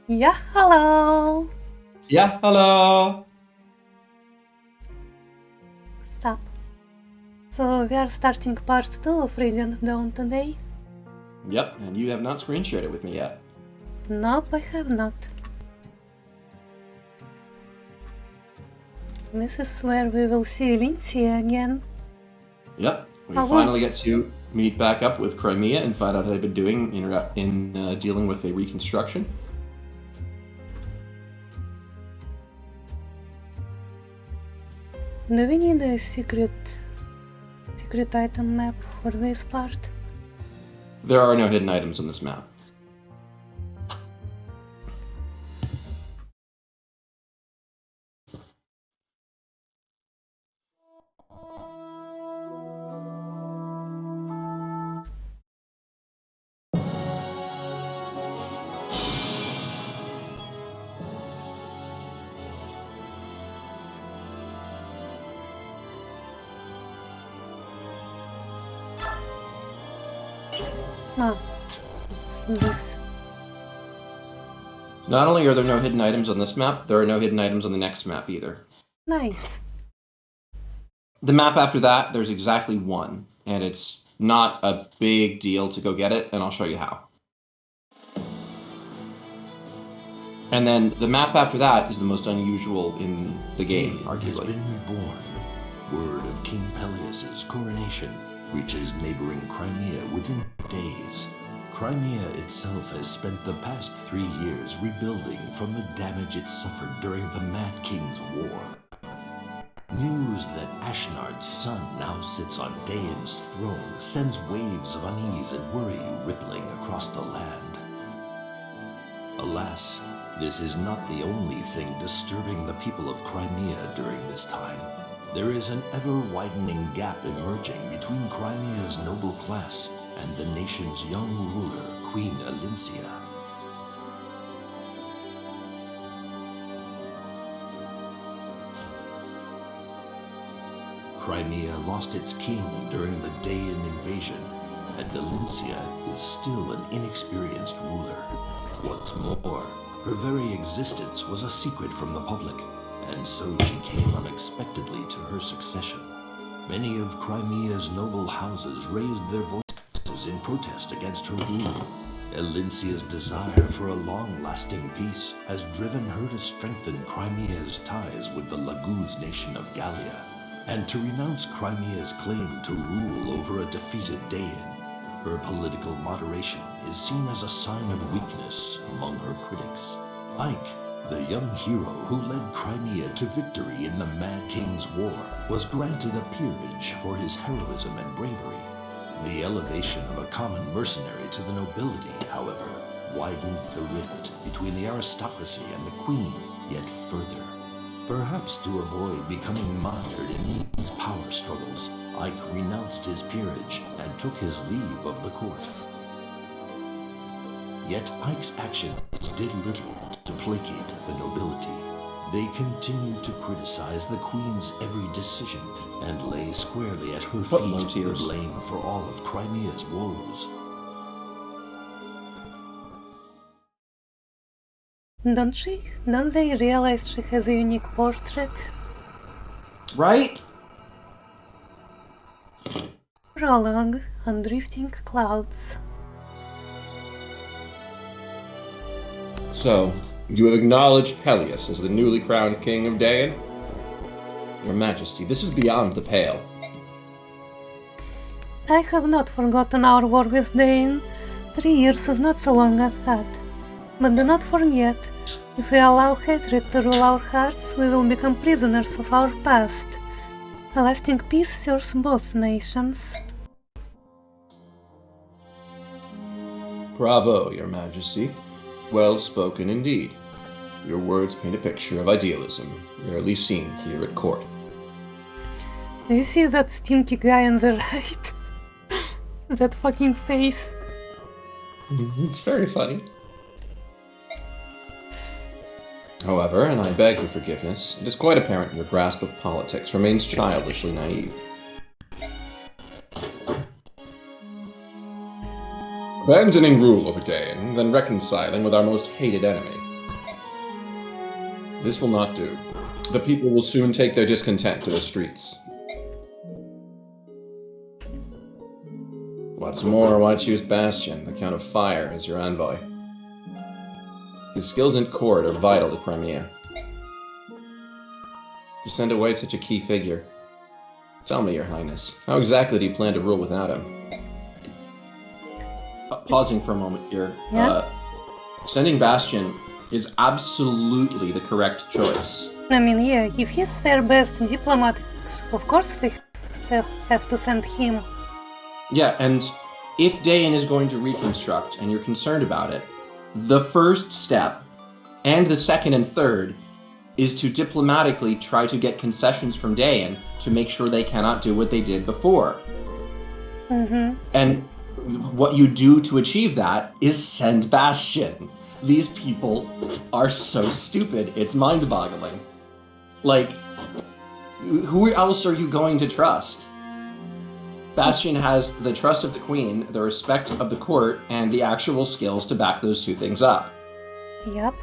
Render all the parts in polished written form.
Yeah, hello! Yeah, hello! Stop. So we are starting part 2 of Radiant Dawn today? Yep, and you have not screen shared it with me yet. Nope, I have not. This is where we will see Lindsay again. Yep, we finally get to meet back up with Crimea and find out how they've been doing in dealing with a reconstruction. Do we need a secret item map for this part? There are no hidden items on this map. Oh, it's this. Not only are there no hidden items on this map, there are no hidden items on the next map either. Nice. The map after that, there's exactly one, and it's not a big deal to go get it, and I'll show you how. And then the map after that is the most unusual in the game, arguably. Has been reborn. Word of King Peleus's coronation reaches neighboring Crimea within days. Crimea itself has spent the past 3 years rebuilding from the damage it suffered during the Mad King's War. News that Ashnard's son now sits on Daein's throne sends waves of unease and worry rippling across the land. Alas, this is not the only thing disturbing the people of Crimea during this time. There is an ever-widening gap emerging between Crimea's noble class and the nation's young ruler, Queen Elincia. Crimea lost its king during the Daein invasion, and Elincia is still an inexperienced ruler. What's more, her very existence was a secret from the public, and so she came unexpectedly to her succession. Many of Crimea's noble houses raised their voices in protest against her rule. Elincia's desire for a long-lasting peace has driven her to strengthen Crimea's ties with the Laguz nation of Gallia, and to renounce Crimea's claim to rule over a defeated Daein. Her political moderation is seen as a sign of weakness among her critics. Ike, the young hero who led Crimea to victory in the Mad King's War, was granted a peerage for his heroism and bravery. The elevation of a common mercenary to the nobility, however, widened the rift between the aristocracy and the queen yet further. Perhaps to avoid becoming mired in these power struggles, Ike renounced his peerage and took his leave of the court. Yet Ike's actions did little to placate the nobility. They continued to criticize the queen's every decision and lay squarely at her feet the blame for all of Crimea's woes. Don't they realize she has a unique portrait? Right? Prologue on Drifting Clouds. So, you have acknowledged Peleus as the newly crowned king of Daein? Your Majesty, this is beyond the pale. I have not forgotten our war with Daein. 3 years is not so long as that. But do not forget, if we allow hatred to rule our hearts, we will become prisoners of our past. A lasting peace serves both nations. Bravo, Your Majesty. Well spoken indeed. Your words paint a picture of idealism, rarely seen here at court. Do you see that stinky guy on the right? That fucking face. It's very funny. However, and I beg your forgiveness, it is quite apparent your grasp of politics remains childishly naive. Abandoning rule over Daein, then reconciling with our most hated enemy. This will not do. The people will soon take their discontent to the streets. What's more, why choose Bastion, the Count of Fire, as your envoy? His skills in court are vital to Crimea. To send away such a key figure. Tell me, Your Highness, how exactly do you plan to rule without him? Pausing for a moment here. Yeah? Sending Bastion is absolutely the correct choice. I mean, yeah, if he's their best diplomat, of course they have to send him. Yeah, and if Dayan is going to reconstruct and you're concerned about it, the first step, and the second and third, is to diplomatically try to get concessions from Dayan to make sure they cannot do what they did before. Mm-hmm. And what you do to achieve that is send Bastion. These people are so stupid, it's mind-boggling. Like, who else are you going to trust? Bastion has the trust of the Queen, the respect of the court, and the actual skills to back those two things up. Yep.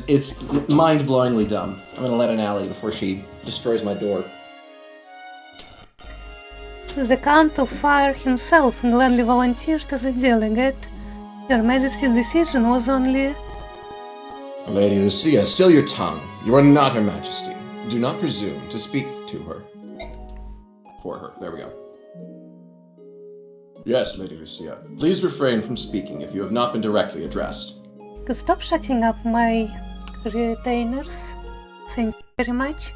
It's mind-blowingly dumb. I'm gonna let an alley before she destroys my door. The Count of Fire himself gladly volunteered as a delegate. Your Majesty's decision was only... Lady Lucia, still your tongue. You are not Her Majesty. Do not presume to speak to her. For her. There we go. Yes, Lady Lucia. Please refrain from speaking if you have not been directly addressed. To stop shutting up my retainers. Thank you very much.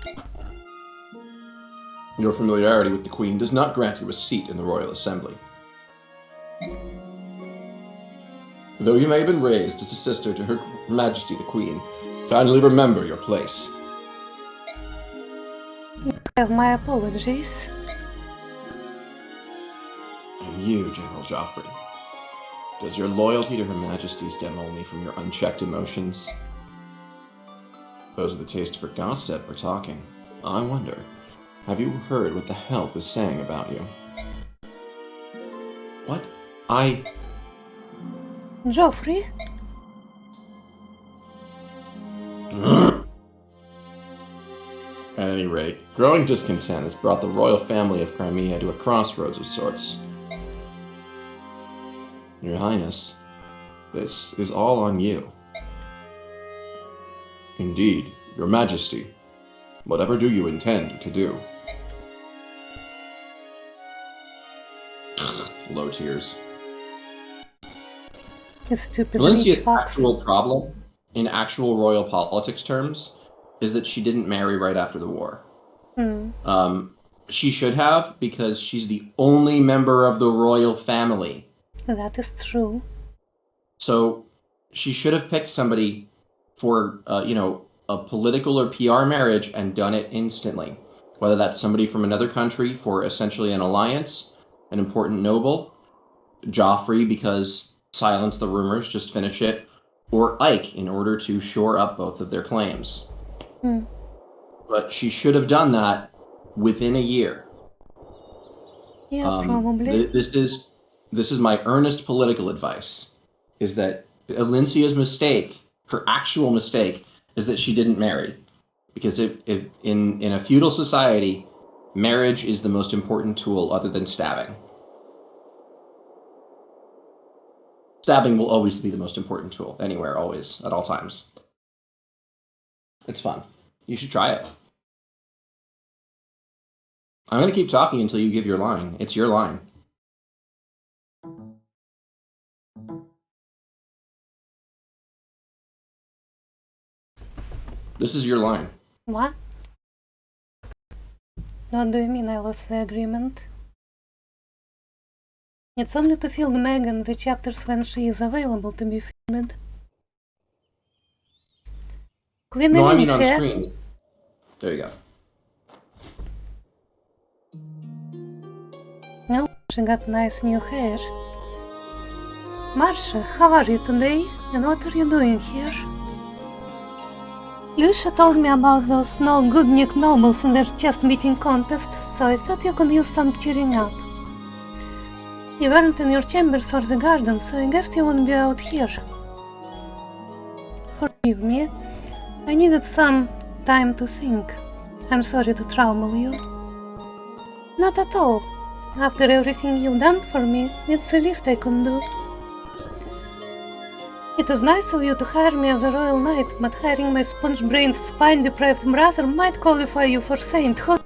Your familiarity with the Queen does not grant you a seat in the Royal Assembly. Though you may have been raised as a sister to Her Majesty the Queen, kindly remember your place. You have my apologies. And you, General Joffrey, does your loyalty to Her Majesty stem only from your unchecked emotions? Those with a taste for gossip are talking. I wonder, have you heard what the help is saying about you? What? Joffrey? At any rate, growing discontent has brought the royal family of Crimea to a crossroads of sorts. Your Highness, this is all on you. Indeed, Your Majesty. Whatever do you intend to do? Low tears. You stupid Valencia's rich fox. actual problem, in actual royal politics terms, is that she didn't marry right after the war. She should have, because she's the only member of the royal family. That is true. So she should have picked somebody for, a political or PR marriage and done it instantly. Whether that's somebody from another country for essentially an alliance, an important noble, Joffrey because silence the rumors, just finish it, or Ike in order to shore up both of their claims. But she should have done that within a year. Yeah, probably. This is my earnest political advice, is that Alincia's mistake, her actual mistake, is that she didn't marry. Because in a feudal society, marriage is the most important tool other than stabbing. Stabbing will always be the most important tool, anywhere, always, at all times. It's fun. You should try it. I'm going to keep talking until you give your line. It's your line. This is your line. What? What do you mean I lost the agreement? It's only to field Megan the chapters when she is available to be fielded. Queen No, I mean on Alicia. screen. There you go. Oh, she got nice new hair. Marsha, how are you today? And what are you doing here? Lucia told me about those no good Nick nobles and their chest beating contest, so I thought you could use some cheering up. You weren't in your chambers or the garden, so I guessed you wouldn't be out here. Forgive me. I needed some time to think. I'm sorry to trouble you. Not at all. After everything you've done for me, it's the least I can do. It was nice of you to hire me as a royal knight, but hiring my sponge-brained, spine-deprived brother might qualify you for sainthood.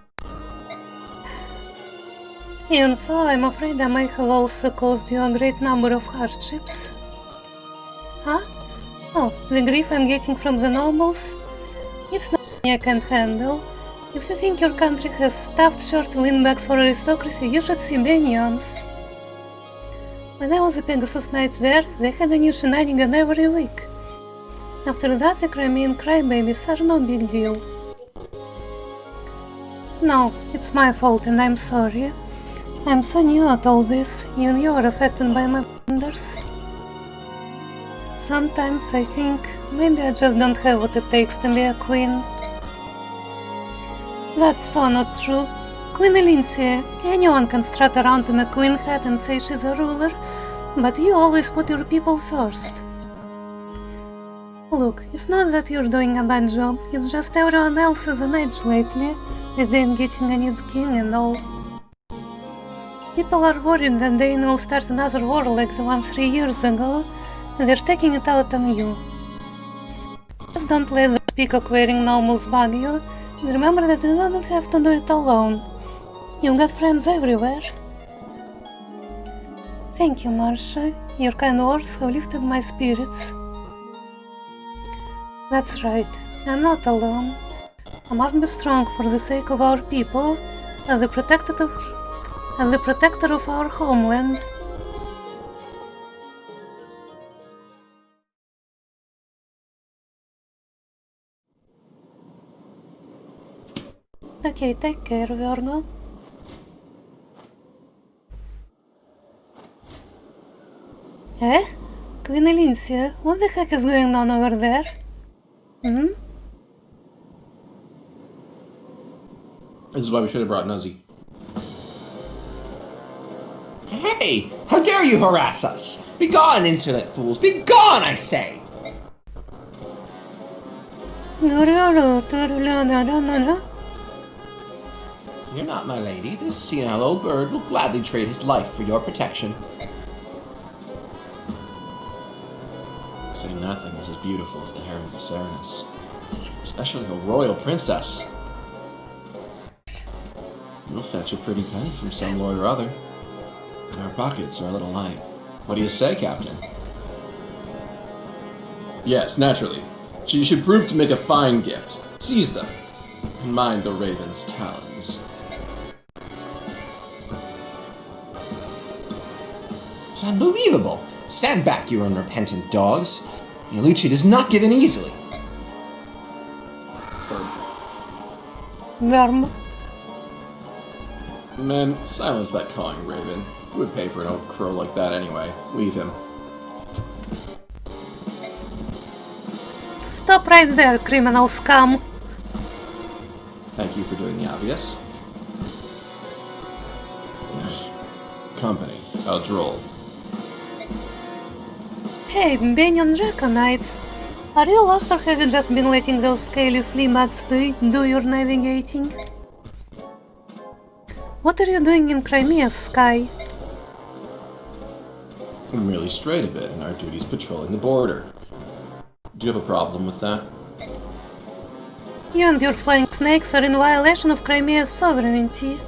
Even so, I'm afraid I might have also caused you a great number of hardships. Huh? Oh, the grief I'm getting from the nobles? It's nothing I can't handle. If you think your country has stuffed short windbags for aristocracy, you should see Benions. When I was a Pegasus Knight there, they had a new shenanigan every week. After that, the Crimean crybabies are no big deal. No, it's my fault and I'm sorry. I'm so new at all this, even you are affected by my blunders. Sometimes I think maybe I just don't have what it takes to be a queen. That's so not true. Queen Elincia, anyone can strut around in a queen hat and say she's a ruler, but you always put your people first. Look, it's not that you're doing a bad job, it's just everyone else is on edge lately, with them getting a new king and all. People are worried that they will start another war like the one 3 years ago, and they're taking it out on you. Just don't let the peacock-wearing nobles bug you, and remember that you don't have to do it alone. You've got friends everywhere. Thank you, Marcia. Your kind words have lifted my spirits. That's right, I'm not alone. I must be strong for the sake of our people, as the protector of our homeland. Okay, take care, Virgo. Eh? Queen Elincia, what the heck is going on over there? This is why we should have brought Nuzzy. Hey! How dare you harass us! Begone, insolent fools! Begone, I say! You're not my lady. This senile old bird will gladly trade his life for your protection. Say nothing is as beautiful as the harems of Serenus. Especially a royal princess. You'll fetch a pretty penny from some lord or other. And our pockets are a little light. What do you say, Captain? Yes, naturally. She should prove to make a fine gift. Seize them. And mind the raven's talons. It's unbelievable! Stand back, you unrepentant dogs. Iulici does not give in easily. Men, silence that cawing raven. You would pay for an old crow like that anyway. Leave him. Stop right there, criminal scum! Thank you for doing the obvious. Company. How droll. Hey, Benion Draconites! Are you lost or have you just been letting those scaly fleabags do your navigating? What are you doing in Crimea's sky? We merely strayed a bit in our duties patrolling the border. Do you have a problem with that? You and your flying snakes are in violation of Crimea's sovereignty.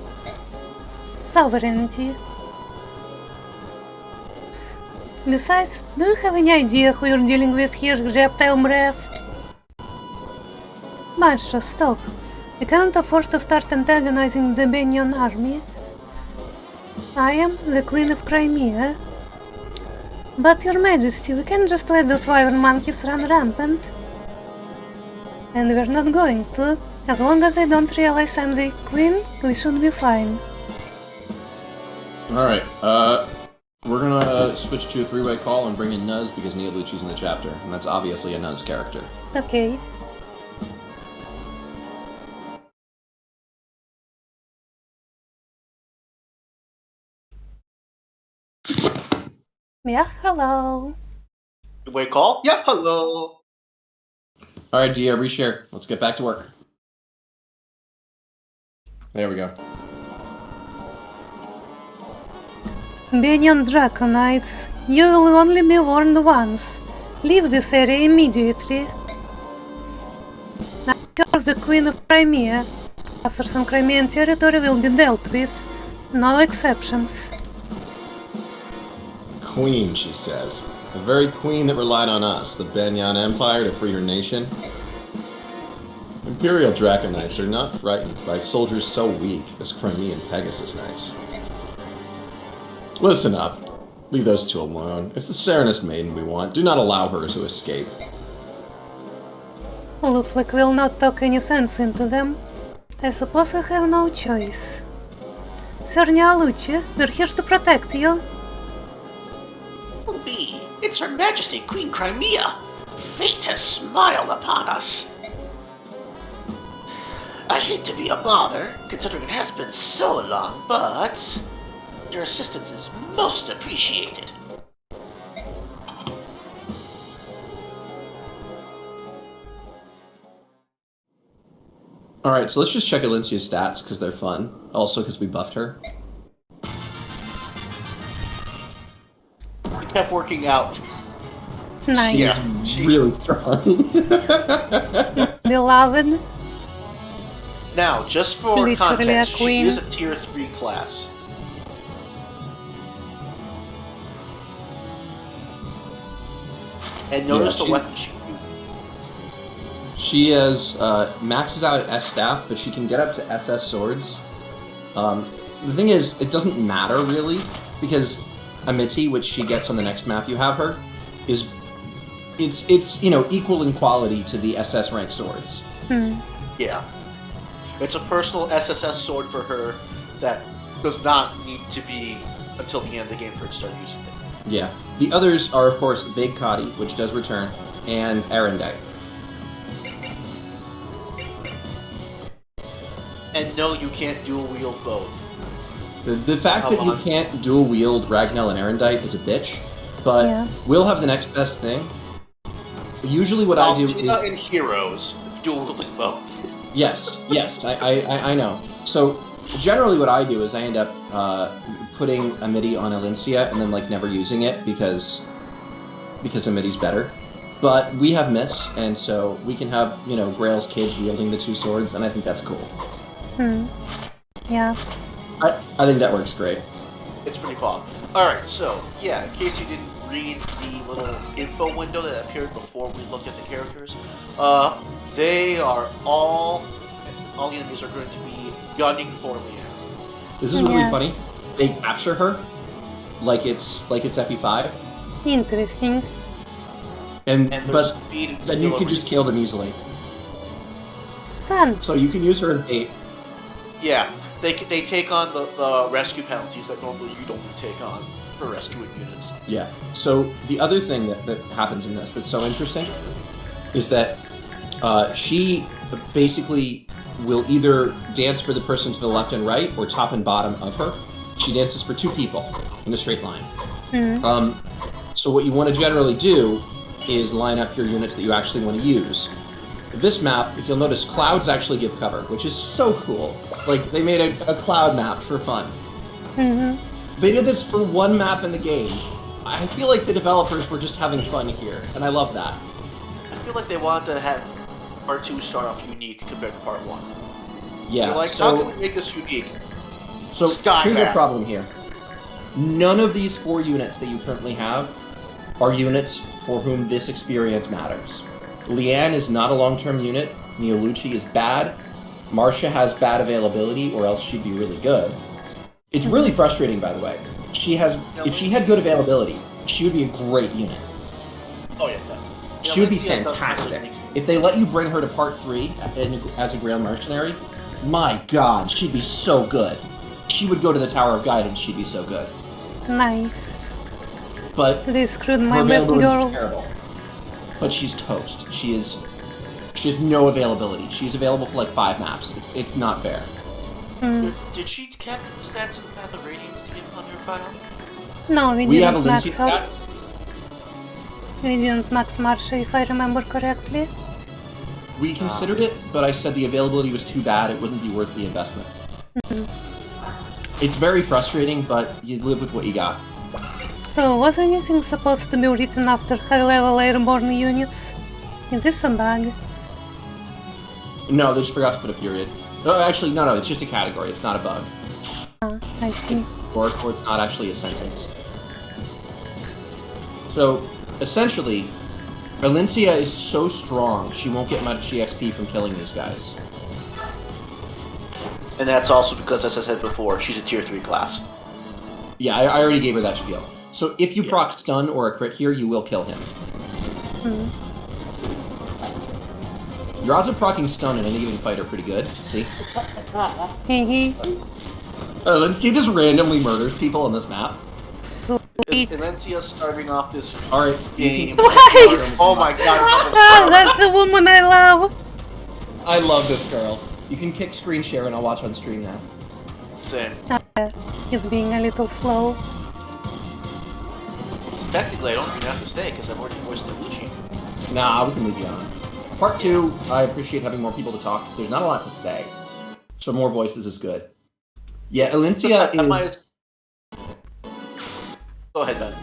Besides, do you have any idea who you're dealing with here, reptile breath? Marcia, stop. I cannot afford to start antagonizing the Benion army. I am the Queen of Crimea. But, Your Majesty, we can't just let those wyvern monkeys run rampant. And we're not going to. As long as they don't realize I'm the Queen, we should be fine. Alright, we're gonna switch to a three-way call and bring in Nuz because Iulici's in the chapter, and that's obviously a Nuz character. Okay. Yeah, hello. Three-way call? Yeah, hello. Alright, Dia, reshare. Let's get back to work. There we go. Banyan Draconites, you will only be warned once. Leave this area immediately. Now serve the Queen of Crimea. Passers on Crimean territory will be dealt with. No exceptions. Queen, she says. The very queen that relied on us, the Banyan Empire, to free her nation. Imperial Draconites are not frightened by soldiers so weak as Crimean Pegasus Knights. Listen up. Leave those two alone. It's the Serenus Maiden we want. Do not allow her to escape. Looks like we'll not talk any sense into them. I suppose I have no choice. Sir Nialucci, we're here to protect you. Be, it's Her Majesty Queen Crimea. Fate has smiled upon us. I hate to be a bother, considering it has been so long, but your assistance is most appreciated. Alright, so let's just check Alincia's stats, because they're fun. Also, because we buffed her. It kept working out. Nice. She's really strong. Beloved. Now, just for Literally context, a she queen. is a tier 3 class. And notice the weapon she uses. She has maxes out at S staff, but she can get up to SS swords. The thing is, it doesn't matter really, because Amity, which she gets on the next map you have her, is it's equal in quality to the SS rank swords. Yeah. It's a personal SSS sword for her that does not need to be until the end of the game for her to start using it. Yeah. The others are, of course, Vague Kadi, which does return, and Arendite. And no, you can't dual wield both. The fact that you can't dual wield Ragnell and Arendite is a bitch, but we'll have the next best thing. Usually what I do is... in Heroes, dual wielding both. Yes, I know. So generally what I do is I end up putting Amity on Alincia and then like never using it because Amity's better. But we have Miss, and so we can have, Grail's kids wielding the two swords, and I think that's cool. Yeah. I think that works great. It's pretty fun. Alright, so, yeah, in case you didn't read the little info window that appeared before we looked at the characters, they are all the enemies are going to be gunning for Leanne. This is really funny. They capture her like it's FE5. Interesting. But then you can just kill them easily. Fun. So you can use her in bait. Yeah, they take on the rescue penalties that normally you don't take on for rescuing units. Yeah. So the other thing that happens in this that's so interesting is that she basically will either dance for the person to the left and right or top and bottom of her. She dances for two people in a straight line. So what you want to generally do is line up your units that you actually want to use. This map, if you'll notice, clouds actually give cover, which is so cool. Like, they made a cloud map for fun. They did this for one map in the game. I feel like the developers were just having fun here, and I love that. I feel like they wanted to have Part 2 start off unique compared to Part 1. Yeah, They're like, how can we make this unique? So, Sky here's the map. problem here. None of these 4 units that you currently have are units for whom this experience matters. Leanne is not a long-term unit, Nialucci is bad, Marcia has bad availability, or else she'd be really good. It's really frustrating, by the way. If she had good availability, she would be a great unit. Oh yeah, no. She would be fantastic. If they let you bring her to Part 3 as a Grail Mercenary, my god, she'd be so good. She would go to the Tower of Guidance, she'd be so good. Nice. But They screwed my her best availability is girl. terrible. But she's toast. She has no availability. She's available for like 5 maps. It's not fair. Did she capture the stats in the Path of Radiance to get on your file? No, we We have didn't Alincia max out. stats. We didn't max Marsha, if I remember correctly. We considered it, but I said the availability was too bad, it wouldn't be worth the investment. It's very frustrating, but you live with what you got. So, was anything supposed to be written after high-level airborne units? Is this a bug? No, they just forgot to put a period. Actually, no, it's just a category, it's not a bug. I see. Or it's not actually a sentence. So, essentially, Valencia is so strong, she won't get much EXP from killing these guys. And that's also because, as I said before, she's a tier 3 class. Yeah, I already gave her that spiel. So if you proc stun or a crit here, you will kill him. Your odds of proccing stun in any given fight are pretty good. See? Valencia just randomly murders people on this map. Sweet. Valencia's starting off this Alright, game. Twice! Oh my god. That's the woman I love! I love this girl. You can kick screen share and I'll watch on stream now. Same. He's being a little slow. Technically, I don't even have to stay because I've already voiced Luigi. Nah, we can move you on. Part 2, I appreciate having more people to talk because there's not a lot to say. So more voices is good. Yeah, Valencia is... Go ahead, Ben.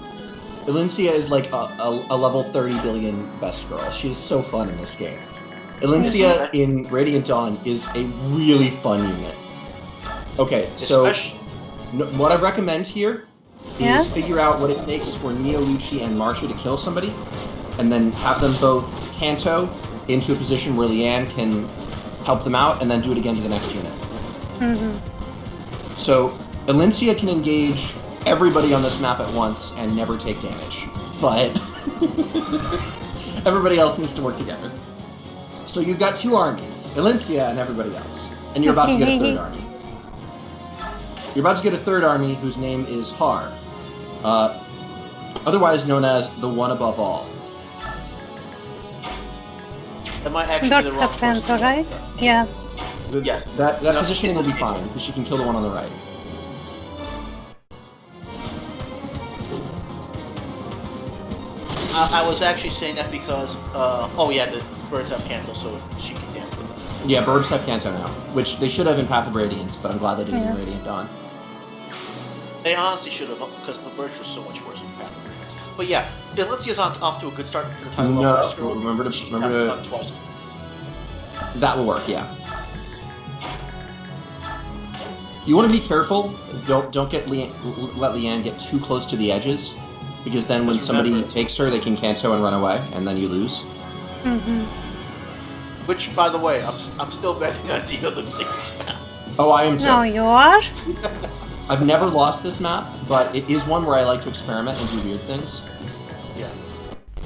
Valencia is like a level 30 billion best girl. She is so fun in this game. Valencia in Radiant Dawn is a really fun unit. Okay, so what I recommend here is figure out what it takes for Nia, Lucci, and Marsha to kill somebody, and then have them both canto into a position where Leanne can help them out, and then do it again to the next unit. So, Valencia can engage everybody on this map at once and never take damage, but everybody else needs to work together. So you've got 2 armies, Valencia and everybody else, and you're about to get a 3rd army. You're about to get a 3rd army whose name is Har, otherwise known as the One Above All. Am I actually Birds the wrong have Penta, person? right? Yeah. Yes. That positioning will be fine, because she can kill the one on the right. I was actually saying that because, oh yeah, the birds have canto, so she can dance with them. Yeah, birds have Canto now, which they should have in Path of Radiance, but I'm glad they didn't in Radiant Dawn. They honestly should have, because the birds were so much worse in Path of Radiance. But yeah, Valencia's off to a good start for the title of First Girl. Remember to twice. That will work, yeah. You want to be careful. Don't let Leanne get too close to the edges, because then when somebody takes her, they can canto and run away, and then you lose. Which, by the way, I'm still betting on Dia losing this map. Oh, I am too. No, you are? I've never lost this map, but it is one where I like to experiment and do weird things. Yeah.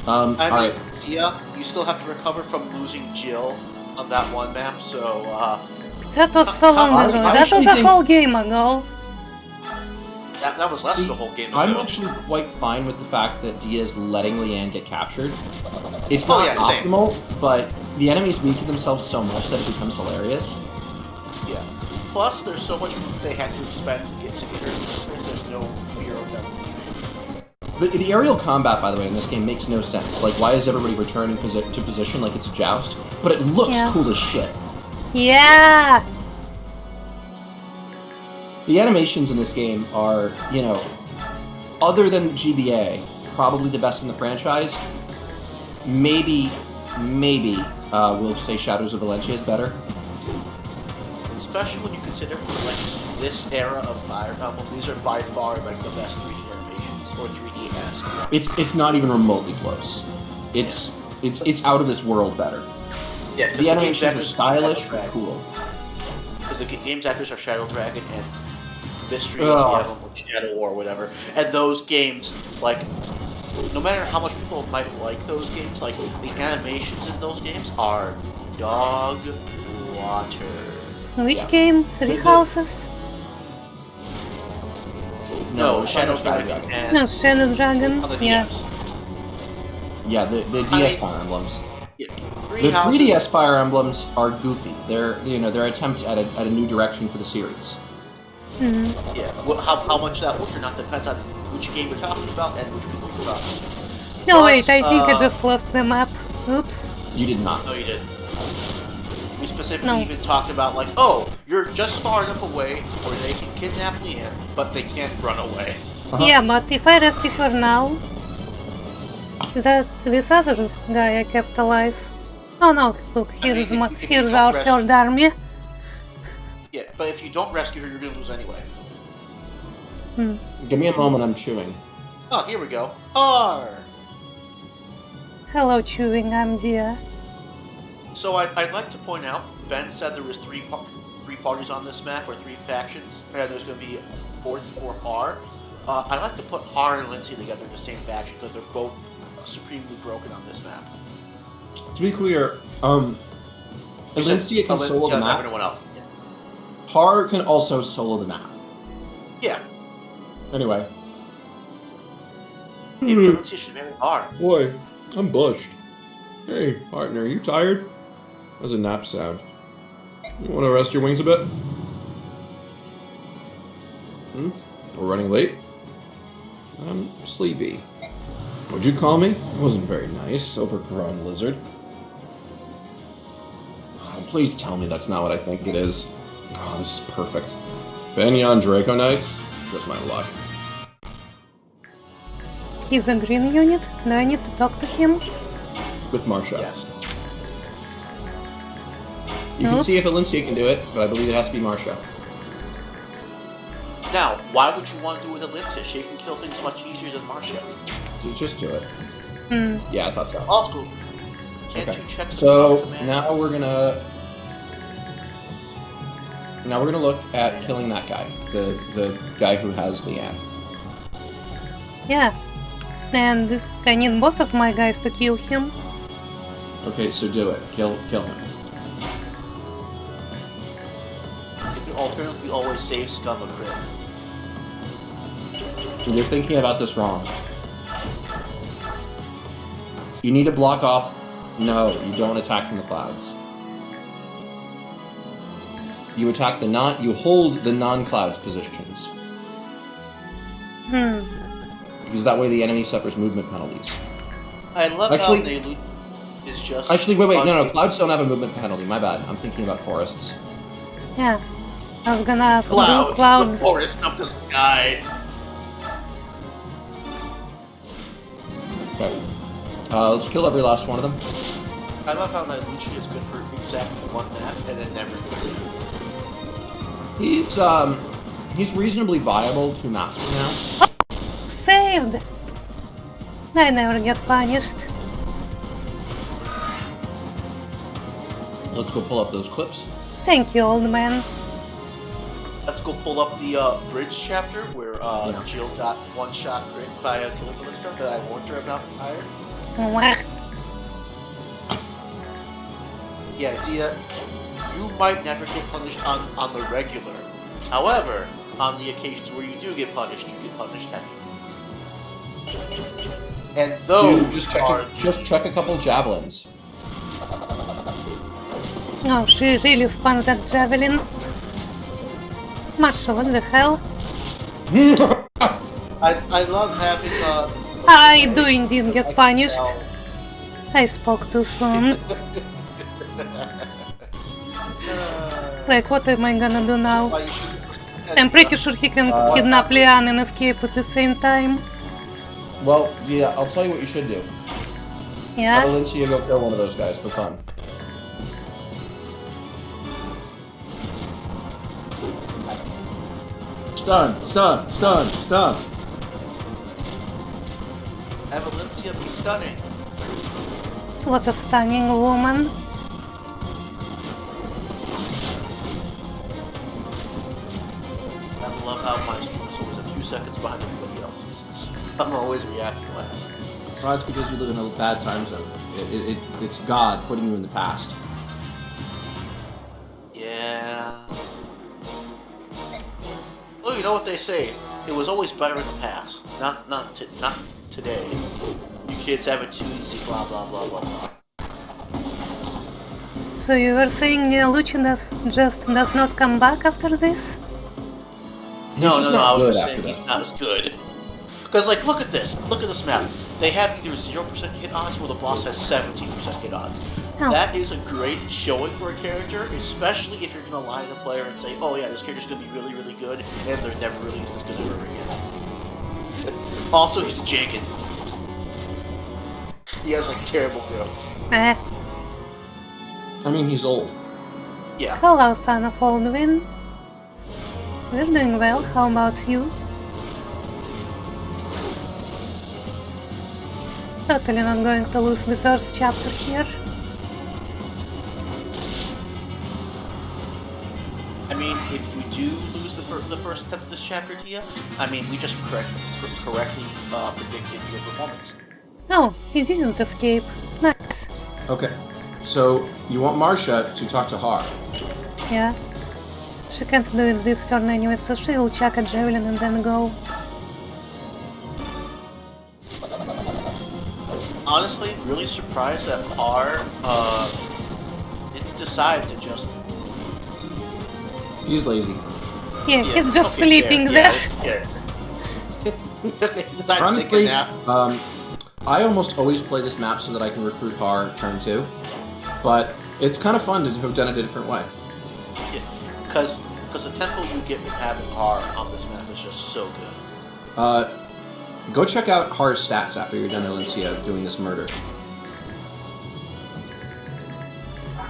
Alright. Dia, you still have to recover from losing Jill on that one map, so, That was so long ago. That was a whole game ago. That was less than a whole game ago. I'm actually quite fine with the fact that Dia's letting Leanne get captured. It's not optimal, but the enemies weaken themselves so much that it becomes hilarious. Yeah. Plus, there's so much they had to expend to get to the areas. There's no fear of them leaving. The aerial combat, by the way, in this game makes no sense. Like, why is everybody returning to position like it's a joust? But it looks cool as shit. Yeah! The animations in this game are, you know, other than the GBA, probably the best in the franchise. Maybe, we'll say Shadows of Valencia is better. Especially when you consider, like, this era of Fire Emblem, these are by far, like, the best 3D animations, or 3D-esque. It's not even remotely close. It's out of this world better. Yeah, the animations are stylish and cool. Because the game's actors are Shadow Dragon and Mystery of the Emblem, like Shadow War, whatever. And those games, like, no matter how much people might like those games, like, the animations in those games are dog water. Which game? Three Houses? No, Shadow Dragon. And No, Shadow Dragon. on the Yeah. DS. Yeah, the DS Fire Emblems. Yeah, The 3DS Fire Emblems are goofy. They're their attempts at a new direction for the series. Mm-hmm. Yeah, well, how much that works or not depends on which game you're talking about and which people you're talking to. No, But, wait, I think I just lost the map. Oops. You did not. No, you didn't. specifically No. even talked about, like, oh, you're just far enough away where they can kidnap Leanne, but they can't run away. Yeah, but if I rescue her now, this other guy I kept alive. Oh no, look, here's if you here's don't our rescue- third army. Yeah, but if you don't rescue her, you're gonna lose anyway. Give me a moment, I'm chewing. Oh, here we go. R. Hello, chewing, I'm dear. So I'd like to point out, Ben said there was three parties on this map, or 3 factions, and there's going to be a 4th for R. I'd like to put R and Lindsay together in the same faction, because they're both supremely broken on this map. To be clear, Valencia can solo the map. Everyone else. Har can also solo the map. Yeah. Anyway. Maybe Valencia should marry R. Boy, I'm bushed. Hey, partner, you tired? That's a nap sound. You want to rest your wings a bit? We're running late? I'm sleepy. What'd you call me? It wasn't very nice, overgrown lizard. Oh, please tell me that's not what I think it is. Oh, this is perfect. Banyan Draco Knights? Just my luck. He's a green unit. Do I need to talk to him? With Marsha. Yes. You can see if Oops. Valencia can do it, but I believe it has to be Marsha. Now, why would you want to do it with Valencia? She can kill things much easier than Marcia. Just do it. Hmm. Yeah, I thought so. Also, can't Okay. you check the So command? now we're gonna look at killing that guy, the guy who has Leanne. Yeah. And I need both of my guys to kill him. Okay, so do it. Kill him. You can alternatively always save Scum a crit. You're thinking about this wrong. You need to block off. No, you don't attack from the clouds. You attack you hold the non-clouds positions. Because that way the enemy suffers movement penalties. I love Actually- how they is just... Actually, wait, no, clouds don't have a movement penalty, my bad. I'm thinking about forests. Yeah. I was gonna ask, do Clouds, clouds... the forest up the sky. Okay. Let's kill every last one of them. I love how Nailuchi is good for exactly one map and then never good. He's reasonably viable to master now. Saved! I never get punished. Let's go pull up those clips. Thank you, old man. Let's go pull up the bridge chapter where Jill got one-shot crit by a Killer Ballista that I warned her about prior. Mwah. Yeah, Dia, you might never get punished on the regular. However, on the occasions where you do get punished, you get punished heavy. And those Dude, just check a couple javelins. Oh, she really spun that javelin. Marsha, what the hell? I love having I do indeed get punished. I spoke too soon. Like, what am I gonna do now? I'm pretty sure he can kidnap Leanne and escape at the same time. Well, yeah, I'll tell you what you should do. Yeah? Valencia, go kill one of those guys for fun. Stun. Have Valencia be stunning. What a stunning woman. I love how my stream is always a few seconds behind everybody else's. I'm always reacting last. Well, that's because you live in a bad time zone. It's God putting you in the past. Yeah. Well, you know what they say. It was always better in the past. Not today. You kids have it too easy. Blah blah blah blah blah. So you were saying Lucius just does not come back after this? No, just I not was good just after saying he's that. not as good. Because, like, look at this map. They have either 0% hit odds or the boss has 17% hit odds. No. that is a great showing for a character, especially if you're going to lie to the player and say, oh yeah, this character's going to be really, really good, and they're never released this good ever again. Also, he's a Jagan. He has, like, terrible growths. Eh. I mean, he's old. Yeah. Hello, son of Aldwin. We're doing well, how about you? Totally not going to lose the first chapter here. I mean, if we do lose the first attempt of this chapter, Tia, I mean, we just correctly predicted your performance. Oh, he didn't escape. Nice. Okay, so you want Marcia to talk to Har. Yeah. She can't do it this turn anyway, so she will chuck a javelin and then go. Honestly, really surprised that R didn't decide to just... He's lazy. Yeah, he's just okay, sleeping fair. there. Yeah. He decided to take Honestly, a nap. I almost always play this map so that I can recruit Har turn 2, but it's kind of fun to have done it a different way. Yeah, because the tempo you get from having R on this map is just so good. Go check out Har's stats after you're done Alencia doing this murder.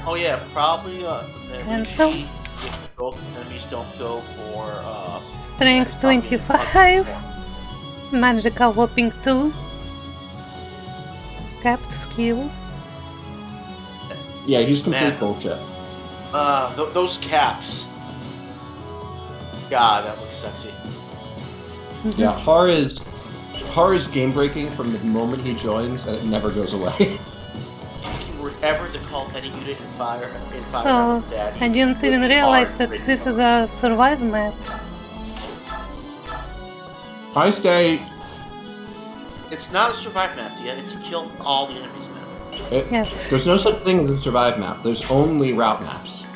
Oh yeah, probably Cancel. if both enemies don't go for Strength 25. Magical whopping 2. Capped skill. Yeah, he's complete Man. bullshit. Those caps. God, that looks sexy. Yeah, Har is game breaking from the moment he joins, and it never goes away. If you were ever to call any unit in fire, So, Daddy, I didn't even realize that this is a survive map. I say It's not a survive map, yeah. It's a kill all the enemies map. Yes. there's no such thing as a survive map. There's only route maps.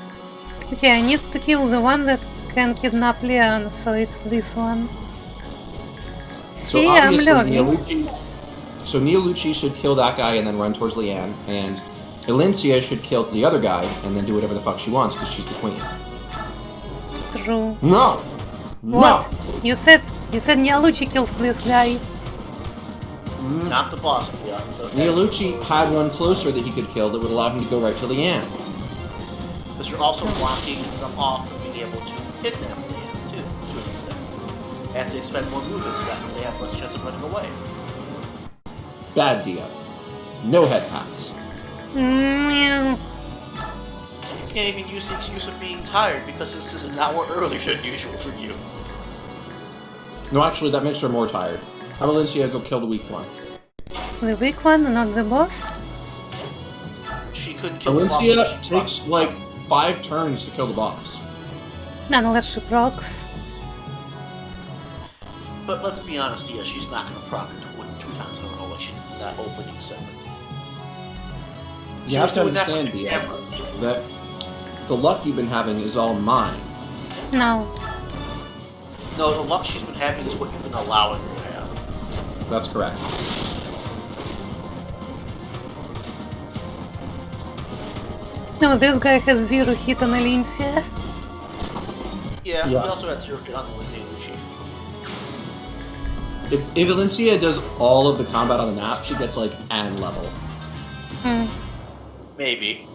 Okay, I need to kill the one that can kidnap Leon, so it's this one. So See, I'm obviously, learning. Neolucci should kill that guy and then run towards Leanne, and Alencia should kill the other guy and then do whatever the fuck she wants because she's the queen. True. No! What? No! You said Neolucci kills this guy. Not the boss, yeah. Neolucci had one closer that he could kill that would allow him to go right to Leanne. Because you're also blocking them off from being able to hit them too, to an extent. And to expend more movement so that they have less chance of running away. Bad deal. No head packs. Mm, You can't even use the excuse of being tired because this is an hour earlier than usual for you. No, actually, that makes her more tired. Have Alencia go kill the weak one. the weak one, not the boss. She couldn't kill the boss. Alencia She's takes fine. like 5 turns to kill the boss. Not unless she procs. But let's be honest, yeah, she's not going to proc it 2 times in a row like she did in that opening segment. You have to was doing that understand, with the Dia, camera. that the luck you've been having is all mine. No. No, the luck she's been having is what you've been allowing her to have. That's correct. No, this guy has 0 hit on Alencia. Yeah, Yeah. he also had 0 hit on the Neolucci. If Alencia does all of the combat on the map, she gets like an level. Hmm. Maybe.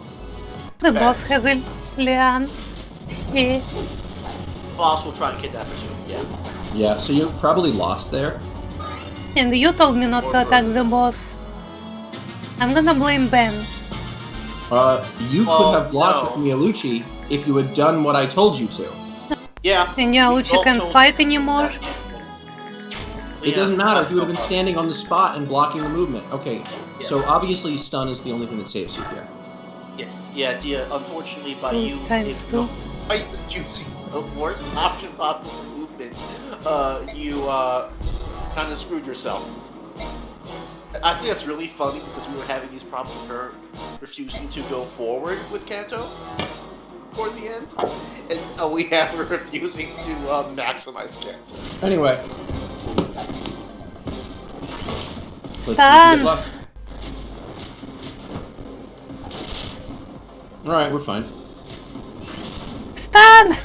The boss has a Leon. Yeah. Boss will try and kidnap her too, yeah. Yeah, so you probably lost there. And you told me not to attack the boss. I'm gonna blame Ben. You Well, could have blocked no. with Neolucci if you had done what I told you to. Yeah. And Neolucci can't fight anymore. It doesn't matter, he would have been standing on the spot and blocking the movement. Okay, Yeah. so obviously stun is the only thing that saves you here. Yeah, Dia, unfortunately by 2 you... times 2. By choosing the worst option possible for movement, you, kind of screwed yourself. I think that's really funny because we were having these problems with her refusing to go forward with Kanto toward the end, and we have her refusing to maximize Kanto. Anyway. Let's see if you Stun. get luck. Alright, we're fine. Stun!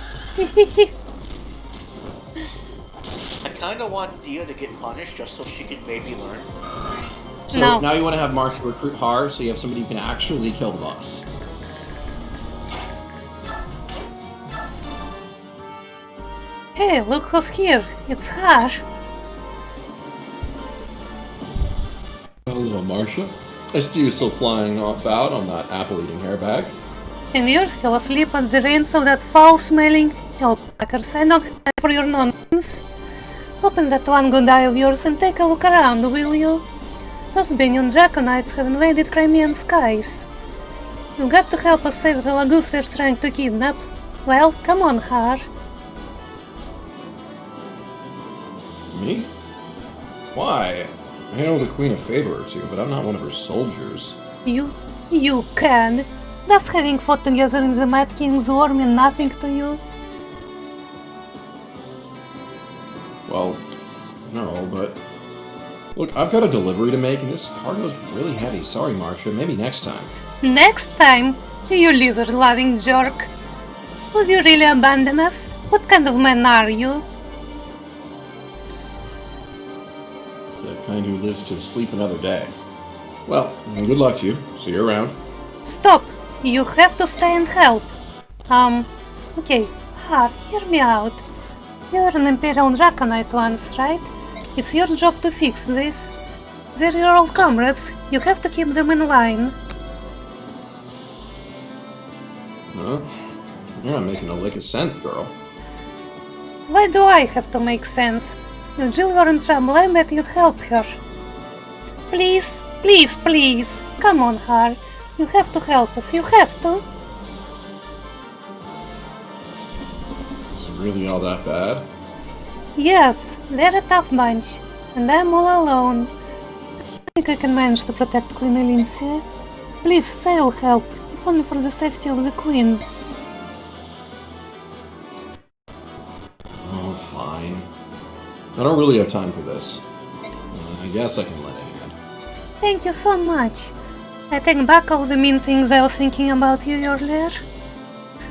I kind of want Dia to get punished just so she can maybe learn. So No. now you want to have Marsha recruit Har, so you have somebody who can actually kill the boss. Hey, look who's here. It's Har. Hello, Marsha. I see you still flying off out on that apple-eating hairbag. And you're still asleep on the reins of that foul-smelling alpacas. I don't have time for your nonsense. Open that one good eye of yours and take a look around, will you? Those Benyon Draconites have invaded Crimean skies. You've got to help us save the Lagus they're trying to kidnap. Well, come on, Har. Me? Why? I know the Queen a favor or two, but I'm not one of her soldiers. You can. Does having fought together in the Mad King's War mean nothing to you? Well, no, but... Look, I've got a delivery to make, and this cargo's really heavy. Sorry, Marsha. Maybe next time. Next time, you lizard-loving jerk. Would you really abandon us? What kind of man are you? The kind who lives to sleep another day. Well, good luck to you. See you around. Stop! You have to stay and help. Okay, Har, hear me out. You're an Imperial Draconite once, right? It's your job to fix this. They're your old comrades. You have to keep them in line. Well, you're not making a lick of sense, girl. Why do I have to make sense? If Jill were in trouble, I bet you'd help her. Please, please, please. Come on, Har. You have to help us. You have to. Is it really all that bad? Yes, they're a tough bunch. And I'm all alone. I think I can manage to protect Queen Elincia. Please say you'll help, if only for the safety of the Queen. Oh, fine. I don't really have time for this. I guess I can let it hand. Thank you so much. I take back all the mean things I was thinking about you earlier.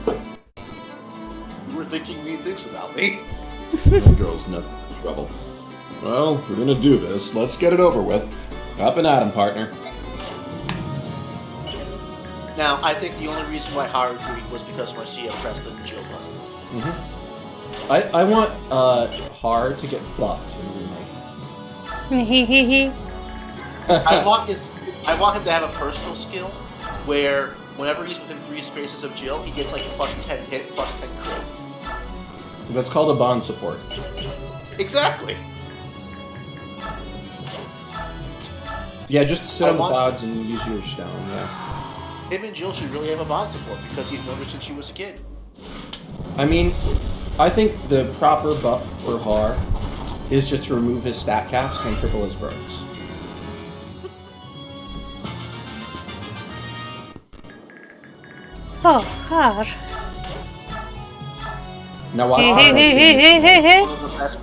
You were thinking mean things about me. This girl's no trouble. Well, if we're gonna do this, let's get it over with. Up and at 'em, partner. Now, I think the only reason why Har agreed was because Marcia pressed the Jill button. I want Har to get buffed in the remake. Hehehe. I want him to have a personal skill where whenever he's within 3 spaces of Jill, he gets like plus 10 hit, plus 10 crit. That's called a bond support. Exactly. Yeah, just sit I on the want- clouds and use your stone, yeah. Him and Jill should really have a bond support because he's known her since she was a kid. I mean, I think the proper buff for Har is just to remove his stat caps and triple his growths. So, Har. Now watch Hey, Har hey, hey, actually- hey, hey, hey, One of the best.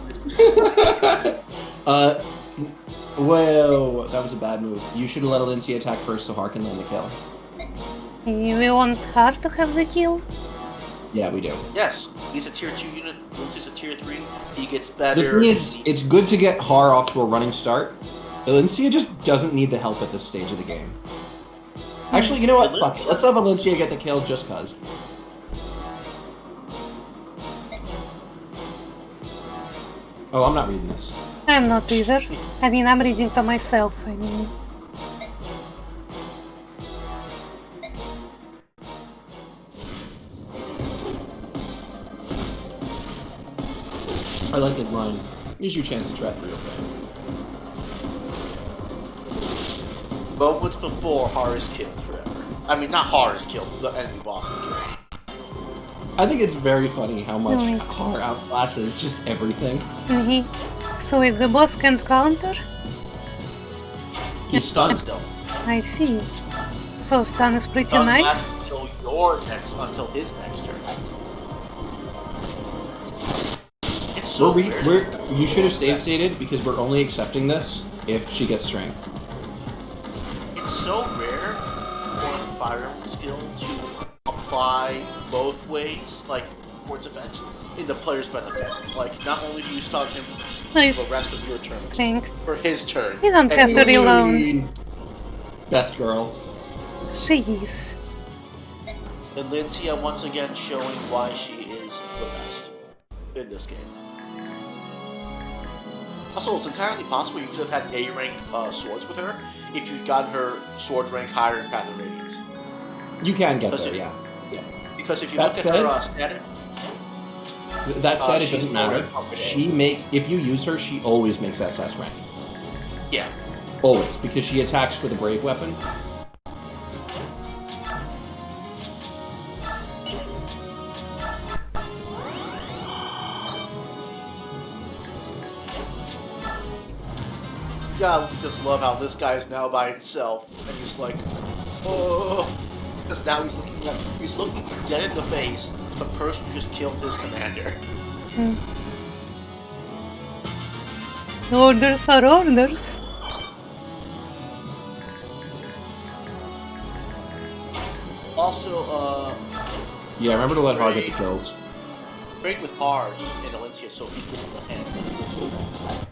Well, that was a bad move. You should let Alincia attack first so Har can land the kill. hey. We want Har to have the kill? Yeah, we do. Yes, he's a tier 2 unit. Once he's a tier 3, he gets The better. thing is, it's good to get Har off to a running start. Alincia just doesn't need the help at this stage of the game. Actually, you know what? Fuck it. Let's have Alincia get the kill just cuz. Oh, I'm not reading this. I'm not either. I mean, I'm reading to myself, I mean. I like that line. Here's your chance to try the real thing. Moments before Har is killed forever. I mean, not Har is killed, the enemy boss is killed. I think it's very funny how much Right. Har outclasses just everything. Mhm. So if the boss can't counter? He's stunned. Still. I see. So stun is pretty Doesn't nice. last until his next turn. It's so weird. You should have stated because we're only accepting this if she gets strength. It's so rare for a Fire Emblem skill to apply both ways, like towards effects, in the player's benefit. Like, not only do you stun him for Nice. the rest of your turn, Strength. for his turn. You don't and have to he- reload. Best girl. She is. And Lincia once again showing why she is the best in this game. Also, it's entirely possible you could have had A-rank swords with her if you'd gotten her sword rank higher in Path of Radiance. You can get Because there, if- yeah. Because if you That look at her said- status, That said, it she's doesn't matter. already If you use her, she always makes SS rank. yeah. Always, because she attacks with a brave weapon. Gotta just love how this guy is now by himself, and he's like, oh, because now he's looking dead in the face of the person who just killed his commander. Orders are orders. Also, Yeah, remember to let Har get the kills. trade with Hars in Valencia so he gets the hand.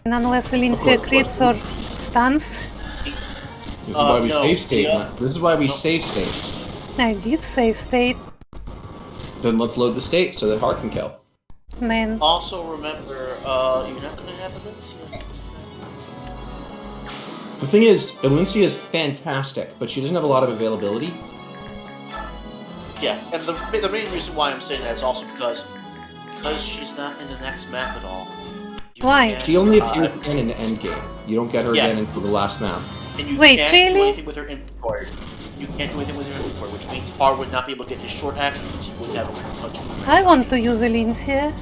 And unless Elincia crits or stuns, This is why we no, save state. yeah. This is why we No. save state. I did save state. Then let's load the state so that Har can kill. Man, Also, remember, you're not gonna have Valencia. The thing is, Elincia is fantastic, but she doesn't have a lot of availability. Yeah, and the main reason why I'm saying that is also because she's not in the next map at all. You Why? can't, She only appears again in the end game. You don't get her Yeah. again until the last map. And you Wait, can't do really? anything with her inventory. You can't do anything with her inventory, which means Har would not be able to get his short axe because he wouldn't have a touch. I want to use Elincia.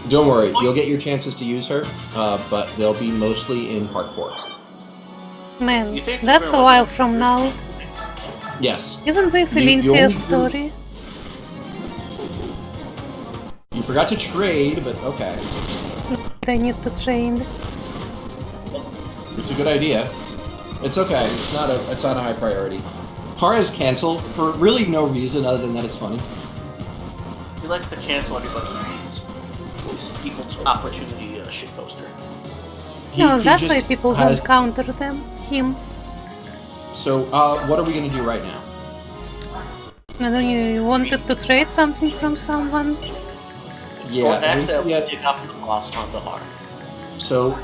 Don't worry, you'll get your chances to use her, but they'll be mostly in part 4. Man, You think that's a they're while like- from now. Yes. Isn't this You only Elincia's do- story? You forgot to trade, but okay. I need to train. It's a good idea. It's okay. It's not a high priority. Har is canceled for really no reason other than that it's funny. He likes to cancel everybody he meets. He's equal to opportunity shitposter. No, He that's why just people has- don't counter him. So, what are we gonna do right now? I don't know, you wanted to trade something from someone? Yeah. Short axe that yeah, will take off the boss on the Har. so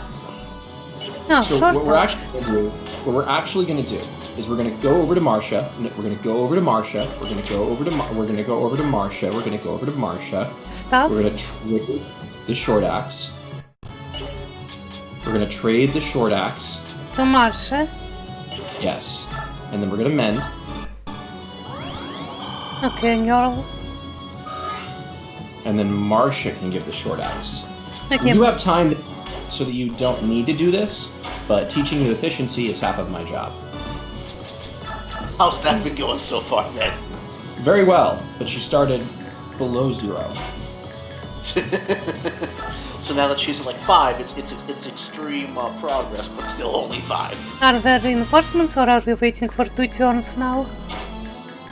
No, So short what we're axe. actually gonna do is we're gonna go over to Marcia. We're gonna go over to Marcia. We're gonna go over to Marcia. We're gonna go over to Marcia. Stuff? We're gonna trade the short axe. We're gonna trade the short axe. To Marsha. Yes, and then we're gonna mend. Okay, girl. And then Marcia can give the short axe. Okay. You have time so that you don't need to do this, but teaching you efficiency is half of my job. How's that been going so far, man? Very well, but she started below 0. So now that she's at like 5, it's extreme progress, but still only 5. Are there reinforcements or are we waiting for 2 turns now?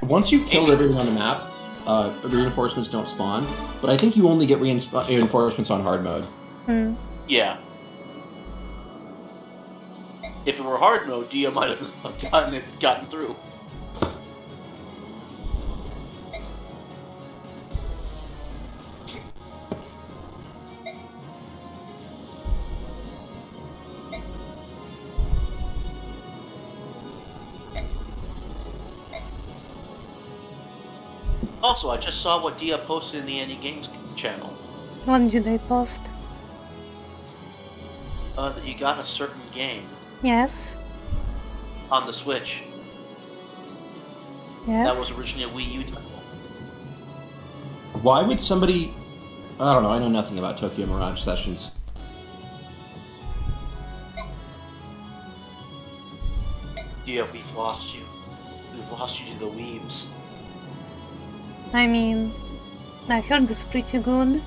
Once you've killed everything on the map, reinforcements don't spawn, but I think you only get reinforcements on hard mode. Yeah. If it were hard mode, Dia might have gotten through. Also, I just saw what Dia posted in the Any Games channel. What did I post? That you got a certain game Yes. on the Switch. Yes. That was originally a Wii U title. Why would somebody... I don't know, I know nothing about Tokyo Mirage Sessions. Dia, we've lost you. We've lost you to the weebs. I mean, I heard it's pretty good.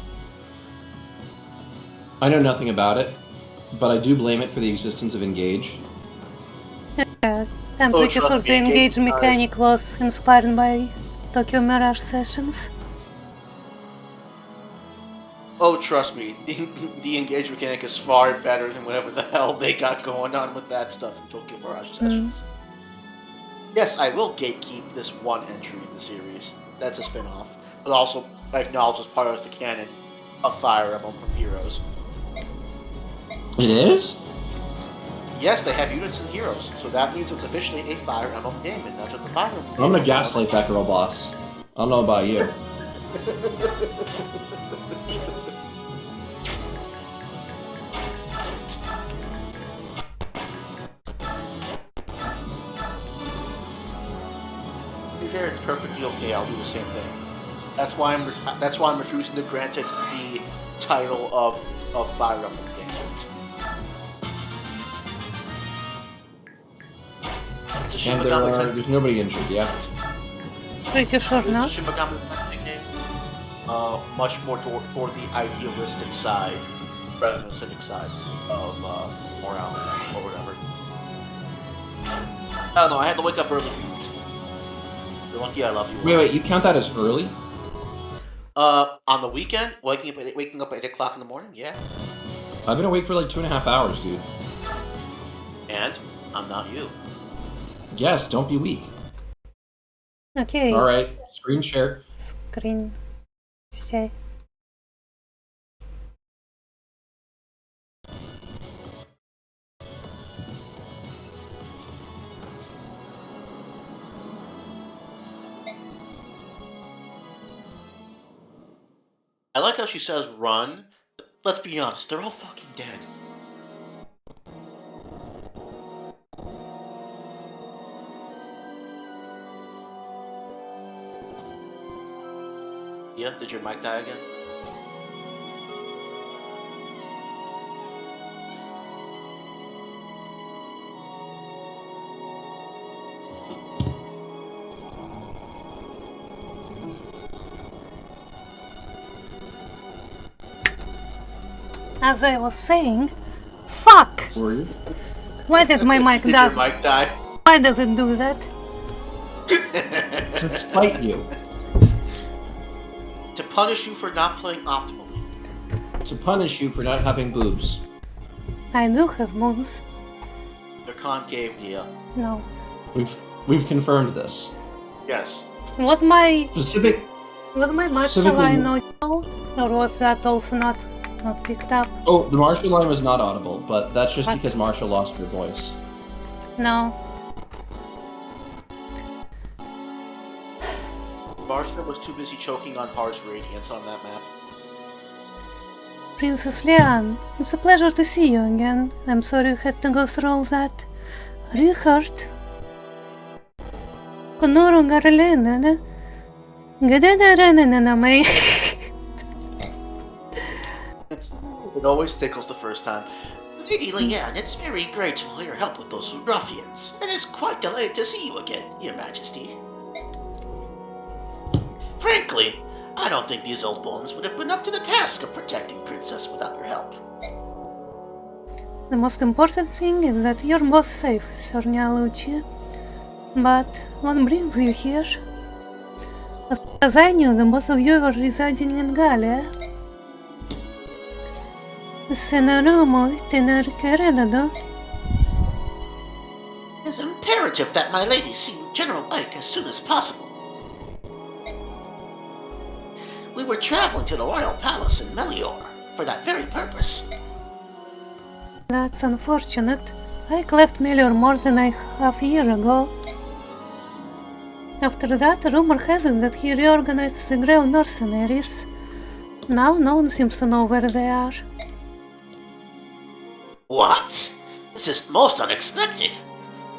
I know nothing about it, but I do blame it for the existence of Engage. I'm Oh, pretty trust sure me, the engage Engage- mechanic was inspired by Tokyo Mirage sessions. Oh, trust me, the engage mechanic is far better than whatever the hell they got going on with that stuff in Tokyo Mirage sessions. Yes, I will gatekeep this one entry in the series. That's a spin-off. But also acknowledge as part of the canon of Fire Emblem from Heroes. It is? Yes, they have units in Heroes, so that means it's officially a Fire Emblem game and not just a Fire Emblem game. I'm gonna gaslight that girl, boss. I don't know about you. There, it's perfectly okay. I'll do the same thing. That's why I'm refusing to grant it the title of Fire Emblem game. It's a Shin And Megami Tensei. there's nobody injured, yeah? Pretty sure It's a not. Shin Megami Tensei game. Much more toward the idealistic side rather than the cynic side of morale or whatever. I don't know. I had to wake up early. You're lucky I love you. Wait, you count that as early? On the weekend, waking up at 8 o'clock in the morning, yeah. I've been awake for like 2.5 hours, dude. And I'm not you. Yes, don't be weak. Okay. Alright, screen share. Screen share. I like how she says run. Let's be honest, they're all fucking dead. Yeah, did your mic die again? As I was saying, fuck! Were you? Why does my mic Did your mic die? Why does it do that? To spite you. To punish you for not playing optimally. To punish you for not having boobs. I do have moves. They're concave, dear. No. We've confirmed this. Yes. Was my Specific. martial Specifically- line audible? Or was that also not picked up? Oh, the martial line was not audible, but that's just What? because Marsha lost her voice. No. Marcia was too busy choking on Har's radiance on that map. Princess Leanne, it's a pleasure to see you again. I'm sorry you had to go through all that. Are you hurt? Kunuru Garlene, Gadanarananame. It always tickles the first time. Lady Leanne, it's very grateful for your help with those ruffians, and it's quite delighted to see you again, Your Majesty. Frankly, I don't think these old bones would have been up to the task of protecting Princess without your help. The most important thing is that you're both safe, Sir Lucia. But what brings you here? As far as I knew, the both of you were residing in Galia. It's imperative that my lady see General Ike as soon as possible. We were traveling to the Royal Palace in Melior for that very purpose. That's unfortunate. I left Melior more than a half year ago. After that, rumor has it that he reorganized the Grail mercenaries. Now no one seems to know where they are. What? This is most unexpected.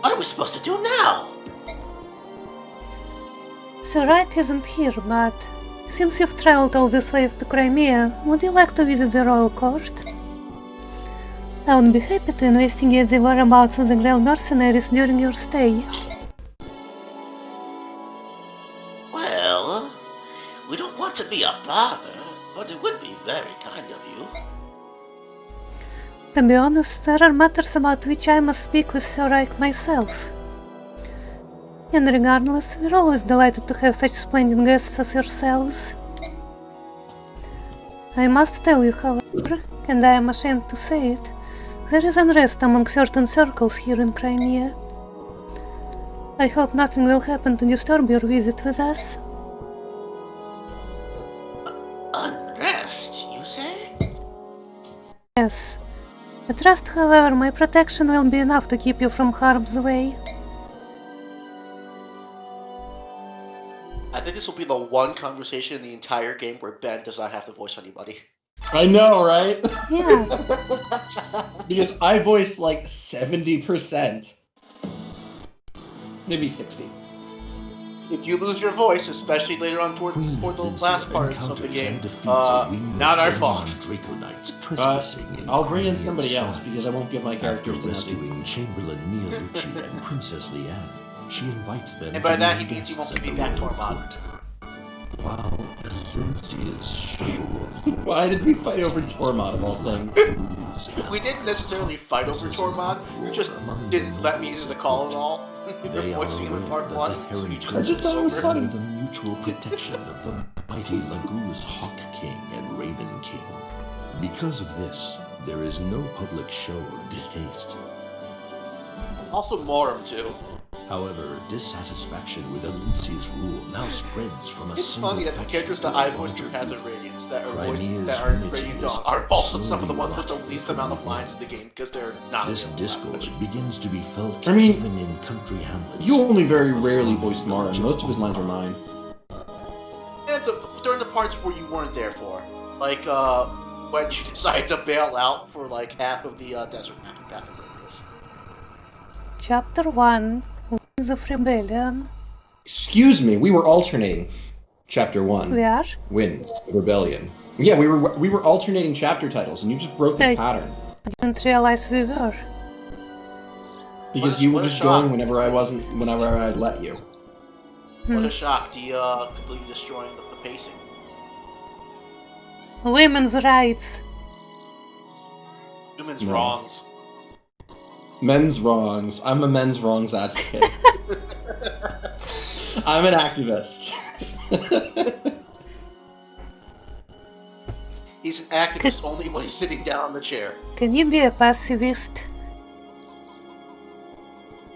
What are we supposed to do now? Sir Ike isn't here, but since you've traveled all this way to Crimea, would you like to visit the royal court? I would be happy to investigate the whereabouts of the Grail mercenaries during your stay. Well, we don't want to be a bother, but it would be very kind of you. To be honest, there are matters about which I must speak with Sir Ike myself. And regardless, we're always delighted to have such splendid guests as yourselves. I must tell you, however, and I am ashamed to say it, there is unrest among certain circles here in Crimea. I hope nothing will happen to disturb your visit with us. Unrest, you say? Yes. I trust, however, my protection will be enough to keep you from harm's way. I think this will be the one conversation in the entire game where Ben does not have to voice anybody. I know, right? Yeah. Because I voice like 70%. Maybe 60. If you lose your voice, especially later on toward the last part of the game, not our fault. I'll bring in somebody else because I won't give my characters to Nuzzy. Rescuing Chamberlain Mialucci and Princess Leanne, she invites them And by to that be he means he won't guests give at me back the royal Tormod. court. While Lucia's show Why did we fight over Tormod of all things? We didn't necessarily fight over Tormod, you just didn't let me into the call at all. You're they are voicing him in aware part that 1, the so you Heron just I just thought it was over. funny. under the mutual protection of the mighty Lagoose Hawk King and Raven King. Because of this, there is no public show of distaste. Also Morum too. However, dissatisfaction with Elise's rule now spreads from a It's single funny that the faction characters to that a I voiced larger through Path group. of Radiance that are Crimea's Radiant unity Dawn is are also some of the slowly ones with the rotting least from amount of within. lines in the game because they're not This available in discord language. begins to be felt I mean, even in country hamlets. You only very rarely voiced Mara. Most of his lines are mine. And during the parts where you weren't there for, like when you decided to bail out for like half of the desert map in Path of Radiance. Chapter 1, Winds of Rebellion. Excuse me, we were alternating. Chapter 1. We are? Winds, Rebellion. Yeah, we were alternating chapter titles, and you just broke the Hey. pattern. I didn't realize we were. Because you were What a just shock. going whenever I let you. What a shock, completely destroying the pacing. Women's rights. Women's No. wrongs. Men's wrongs. I'm a men's wrongs advocate. I'm an activist. He's an activist only when he's sitting down on the chair. Can you be a pacifist?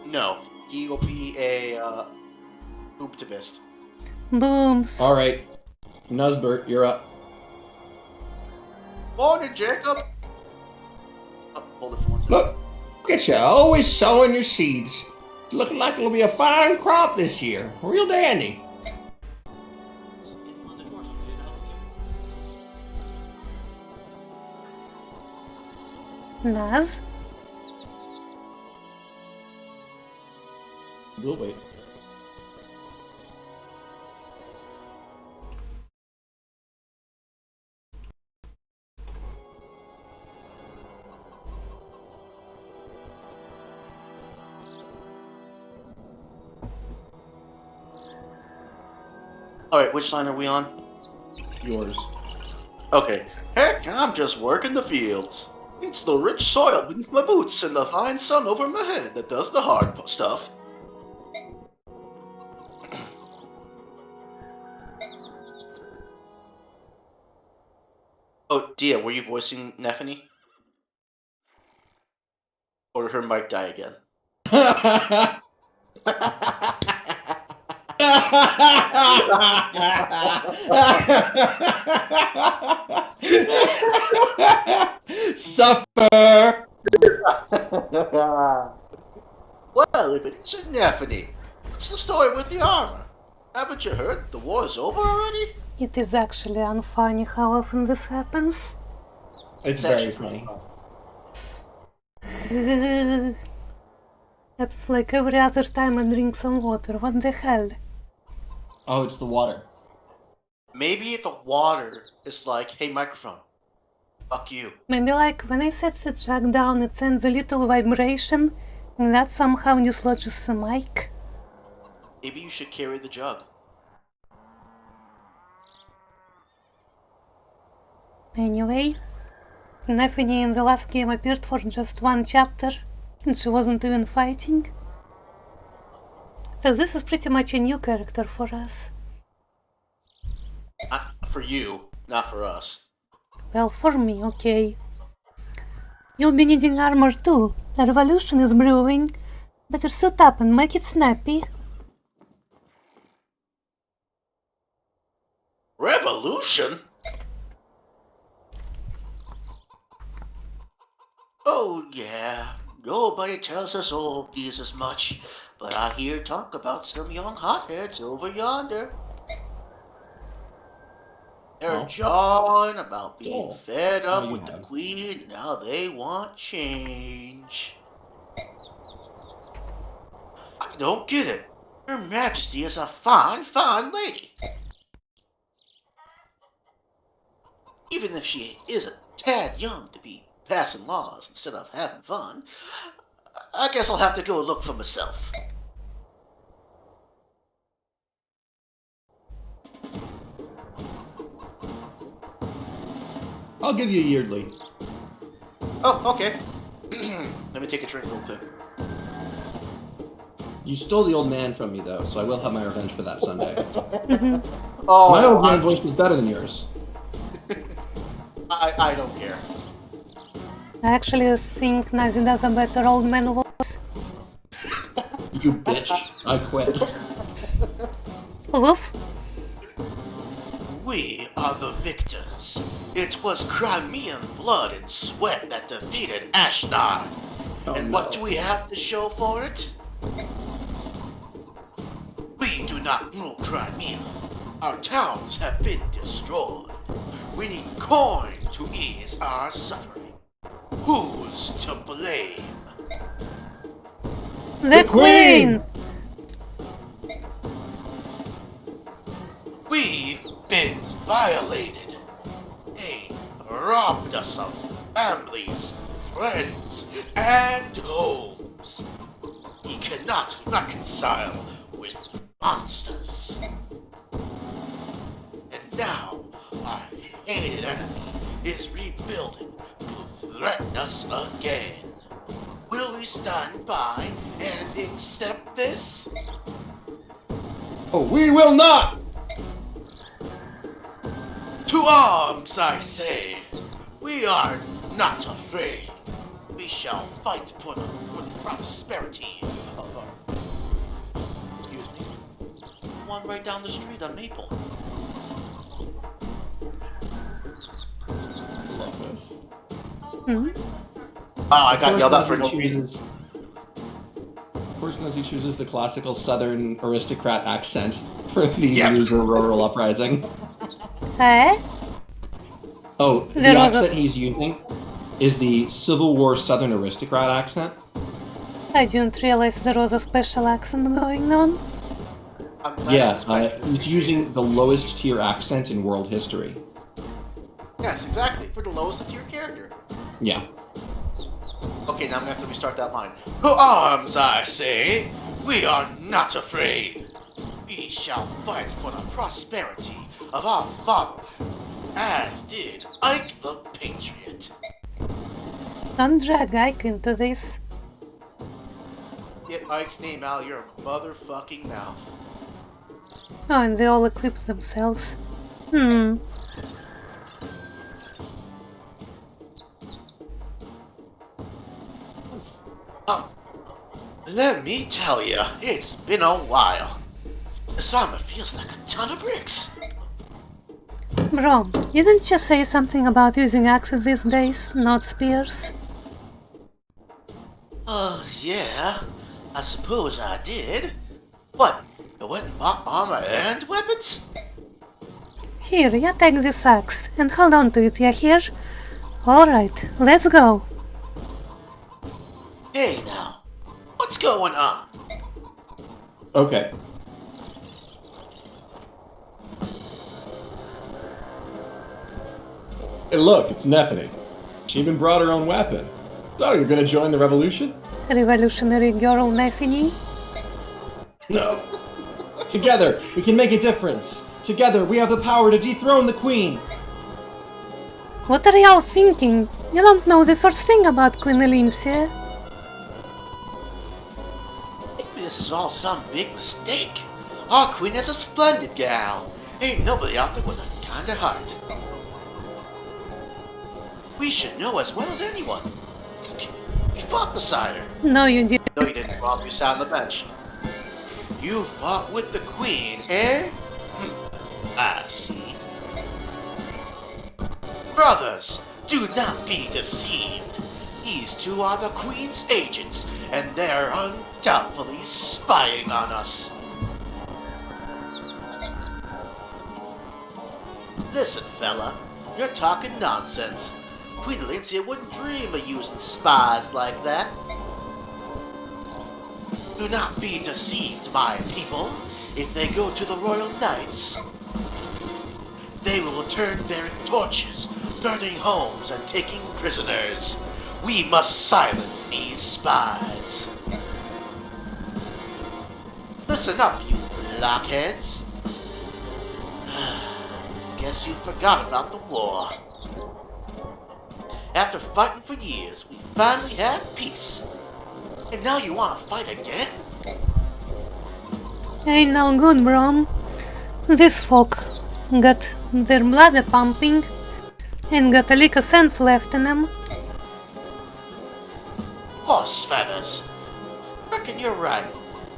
No, he will be a boobtivist. Booms. Alright. Nuzbert, you're up. Morning, Jacob. Oh, hold it for 1 second. Look at you, always sowing your seeds. Looking like it'll be a fine crop this year. Real dandy. Naz? We'll wait. Alright, which line are we on? Yours. Okay. Heck, I'm just working the fields. It's the rich soil beneath my boots and the fine sun over my head that does the hard stuff. Oh, Dia, were you voicing Nephany? Or did her mic die again? Suffer! Well, if it isn't Nephany, what's the story with the armor? Haven't you heard? The war is over already? It is actually unfunny how often this happens. It's very funny. It's like every other time I drink some water. What the hell? Oh, it's the water. Maybe the water is like, hey, microphone, fuck you. Maybe like when I set the jack down it sends a little vibration and that somehow dislodges the mic. Maybe you should carry the jug. Anyway, Nephany in the last game appeared for just one chapter and she wasn't even fighting. So this is pretty much a new character for us. For you, not for us. Well, for me, okay. You'll be needing armor too. A revolution is brewing. Better suit up and make it snappy. Revolution? Oh, yeah. Nobody tells us old geese as much, but I hear talk about some young hotheads over yonder. They're Oh. jawing about being Oh. fed Oh, up you with the have. queen, and now they want change. I don't get it. Her Majesty is a fine, fine lady. Even if she is a tad young to be passing laws instead of having fun, I guess I'll have to go look for myself. I'll give you a yearly. Oh, okay. Let me take a drink real quick. You stole the old man from me, though, so I will have my revenge for that Sunday. Oh, My old man voice was better than yours. I don't care. I actually think Nuzzy does a better old man voice. You bitch. I quit. Woof. We are the victors. It was Crimean blood and sweat that defeated Ashnard. Oh, And no. what do we have to show for it? We do not rule Crimea. Our towns have been destroyed. We need coin to ease our suffering. Who's to blame? The Queen! We've been violated. They robbed us of families, friends, and homes. We cannot reconcile with monsters. And now, our hated enemy is rebuilding to threaten us again. Will we stand by and accept this? Oh, we will not! To arms, I say! We are not afraid. We shall fight for the prosperity of our... Excuse me? One right down the street on Maple. Love this. Hmm? Oh, I got yelled at for no Nuzzy reason. chooses- Of course, Nuzzy chooses the classical Southern aristocrat accent for the Yep. loser rural uprising. Eh? Oh, the There was a accent he's using is the Civil War Southern aristocrat accent. I didn't realize there was a special accent going on. I'm glad Yeah, this question- he's using the lowest tier accent in world history. Yes, exactly. For the lowest of your character. Yeah. Okay, now I'm gonna have to restart that line. To arms, I say! We are not afraid! We shall fight for the prosperity of our fatherland, as did Ike the Patriot. Don't drag Ike into this. Get Ike's name out of your motherfucking mouth. Oh, and they all equip themselves. Hmm. Let me tell you, it's been a while. This armor feels like a ton of bricks. Bro, didn't you say something about using axes these days, not spears? Yeah, I suppose I did. What, you went and bought armor and weapons? Here, you take this axe and hold on to it, you hear? Alright, let's go. Hey now, what's going on? Okay. Hey, look, it's Nephany. She even brought her own weapon. So, you're gonna join the revolution? Revolutionary girl Nephany. No. Together, we can make a difference. Together, we have the power to dethrone the queen. What are y'all thinking? You don't know the first thing about Queen Elincia. Maybe this is all some big mistake. Our queen is a splendid gal. Ain't nobody out there with a kinder heart. We should know as well as anyone. You fought beside her. No, you did. No, you didn't, Bob. You sat on the bench. You fought with the queen, eh? I see. Brothers, do not be deceived. These two are the queen's agents, and they're undoubtedly spying on us. Listen, fella, you're talking nonsense. Queen Valencia wouldn't dream of using spies like that. Do not be deceived, my people. If they go to the royal knights, they will return bearing torches, burning homes, and taking prisoners. We must silence these spies. Listen up, you blockheads. Guess you forgot about the war. After fighting for years, we finally had peace. And now you want to fight again? Ain't no good, bro. These folk got their blood pumping and got a lick of sense left in them. Horse feathers. Reckon you're right.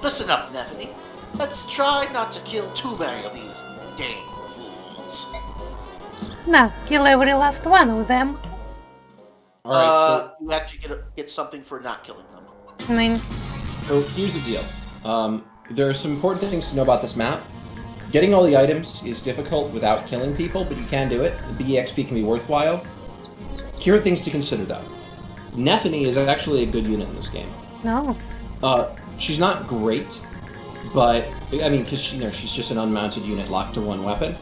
Listen up, Nephany. Let's try not to kill too many of these dang fools. Nah, kill every last one of them. All right. You actually get something for not killing them. I mean, So here's the deal. There are some important things to know about this map. Getting all the items is difficult without killing people, but you can do it. The BEXP can be worthwhile. Here are things to consider, though. Nephany is actually a good unit in this game. no. She's not great, but I mean, because she's just an unmounted unit locked to one weapon.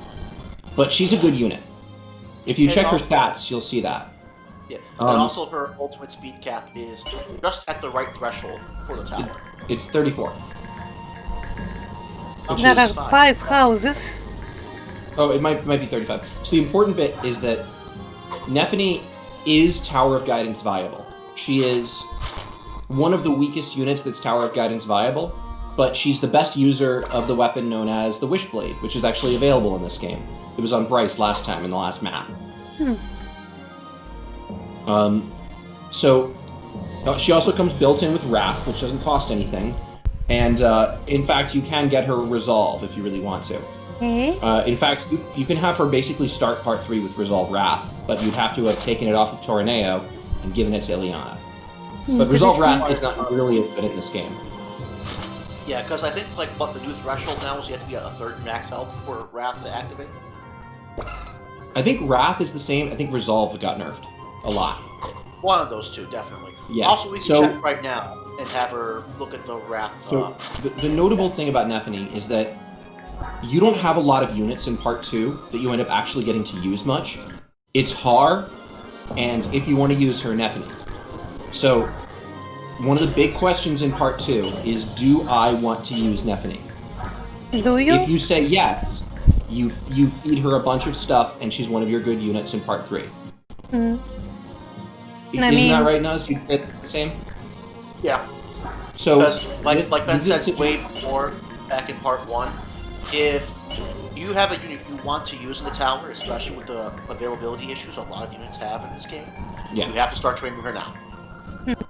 But she's a good unit. If you And check her also- stats, you'll see that. Yeah, and also her ultimate speed cap is just at the right threshold for the tower. It's 34. Which There is are 5 houses. Oh, it might be 35. So the important bit is that Nephany is Tower of Guidance viable. She is one of the weakest units that's Tower of Guidance viable, but she's the best user of the weapon known as the Wishblade, which is actually available in this game. It was on Bryce last time in the last map. She also comes built in with Wrath, which doesn't cost anything. And in fact, you can get her Resolve if you really want to. Eh? In fact, you can have her basically start Part 3 with Resolve Wrath, but you'd have to have taken it off of Torneo and given it to Ileana. But Resolve Wrath is not really as good in this game. Yeah, because I think like what the new threshold now is you have to be at a third max health for Wrath to activate. I think Wrath is the same. I think Resolve got nerfed a lot. One of those two, definitely. Yeah, Also, we can so- check right now and have her look at the Wrath. So the notable thing about Nephany is that you don't have a lot of units in Part 2 that you end up actually getting to use much. It's Har, and if you want to use her, Nephany. So one of the big questions in Part 2 is, do I want to use Nephany? Do you? If you say yes, you feed her a bunch of stuff, and she's one of your good units in Part 3. Mm. Isn't that right, Nuz? You did the same? Yeah, So, because like Ben this is said a way situ- before, back in Part 1, if you have a unit you want to use in the tower, especially with the availability issues a lot of units have in this game, Yeah. you have to start training her now.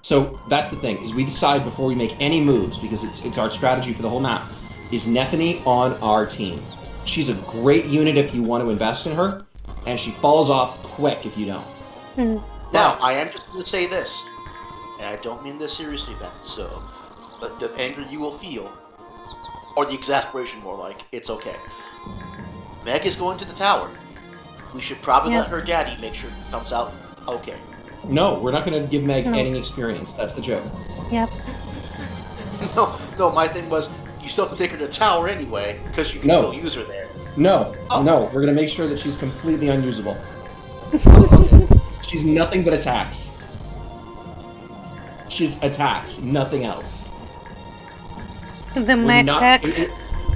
So that's the thing, is we decide before we make any moves, because it's our strategy for the whole map, is Nephany on our team. She's a great unit if you want to invest in her, and she falls off quick if you don't. Mm. Now, I am just going to say this, and I don't mean this seriously, Ben, so the anger you will feel, or the exasperation more like, it's okay. Meg is going to the tower. We should probably Yes. let her daddy make sure it comes out okay. No, we're not going to give Meg No. any experience. That's the joke. Yep. No, my thing was, you still have to take her to the tower anyway, because you can No. still use her there. No, Oh. no, we're going to make sure that she's completely unusable. She's nothing but attacks. She's attacks, nothing else. The We're Mac not- tax.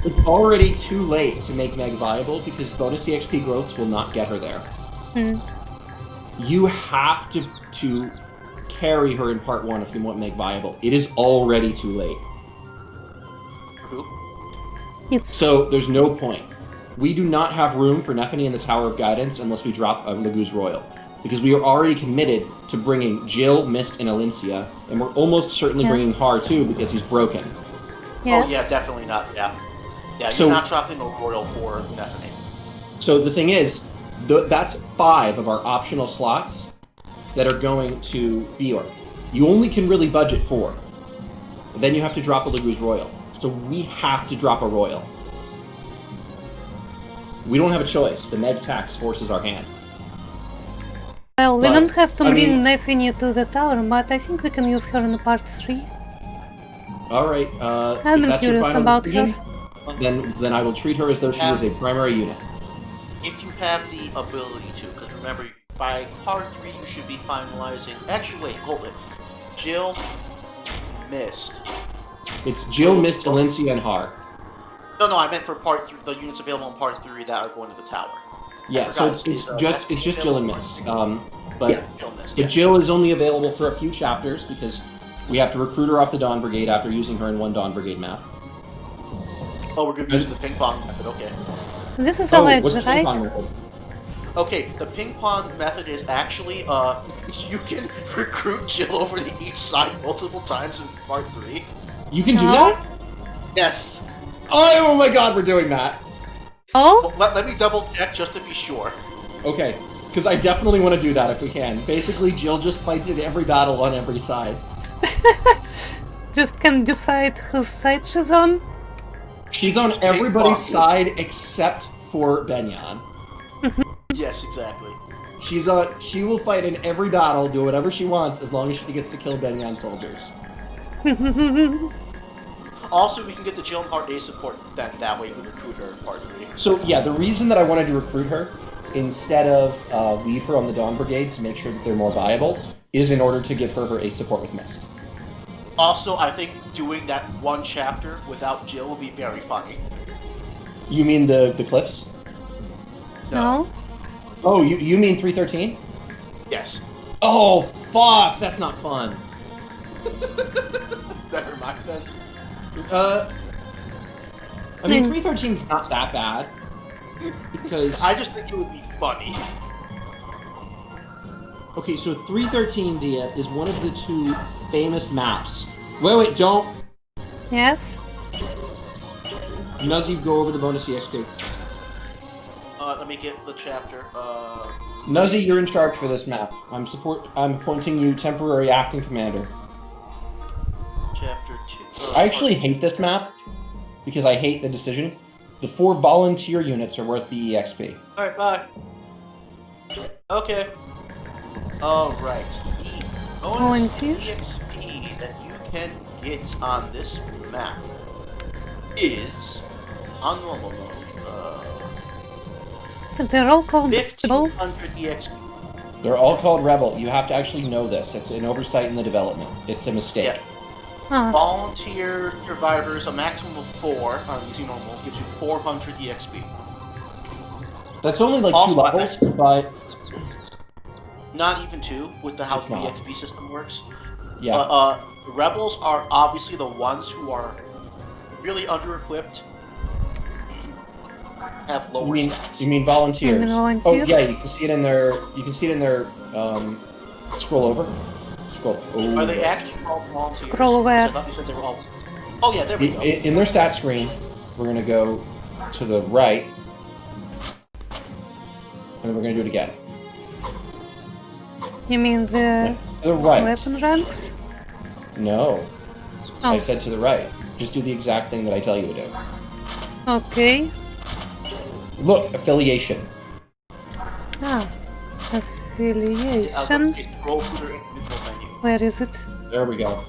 It's already too late to make Meg viable because bonus EXP growths will not get her there. Mm. You have to carry her in Part 1 if you want Meg viable. It is already too late. recruit. It's So there's no point. We do not have room for Nephany in the Tower of Guidance unless we drop a Laguz Royal. Because we are already committed to bringing Jill, Mist, and Alincia, and we're almost certainly bringing Har too because he's broken. yes. Oh yeah, definitely not. Yeah, So- you're not dropping a royal for Nephany. So the thing is, that's 5 of our optional slots that are going to Bjork. You only can really budget 4. Then you have to drop a Laguz Royal. So we have to drop a Royal. We don't have a choice. The Meg tax forces our hand. Well, we but, don't have to I bring mean- Nephany to the tower, but I think we can use her in part 3. All right. I'm if that's your curious final about decision, her. then I will treat her as though she is a primary unit. If you have the ability to, because remember, by part 3 you should be finalizing. Actually, wait, hold it. Jill, Mist. It's Jill, Mist, Alincia, and Har. No, I meant for part 3, the units available in part 3 that are going to the tower. Yeah, so forgot, it's just Jill and Mist. But Yeah, Jill, Mist. but Yeah. Jill is only available for a few chapters because we have to recruit her off the Dawn Brigade after using her in one Dawn Brigade map. Oh, we're going to be using the ping pong method. Okay. This is a ledge, what's the right? ping-pong method? Okay, the ping pong method is actually you can recruit Jill over to each side multiple times in part 3. You can do No? that? Yes. Oh my god, we're doing that. Oh? Well, let me double check just to be sure. Okay, because I definitely want to do that if we can. Basically, Jill just fights in every battle on every side. Just can decide whose side she's on? She's on everybody's side except for Benyan. Yes, exactly. She will fight in every battle, do whatever she wants, as long as she gets to kill Benyan soldiers. Also, we can get the Jill and Part A support. Then that way we can recruit her in part 3. So yeah, the reason that I wanted to recruit her instead of leave her on the Dawn Brigade to make sure that they're more viable is in order to give her a support with Mist. Also, I think doing that one chapter without Jill will be very funny. You mean the cliffs? No? Oh, you mean 313? Yes. Oh fuck, that's not fun. Never mind then. I mean 313's not that bad because I just think it would be funny. okay, so 313 Dia is one of the 2 famous maps. Wait, don't Yes? Nuzzy go over the bonus EXP. Let me get the chapter. Nuzzy, you're in charge for this map. I'm appointing you temporary acting commander. Chapter 2. I actually hate this map because I hate the decision. The 4 volunteer units are worth BEXP. Alright, bye. Okay. Alright. The bonus Volunteers? EXP that you can get on this map is on normal mode. They're all called Rebel. 1500 EXP. They're all called Rebel. You have to actually know this. It's an oversight in the development. It's a mistake. Yeah. Ah, Volunteer survivors, a maximum of 4 on easy normal, gives you 400 EXP. That's only like 2 Also, levels, but Not even 2 with the how It's the not. EXP system works. yeah. Rebels are obviously the ones who are really under-equipped, have lower stats. You mean volunteers? You mean volunteers? Oh yeah, you can see it in their. You can see it in their. Scroll over. Scroll. Oh, Are they actually called volunteers? Scroll where? Because I thought you said they were all... Oh yeah, there we go. In their stat screen, we're gonna go to the right, and then we're gonna do it again. you mean the To the right. weapon ranks? No, I Oh, said to the right. Just do the exact thing that I tell you to do. okay. Look, affiliation. Ah, I was going affiliation. to say scroll through their individual menu. Where is it? There we go.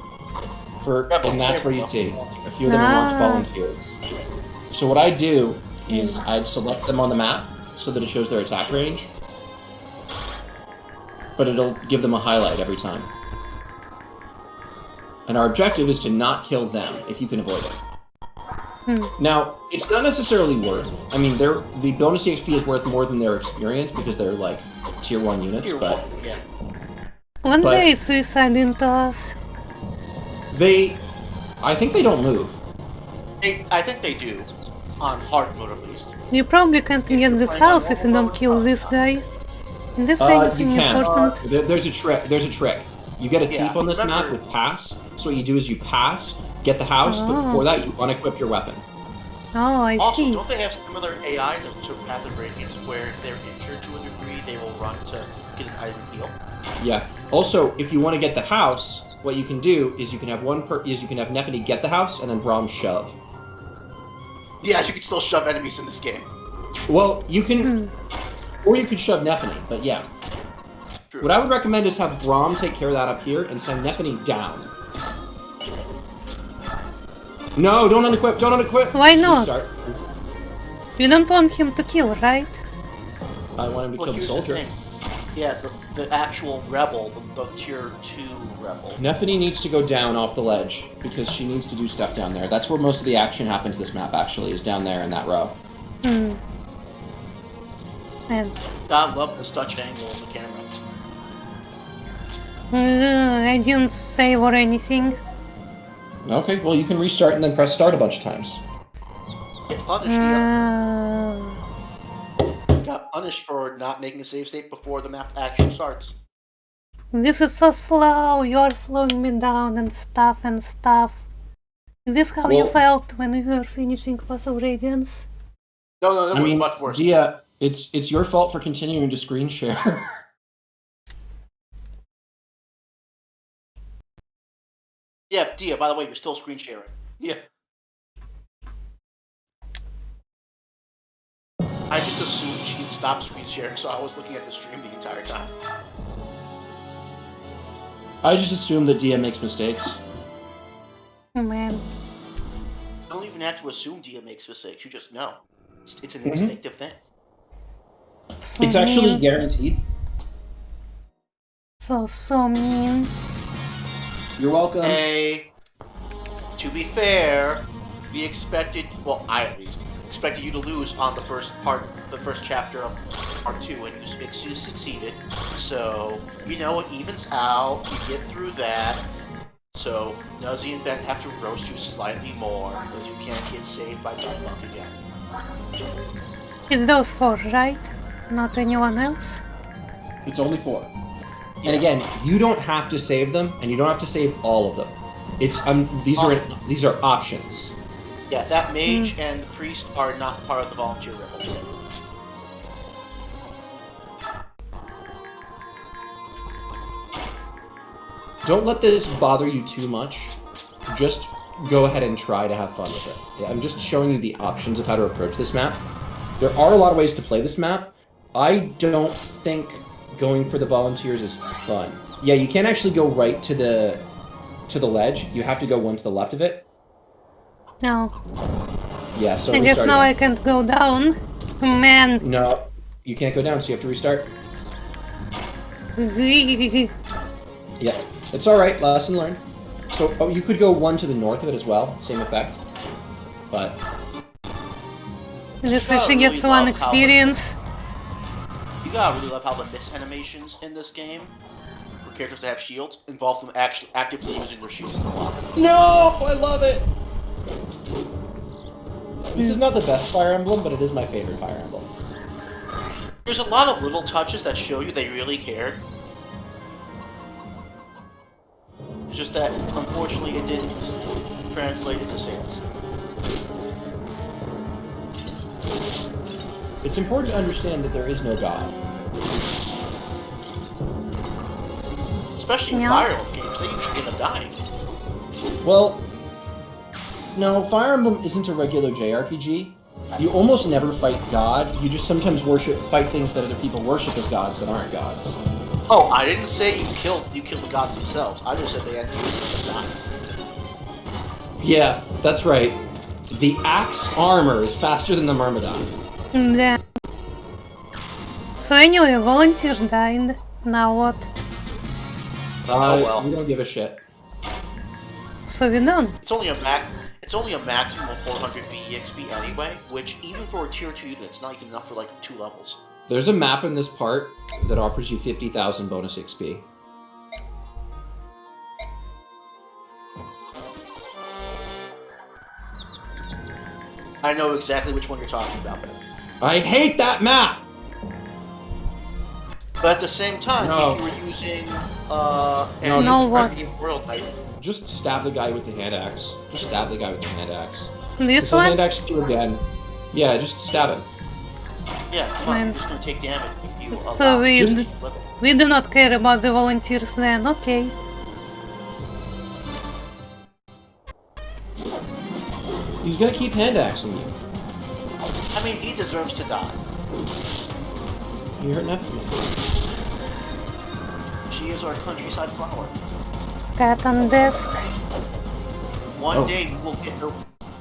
Rebel, And that's there where we you go. see a few of them are marked Ah. volunteers. So what I do is I'd select them on the map so that it shows their attack range, but it'll give them a highlight every time. And our objective is to not kill them if you can avoid it. Now, it's not necessarily worth. I mean, the bonus EXP is worth more than their experience because they're like tier 1 units, Tier but 1, yeah. When But- they suicide into us. I think they don't move. I think they do, on hard mode at least. You probably can't get this house if you don't kill this guy. Is this You anything can. important? There's a trick. There's a trick. You get a thief Yeah, on this map remember- with pass. So what you do is you pass, get the house, but before that you unequip your weapon. Oh, I Also, see. don't they have similar AI to Path of Radiance, where if they're injured to a degree, they will run to get an item heal? Yeah. Also, if you want to get the house, what you can do is you can have you can have Nephany get the house and then Braum shove. Yeah, you can still shove enemies in this game. Well, you can, or you could shove Nephany, but yeah. True. What I would recommend is have Braum take care of that up here and send Nephany down. No, don't unequip, don't unequip! Why not? Restart. You don't want him to kill, right? I want him to Well, kill the here's soldier. thing. Yeah, the actual rebel, the tier 2 rebel. Nephany needs to go down off the ledge because she needs to do stuff down there. That's where most of the action happens this map, actually, is down there in that row. Hmm. And God love this touch angle of the camera. I didn't save or anything. Okay, well, you can restart and then press start a bunch of times. Get punished, yeah. Uh, Got punished for not making a save state before the map actually starts. this is so slow. You're slowing me down and stuff and stuff. Is this how you Well- felt when you were finishing Path of Radiance? No, that I was mean, much worse. Dia, it's your fault for continuing to screen share. Yeah, Dia, by the way, you're still screen sharing. Yeah. I just assumed she'd stop screen sharing, so I was looking at the stream the entire time. I just assume that Dia makes mistakes. Oh man. You don't even have to assume Dia makes mistakes, you just know. It's an Mhm. instinctive thing. So It's actually mean. guaranteed. So mean. You're welcome. Hey, to be fair, we expected, well, I at least, expected you to lose on the first chapter of part 2, and you succeeded. So, you know, it evens out, you get through that. So, Nuzzy and Ben have to roast you slightly more, because you can't get saved by Duck again. It's those four, right? Not anyone else? It's only 4. And again, you don't have to save them, and you don't have to save all of them. It's these are options. Yeah, that mage and priest are not part of the volunteer rebels. Don't let this bother you too much. Just go ahead and try to have fun with it. Yeah, I'm just showing you the options of how to approach this map. There are a lot of ways to play this map. I don't think going for the volunteers is fun. Yeah, you can't actually go right to the ledge. You have to go one to the left of it. No. Yeah, so I guess restart now I again. can't go down. Man. No, you can't go down, so you have to restart. Yeah, it's alright, lesson learned. So, you could go one to the north of it as well, same effect. But, This way she really gets love one how- experience. You gotta really love how the miss animations in this game, for characters that have shields, involve them actually actively using their shields in the block. no, I love it! This is not the best Fire Emblem, but it is my favorite Fire Emblem. There's a lot of little touches that show you they really cared. It's just that, unfortunately, it didn't translate into sales. It's important to understand that there is no God. Especially in Yeah. Fire Emblem games, they usually end up dying. Well, no, Fire Emblem isn't a regular JRPG. You almost never fight God. You just sometimes fight things that other people worship as gods that aren't gods. Oh, I didn't say you killed the gods themselves. I just said they had to die. Yeah, that's right. The axe armor is faster than the Myrmidon. Yeah. So anyway, volunteers died. Now what? Oh, well. We don't give a shit. So we're done. It's only a maximum of 400 VEXP anyway, which even for a tier 2 unit, it's not even enough for like 2 levels. There's a map in this part that offers you 50,000 bonus XP. I know exactly which one you're talking about. I hate that map! But at the same time, No. if you were using No, what? World type, Just stab the guy with the hand axe. Just stab the guy with the hand axe. This He'll one? hand axe you again. Yeah, just stab him. yeah, come on, you're just gonna take damage if you So allow we- him to flip it. We do not care about the volunteers then, okay. He's gonna keep hand axing you. I mean, he deserves to die. You hurt Neptune. She is our countryside flower. Cat on desk. One Oh. day we will get her.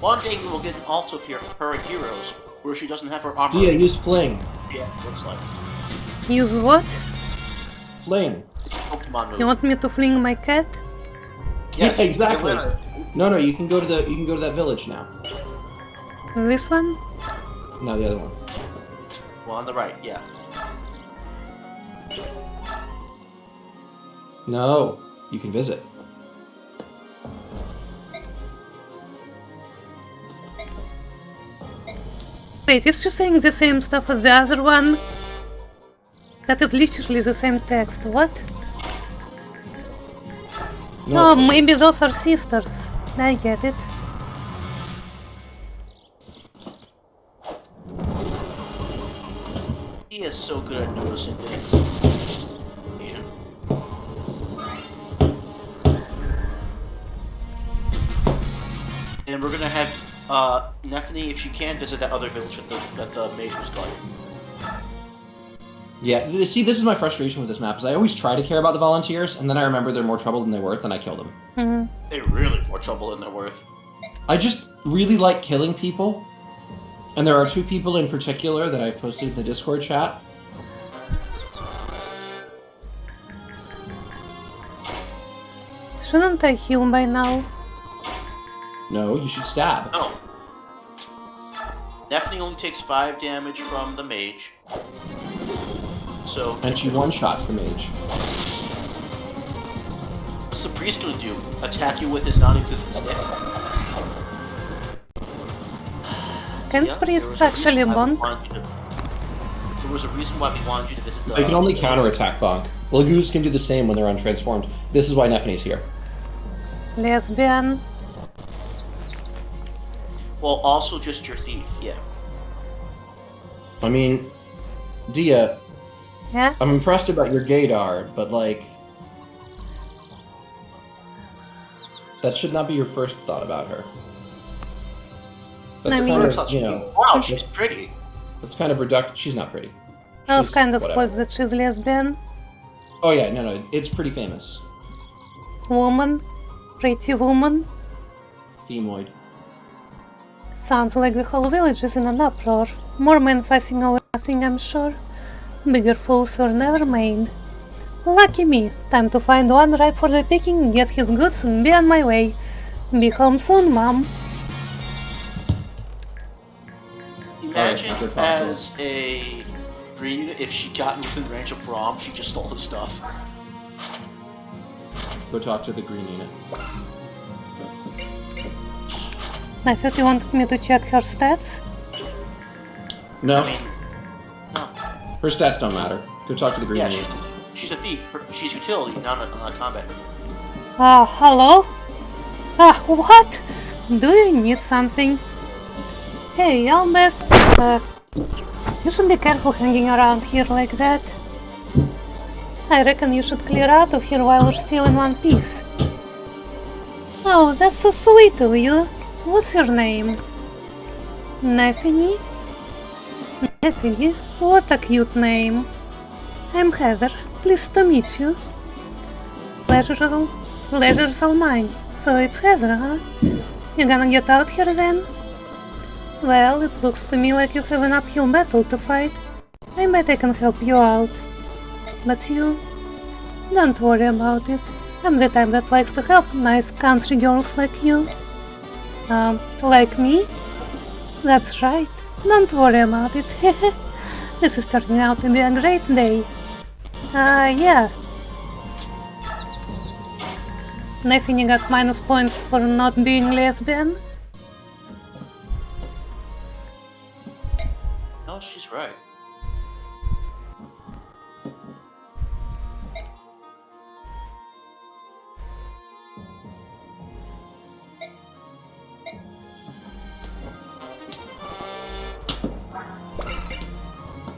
One day we will get an alt of her heroes where she doesn't have her armor. Dia, use fling. Yeah, looks like Use what? Fling. it's a Pokemon move. You want me to fling my cat? Yes, Yeah, exactly. literally. No, you can go to that village now. This one? No, the other one. Well, on the right, yeah. No, you can visit. Wait, is she saying the same stuff as the other one? That is literally the same text. What? No, Oh, maybe those are sisters. I get it. He is so good at noticing things. Asian. And we're gonna have Nephany, if she can, visit that other village that the mage was guarding. Yeah, see, this is my frustration with this map, is I always try to care about the volunteers, and then I remember they're more trouble than they're worth, and I kill them. They're really more trouble than they're worth. I just really like killing people, and there are two people in particular that I've posted in the Discord chat. Shouldn't I heal by now? No, you should stab. No. Nephany only takes 5 damage from the mage. So And she one-shots the mage. what's the priest gonna do? Attack you with his non-existent stick? Can't Yeah, priests there was a actually reason why we bonk? wanted you to- There was a reason why we wanted you to visit the... They can only counterattack bonk. Lagoos can do the same when they're untransformed. This is why Nephany's here. Lesbian. Well, also just your thief, yeah. I mean, Dia, Yeah? I'm impressed about your gaydar, but like... that should not be your first thought about her. That's I mean- kind First of, thought you she'd know... be, wow, she's pretty. That's kind of reductive. She's not pretty. I was She's kind of whatever. spoiled that she's lesbian. Oh yeah, no, it's pretty famous. Woman. Pretty woman. Femoid. Sounds like the whole village is in an uproar. More men fussing over nothing, I'm sure. Bigger fools were never made. Lucky me. Time to find one ripe for the picking, get his goods, and be on my way. Be home soon, Mom. Imagine good call. as a green unit, if she got within range of Braum, she just stole his stuff. Go talk to the green unit. I thought you wanted me to check her stats. No, I mean, no. her stats don't matter. Go talk to the green Yeah, unit. she's a thief. She's utility, not a combat. Hello? What? Do you need something? Hey, Albus. You should be careful hanging around here like that. I reckon you should clear out of here while we're still in one piece. Oh, that's so sweet of you. What's your name? Nephany? Nephany? What a cute name. I'm Heather. Pleased to meet you. Pleasure's all mine. So it's Heather, huh? You gonna get out here then? Well, it looks to me like you have an uphill battle to fight. I bet I can help you out. But you... don't worry about it. I'm the type that likes to help nice country girls like you. Like me? That's right. Don't worry about it. This is turning out to be a great day. Yeah. Nephany got minus points for not being lesbian. No, she's right.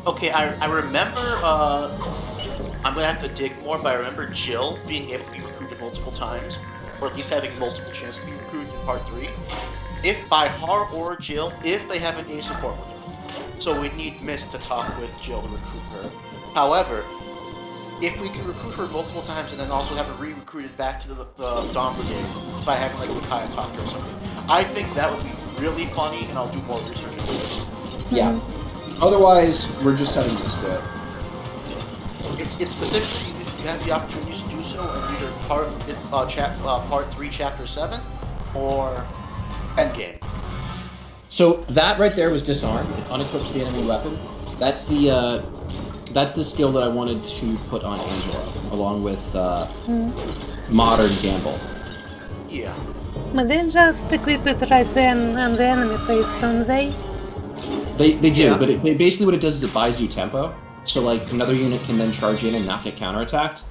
Okay, I remember, I'm gonna have to dig more, but I remember Jill being able to be recruited multiple times, or at least having multiple chances to be recruited in Part 3. If by Har or Jill, if they have an A support with her. So we need Mist to talk with Jill to recruit her. However, if we can recruit her multiple times and then also have her re-recruited back to the Dawn Brigade by having like Micaiah talk to her or something, I think that would be really funny, and I'll do more research into it. Yeah. Otherwise, we're just having Mist do it. It's specifically if you have the opportunity to do so in either Part 3, Chapter 7, or Endgame. So that right there was disarm. It unequips the enemy weapon. That's the skill that I wanted to put on Angela, along with modern Gamble. Yeah. But they just equip it right then on the enemy face, don't they? They do, Yeah. but basically what it does is it buys you tempo. So like another unit can then charge in and not get counterattacked.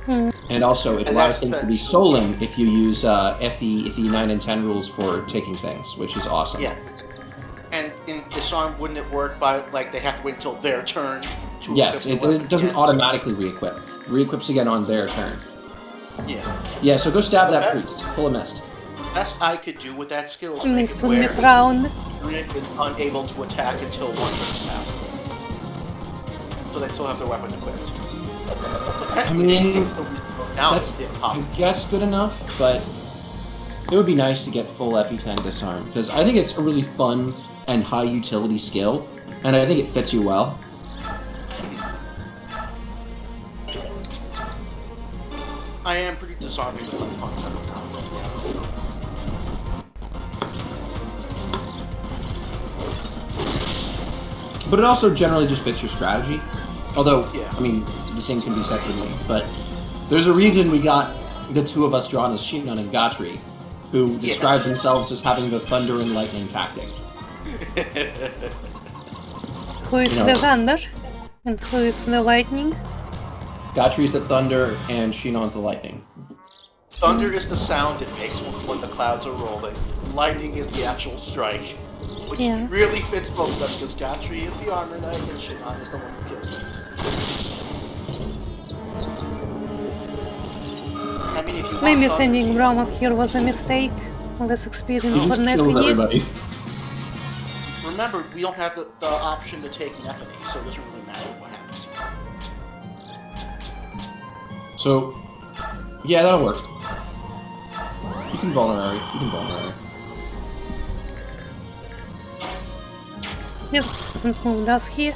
And also it allows things to be stolen if you use FE 9 and 10 rules for taking things, which is awesome. Yeah. And in Disarm, wouldn't it work by, like, they have to wait until their turn to Yes, equip the it weapon doesn't again? automatically re-equip. Re-equips again on their turn. Yeah. Yeah, so go stab that Okay. priest. Pull a Mist. Best I could do with that skill is Mist make would it be where proud. the unit is unable to attack until one turn passed. So they still have their weapon equipped. I mean, that's I guess good enough, but it would be nice to get full FE10 disarm, because I think it's a really fun and high utility skill, and I think it fits you well. I am pretty disarming with my concept now. But it also generally just fits your strategy. Although, Yeah. I mean, the same can be said for me. But there's a reason we got the two of us drawn as Shinon and Gatri, who describe themselves as having the thunder and lightning tactic. Who is the thunder? And who is the lightning? Gatri's the thunder and Shinon's the lightning. Thunder is the sound it makes when the clouds are rolling. Lightning is the actual strike. Which Yeah. really fits both of them, because Gatri is the armor knight and Shinon is the one who kills things. I mean, if you want Maybe Thunder, sending Brom up here was a mistake. Less experience He for just killed Nefini. everybody. remember, we don't have the option to take Nefini, so it doesn't really matter what happens. So, yeah, that'll work. You can vulnerary. This doesn't move, does he?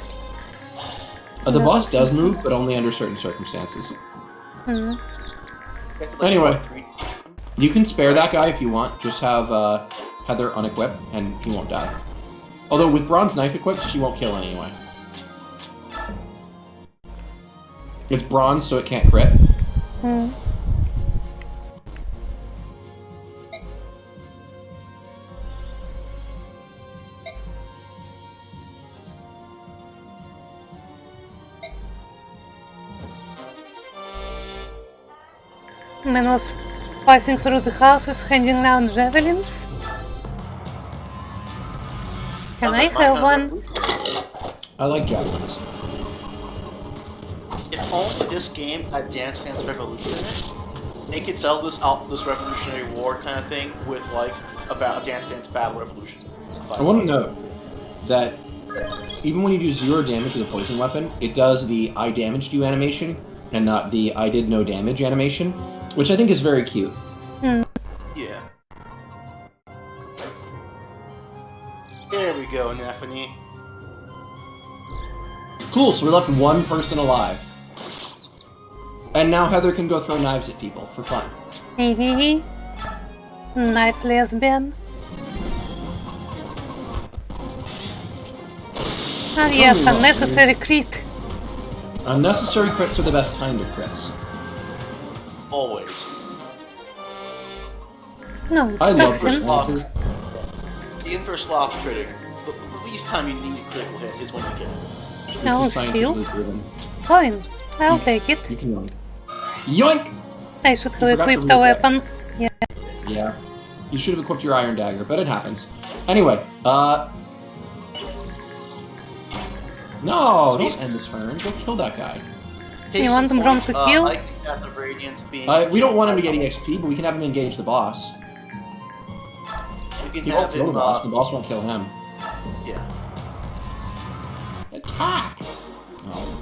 The boss Doesn't does seem so. move, but only under certain circumstances. Hmm. Anyway. You can spare that guy if you want. Just have Heather unequip, and he won't die. Although with Bronze Knife equipped, she won't kill anyway. It's bronze, so it can't crit. Hmm. Man was passing through the houses, handing out javelins. Can I have one? I like javelins. If only this game had Dance Dance Revolution in it, they could sell this Revolutionary War kind of thing with like a Dance Dance Battle Revolution. I want to note that even when you do 0 damage with a poison weapon, it does the I damaged you animation and not the I did no damage animation, which I think is very cute. Yeah. There we go, Nefini. Cool, so we left one person alive. And now Heather can go throw knives at people for fun. Hehehe. Knife lesbian. Ah yes, unnecessary crit. Unnecessary crits are the best kind of crits. Always. No, it's I love toxin. responses. The inverse law of critting. the least time you need a critical hit is when you get it. This No, is scientifically still. proven. Fine. I'll take it. You can yoink! I should You have forgot to equipped a read that. weapon. Yeah. You should have equipped your iron dagger, but it happens. Anyway, no, don't end the turn. Go kill that guy. Case You want in Brom point, to kill? I think that the Radiance being... We don't want him to get EXP, but we can have him engage the boss. You can He won't have kill the him, boss. The boss won't kill him. yeah. Attack! Oh.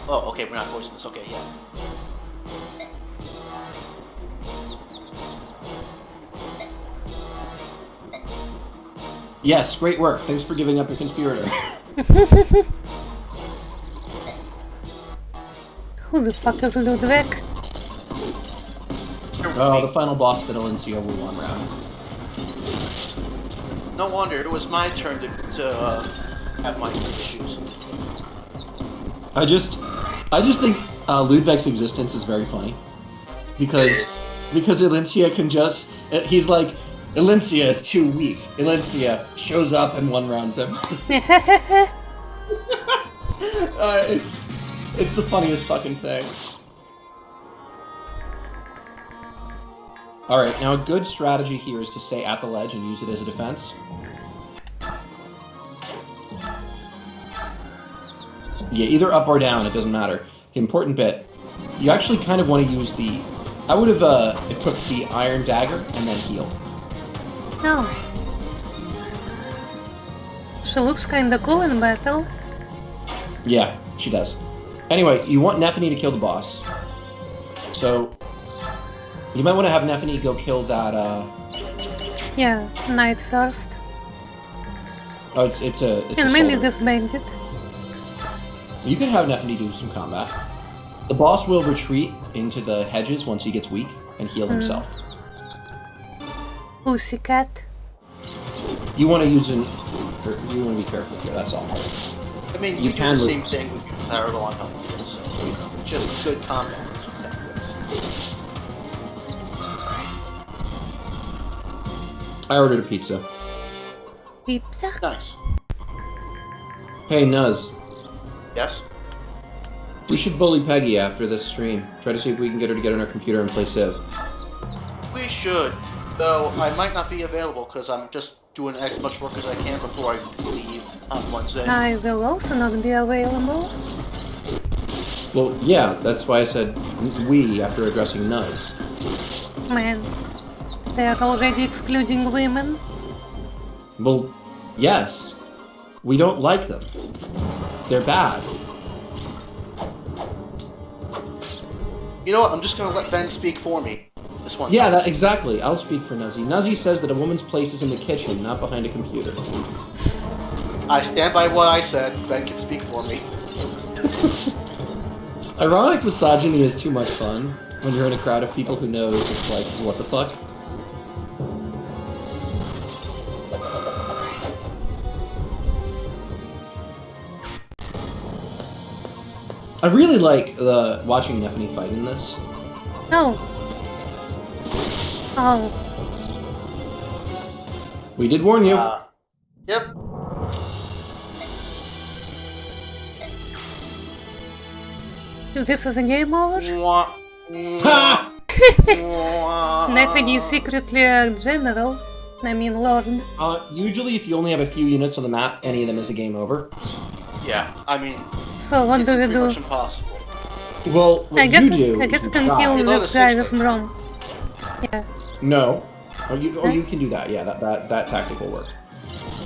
Oh, okay, we're not poisonous. Okay, yeah. Yes, great work. Thanks for giving up your conspirator. Who the fuck is Ludwig? Oh, the final boss that Alencia will one round. No wonder it was my turn to have my issues. I just think Ludwig's existence is very funny because Alencia can just he's like Alencia is too weak. Alencia shows up and one rounds him. It's the funniest fucking thing. All right, now a good strategy here is to stay at the ledge and use it as a defense. Yeah, either up or down, it doesn't matter. The important bit, you actually kind of want to use the... I would have equipped the iron dagger and then heal. No. She looks kinda cool in battle. Yeah, she does. Anyway, you want Nephany to kill the boss. So, you might want to have Nephany go kill that, Yeah, knight first. Oh, it's a And maybe soldier. this bandit. You can have Nephany do some combat. The boss will retreat into the hedges once he gets weak and heal himself. Pussycat. You want to use you want to be careful here, that's all. I mean, You you do can the same lose. thing with your Tyrell on Huntfield, so, you know, just good combat. is what that is. I ordered a pizza. Pizza. Nice. Hey, Nuz. Yes? We should bully Peggy after this stream. Try to see if we can get her to get on our computer and play Civ. We should. Though I might not be available because I'm just doing as much work as I can before I leave on Wednesday. I will also not be available. Well, yeah, that's why I said we after addressing Nuz. Man, they are already excluding women. Well, yes. We don't like them. They're bad. You know what? I'm just gonna let Ben speak for me. This one. Yeah, exactly. I'll speak for Nuzzy. Nuzzy says that a woman's place is in the kitchen, not behind a computer. I stand by what I said. Ben can speak for me. Ironic misogyny is too much fun when you're in a crowd of people who knows it's like, what the fuck? I really like watching Nephany fight in this. Oh. Oh. We did warn you. Yep. This is a game over? Mwah. Ha! Nephany is secretly a general. I mean, lord. Usually if you only have a few units on the map, any of them is a game over. Yeah, I mean, So what it's do we pretty much do? impossible. Well, what I guess you do... I guess is I can die. kill You know this the guy six with thing. Brom. Yeah. No. You can do that, yeah, that tactic will work.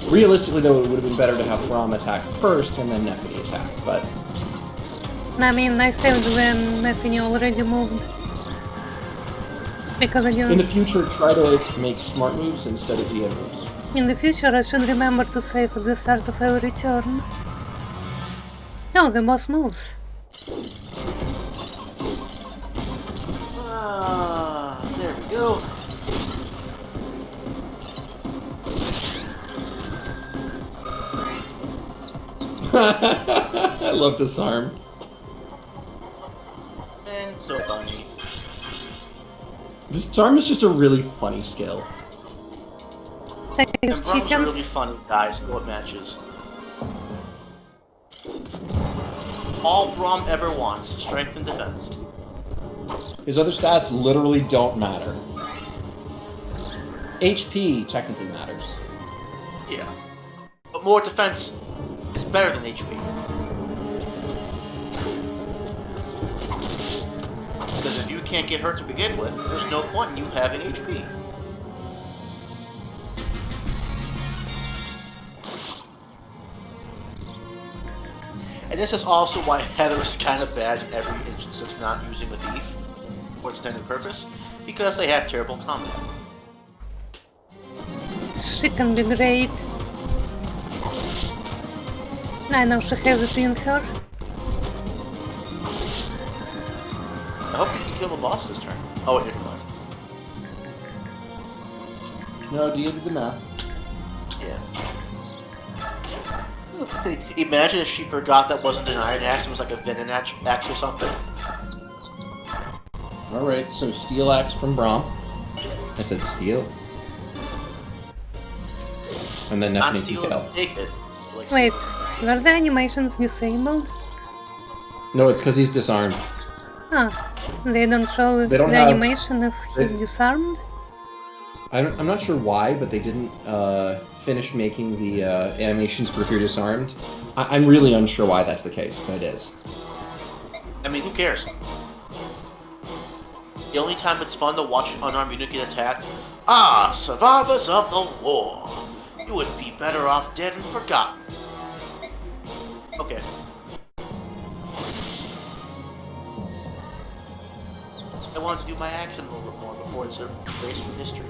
Realistically, though, it would have been better to have Braum attack first and then Nephany attack, but... I mean, I saved when Nephany already moved. Because I didn't... In the future, try to make smart moves instead of DA moves. In the future, I should remember to save at the start of every turn. No, the boss moves. There we go. I love Disarm. Disarm is just a really funny skill. Like Embrem's chickens. really funny, guys. Go at matches. All Brom ever wants: strength and defense. His other stats literally don't matter. HP technically matters. Yeah, but more defense is better than HP. Because if you can't get hurt to begin with, there's no point in you having HP. And this is also why Heather is kind of bad in every instance it's not using the thief for its intended purpose, because they have terrible combat. She can be great. I know she has it in her. I hope you can kill the boss this turn. Oh, wait, never mind. No, Dia did the math. Yeah. Imagine if she forgot that wasn't an iron axe and was like a venom axe or something. Alright, so steel axe from Braum. I said steel. And then Not nothing steal can it, kill. take it. Like, Wait, were the animations disabled? No, it's because he's disarmed. Ah, they don't show They don't the have- animation if he's they- disarmed? I'm not sure why, but they didn't finish making the animations for if you're disarmed. I'm really unsure why that's the case, but it is. I mean, who cares? The only time it's fun to watch an unarmed unit get attacked. Ah, survivors of the war. You would be better off dead and forgotten. Okay. I wanted to do my accent a little bit more before it's erased from history.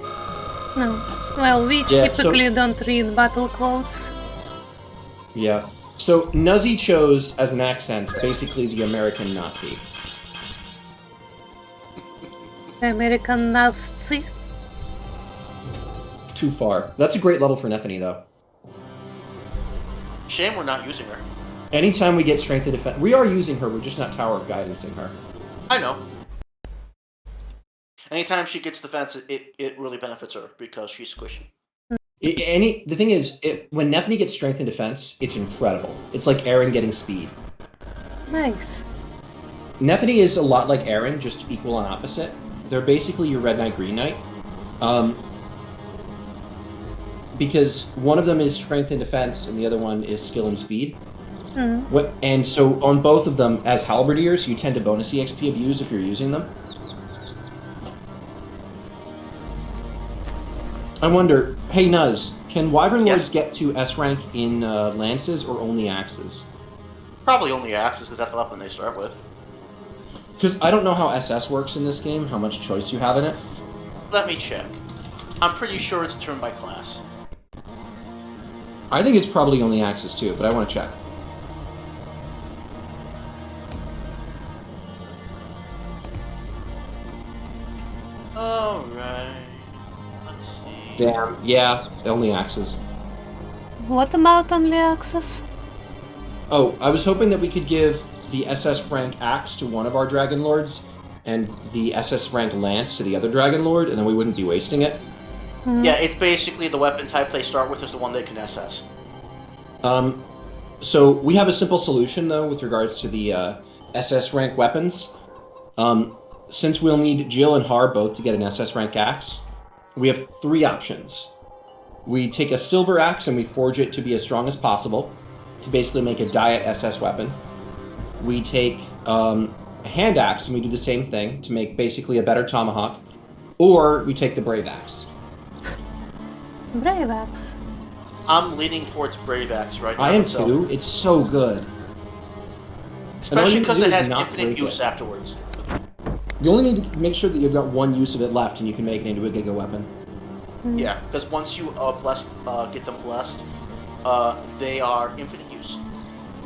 No. Well, we Yeah, so- typically don't read battle quotes. Yeah. So Nuzzy chose as an accent basically the American Nazi. American Nazi. Too far. That's a great level for Nephany, though. Shame we're not using her. Anytime we get strength and defense, we are using her. We're just not Tower of Guidancing her. I know. Anytime she gets defense, it really benefits her because she's squishy. The thing is, when Nephany gets strength and defense, it's incredible. It's like Aaron getting speed. Nice. Nephany is a lot like Aaron, just equal and opposite. They're basically your Red Knight, Green Knight. Because one of them is strength and defense, and the other one is skill and speed. Mm. And so on both of them, as halberdiers, you tend to bonus EXP abuse if you're using them. I wonder, hey Nuz, can Wyvern Lords Yes. get to S rank in lances or only axes? Probably only axes because that's the weapon they start with. Because I don't know how SS works in this game, how much choice you have in it. Let me check. I'm pretty sure it's turned by class. I think it's probably only axes too, but I want to check. Alright. Let's see. Damn, yeah, only axes. What about only access? Oh, I was hoping that we could give the SS rank axe to one of our Dragon Lords, and the SS rank lance to the other Dragon Lord, and then we wouldn't be wasting it. Yeah, it's basically the weapon type they start with is the one they can SS. So we have a simple solution though with regards to the SS rank weapons. Since we'll need Jill and Har both to get an SS rank axe, we have three options. We take a silver axe and we forge it to be as strong as possible, to basically make a diet SS weapon. We take a hand axe and we do the same thing to make basically a better tomahawk, or we take the brave axe. Brave axe. I'm leaning towards Brave Axe right now. I am so- too. It's so good. Especially you because do it is has not infinite break use it. afterwards. You only need to make sure that you've got one use of it left, and you can make it into a giga weapon. Yeah, because once you get them blessed, they are infinite use.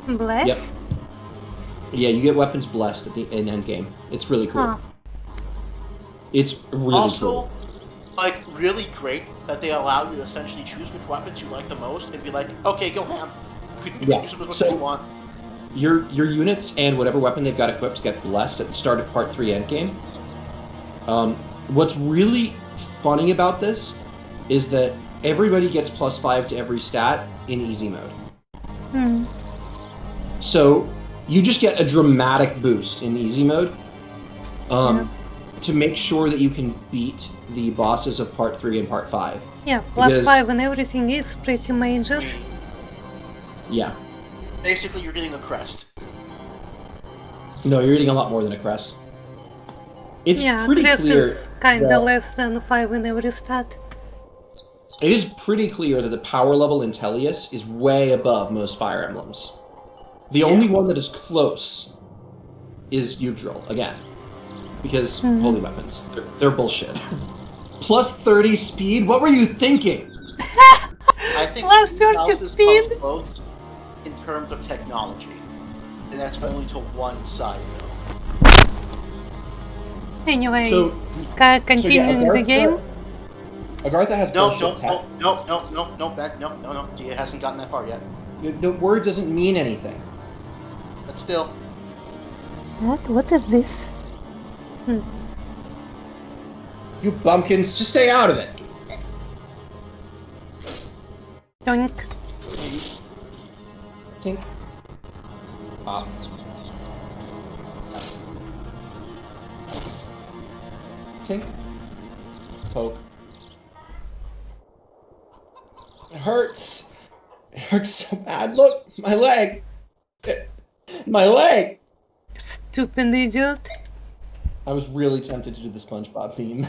Bless? Yeah, you get weapons blessed in endgame. It's really cool. Huh. It's really Also, cool. like, really great that they allow you to essentially choose which weapons you like the most and be like, okay, go ham. You can Yeah, use them as so- much as you want. Your units and whatever weapon they've got equipped get blessed at the start of Part 3 endgame. What's really funny about this is that everybody gets +5 to every stat in easy mode. So you just get a dramatic boost in easy mode to make sure that you can beat the bosses of Part 3 and Part 5. Yeah, +5 and everything is pretty major. Yeah. Basically, you're getting a crest. No, you're getting a lot more than a crest. It's Yeah, pretty crest clear is kinda that- less than 5 in every stat. It is pretty clear that the power level in Tellius is way above most Fire Emblems. The only one that is close is Yggdrasil, again. Because holy weapons, they're bullshit. +30 speed? What were you thinking? I think +30 houses speed? come close in terms of technology. And that's only to one side, though. Anyway, So, continuing the game. Agartha has No, bullshit tech. no. Dia hasn't gotten that far yet. The word doesn't mean anything. But still, What is this? You bumpkins, just stay out of it. Yoink. Tink. Pop. Tink. Poke. It hurts. It hurts so bad. Look, my leg. My leg. Stupid idiot. I was really tempted to do the SpongeBob meme.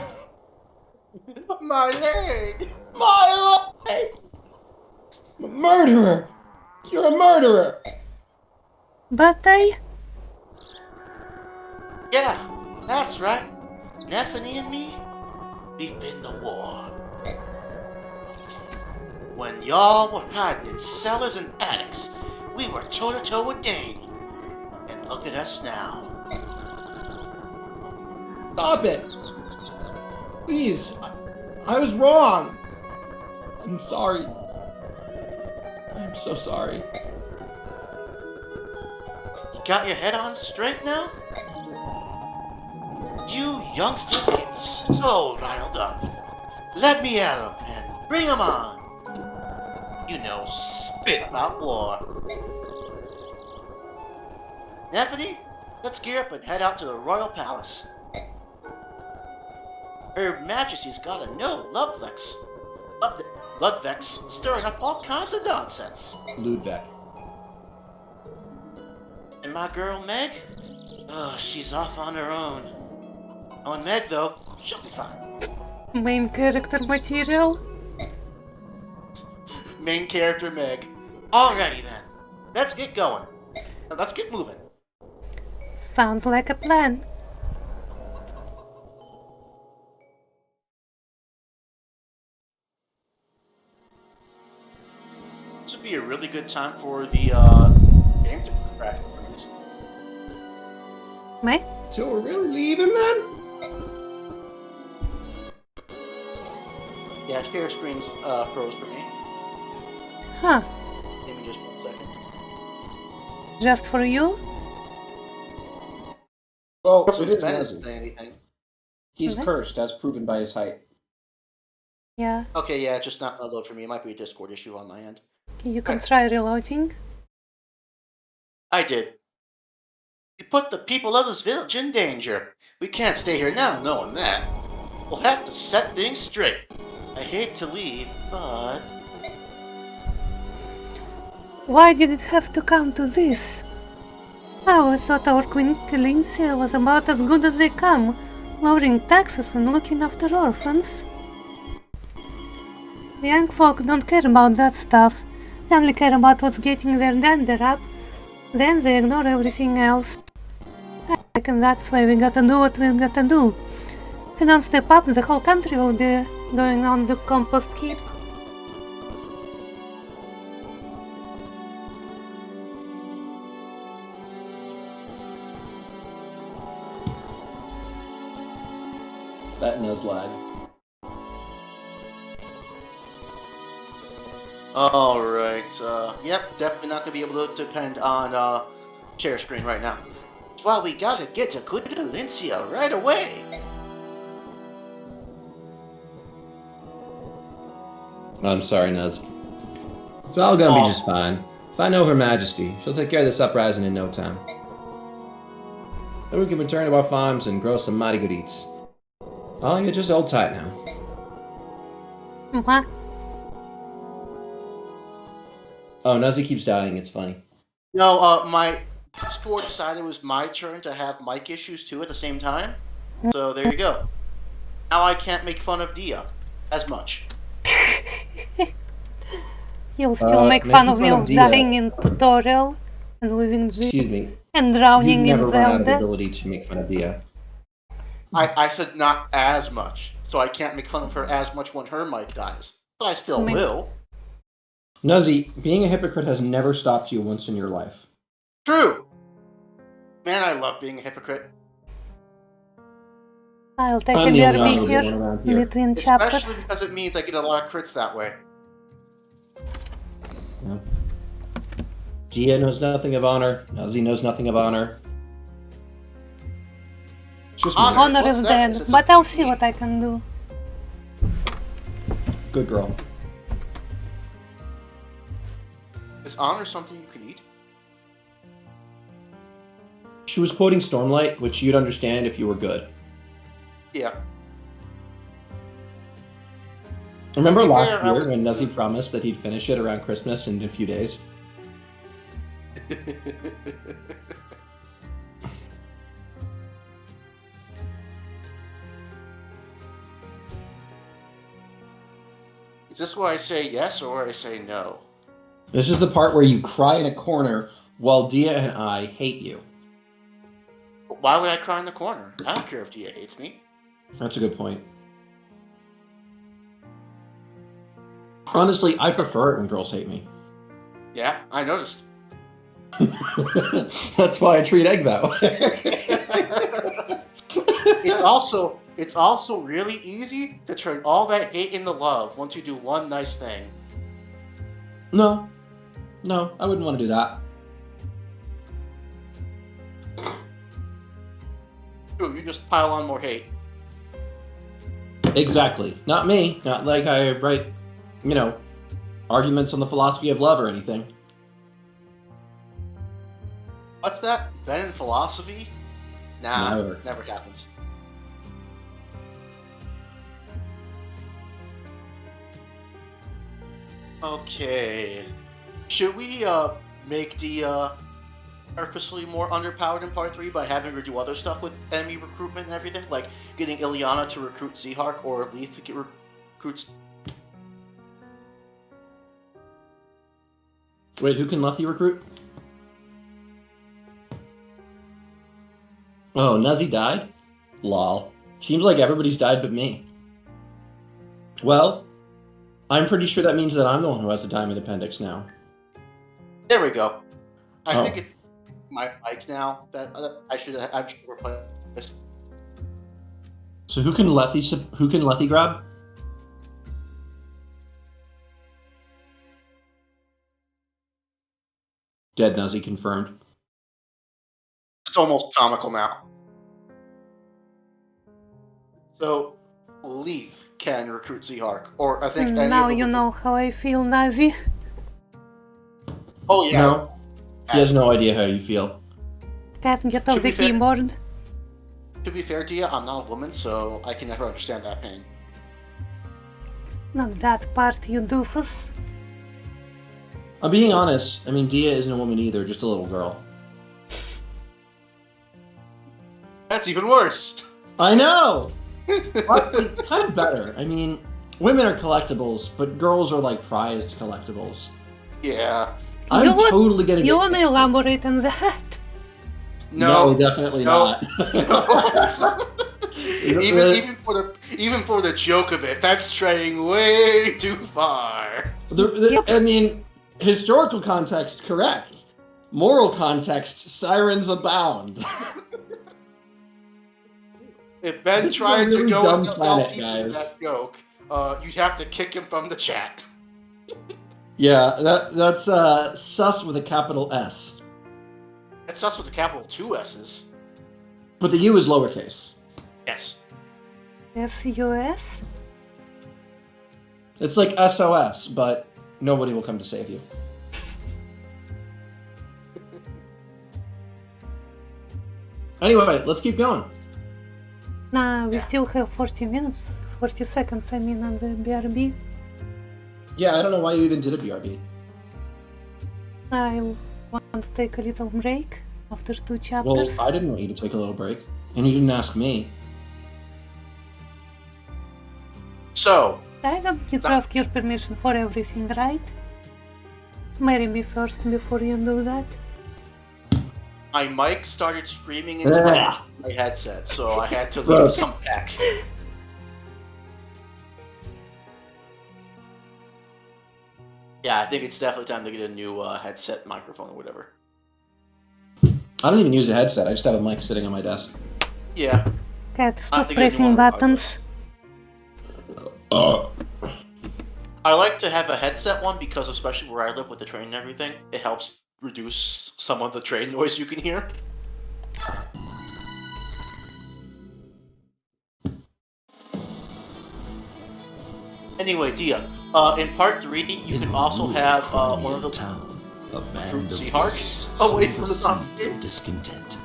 my leg. My leg. Murderer. You're a murderer. But Yeah, that's right. Nephany and me, we've been to war. When y'all were hiding in cellars and attics, we were toe-to-toe with Dane. And look at us now. Stop it. Please. I was wrong. I'm sorry. I'm so sorry. You got your head on straight now? You youngsters get so riled up. Let me at 'em and bring 'em on. You know, spit about war. Nephany, let's gear up and head out to the royal palace. Her Majesty's got a no Ludvex stirring up all kinds of nonsense. Ludwig. And my girl Meg? Oh, she's off on her own. On Meg, though, she'll be fine. main character material. Main character Meg. Alrighty then. Let's get going. Let's get moving. Sounds like a plan. This would be a really good time for the game to crack. May? So we're really leaving then? Yeah, share screen froze for me. Huh. Give me just 1 second. Just for you? Well, So it is Ben Nuzzy. isn't saying anything. He's Okay. cursed, as proven by his height. Yeah. Okay, yeah, it's just not gonna load for me. It might be a Discord issue on my end. You can try reloading. I did. We put the people of this village in danger. We can't stay here now knowing that. We'll have to set things straight. I hate to leave, but... Why did it have to come to this? I always thought our Queen Calencia was about as good as they come, lowering taxes and looking after orphans. The young folk don't care about that stuff. They only care about what's getting their dander up. Then they ignore everything else. I reckon that's why we gotta do what we gotta do. If we don't step up, the whole country will be going on the compost heap. That Nuzlag. Alright, yep, definitely not gonna be able to depend on, share screen right now. That's why we gotta get to Good Valencia right away. I'm sorry, Nuz. It's all gonna be just fine. If I know Her Majesty, she'll take care of this uprising in no time. Then we can return to our farms and grow some mighty good eats. Oh, you just hold tight now. What? Oh, Nuzzy keeps dying. It's funny. No, my Discord decided it was my turn to have mic issues too at the same time. So there you go. Now I can't make fun of Dia as much. You'll still make fun of me of Dia. dying in tutorial and losing G Excuse me. and You drowning in never run out of Zelda. ability to make fun of Dia. I said not as much, so I can't make fun of her as much when her mic dies. But I still will. Nuzzy, being a hypocrite has never stopped you once in your life. True! Man, I love being a hypocrite. I'll take I'm a the only journey honorable here one around here. between Especially chapters. because it means I get a lot of crits that way. Yeah. Dia knows nothing of honor. Nuzzy knows nothing of honor. It's just Honor. Honor What's is that? dead, Is it but I'll see something what I can do. good girl. Is honor something you can eat? She was quoting Stormlight, which you'd understand if you were good. Yeah. Remember To be last fair, I year would- when Nuzzy promised that he'd finish it around Christmas in a few days? Is this where I say yes or where I say no? This is the part where you cry in a corner while Dia and I hate you. Why would I cry in the corner? I don't care if Dia hates me. That's a good point. Honestly, I prefer it when girls hate me. Yeah, I noticed. That's why I treat Egg that way. It's also really easy to turn all that hate into love once you do one nice thing. No, I wouldn't want to do that. Ooh, you just pile on more hate. Exactly. Not me. Not like I write, arguments on the philosophy of love or anything. What's that? Ben in philosophy? Nah, Never. never happens. Okay. Should we make Dia purposely more underpowered in part 3 by having her do other stuff with enemy recruitment and everything? Like getting Ileana to recruit Zehark or Leaf to get recruits. Wait, who can Luffy recruit? Oh, Nuzzy died? Lol. Seems like everybody's died but me. Well, I'm pretty sure that means that I'm the one who has a diamond appendix now. There we go. I Oh. think it's my mic now that I should replace this. So who can Lethy grab? Dead Nuzzy confirmed. It's almost comical now. So, Leaf can recruit Zehark, or I think any Now of the- you know how I feel, Nuzzy. Oh yeah. No, he has no idea how you feel. Can't get off To be the fair- keyboard. To be fair, Dia, I'm not a woman, so I can never understand that pain. Not that part, you doofus. I'm being honest. I mean, Dia isn't a woman either, just a little girl. That's even worse. I know! But kind of better. I mean, women are collectibles, but girls are like prized collectibles. Yeah. I'm You want- totally gonna You get... wanna elaborate on that? No, definitely no, not. even for the joke of it, that's straying way too far. I mean, historical context, correct. Moral context, sirens abound. If Ben This is a tried to really go dumb into planet, into guys. that joke, you'd have to kick him from the chat. Yeah, that's sus with a capital S. It's us with the capital 2 S's. But the U is lowercase. Yes. S-U-S? It's like SOS, but nobody will come to save you. Anyway, let's keep going. Nah, we still have 40 minutes, 40 seconds, I mean, on the BRB. Yeah, I don't know why you even did a BRB. I want to take a little break after 2 Well, chapters. I didn't want you to take a little break, and you didn't ask me. So, I don't need to ask your permission for everything, right? Marry me first before you do that. my mic started screaming into my headset, so I had to leave Gross. come back. Yeah, I think it's definitely time to get a new headset microphone or whatever. I don't even use a headset. I just have a mic sitting on my desk. Yeah. Cat, stop think it's pressing more buttons. I like to have a headset one because, especially where I live with the train and everything, it helps reduce some of the train noise you can hear. Anyway, Dia, in part 3, you can also have one of the town, a band Fruit of Sea Hearts? beasts Oh, wait sow for the song. seeds of discontent.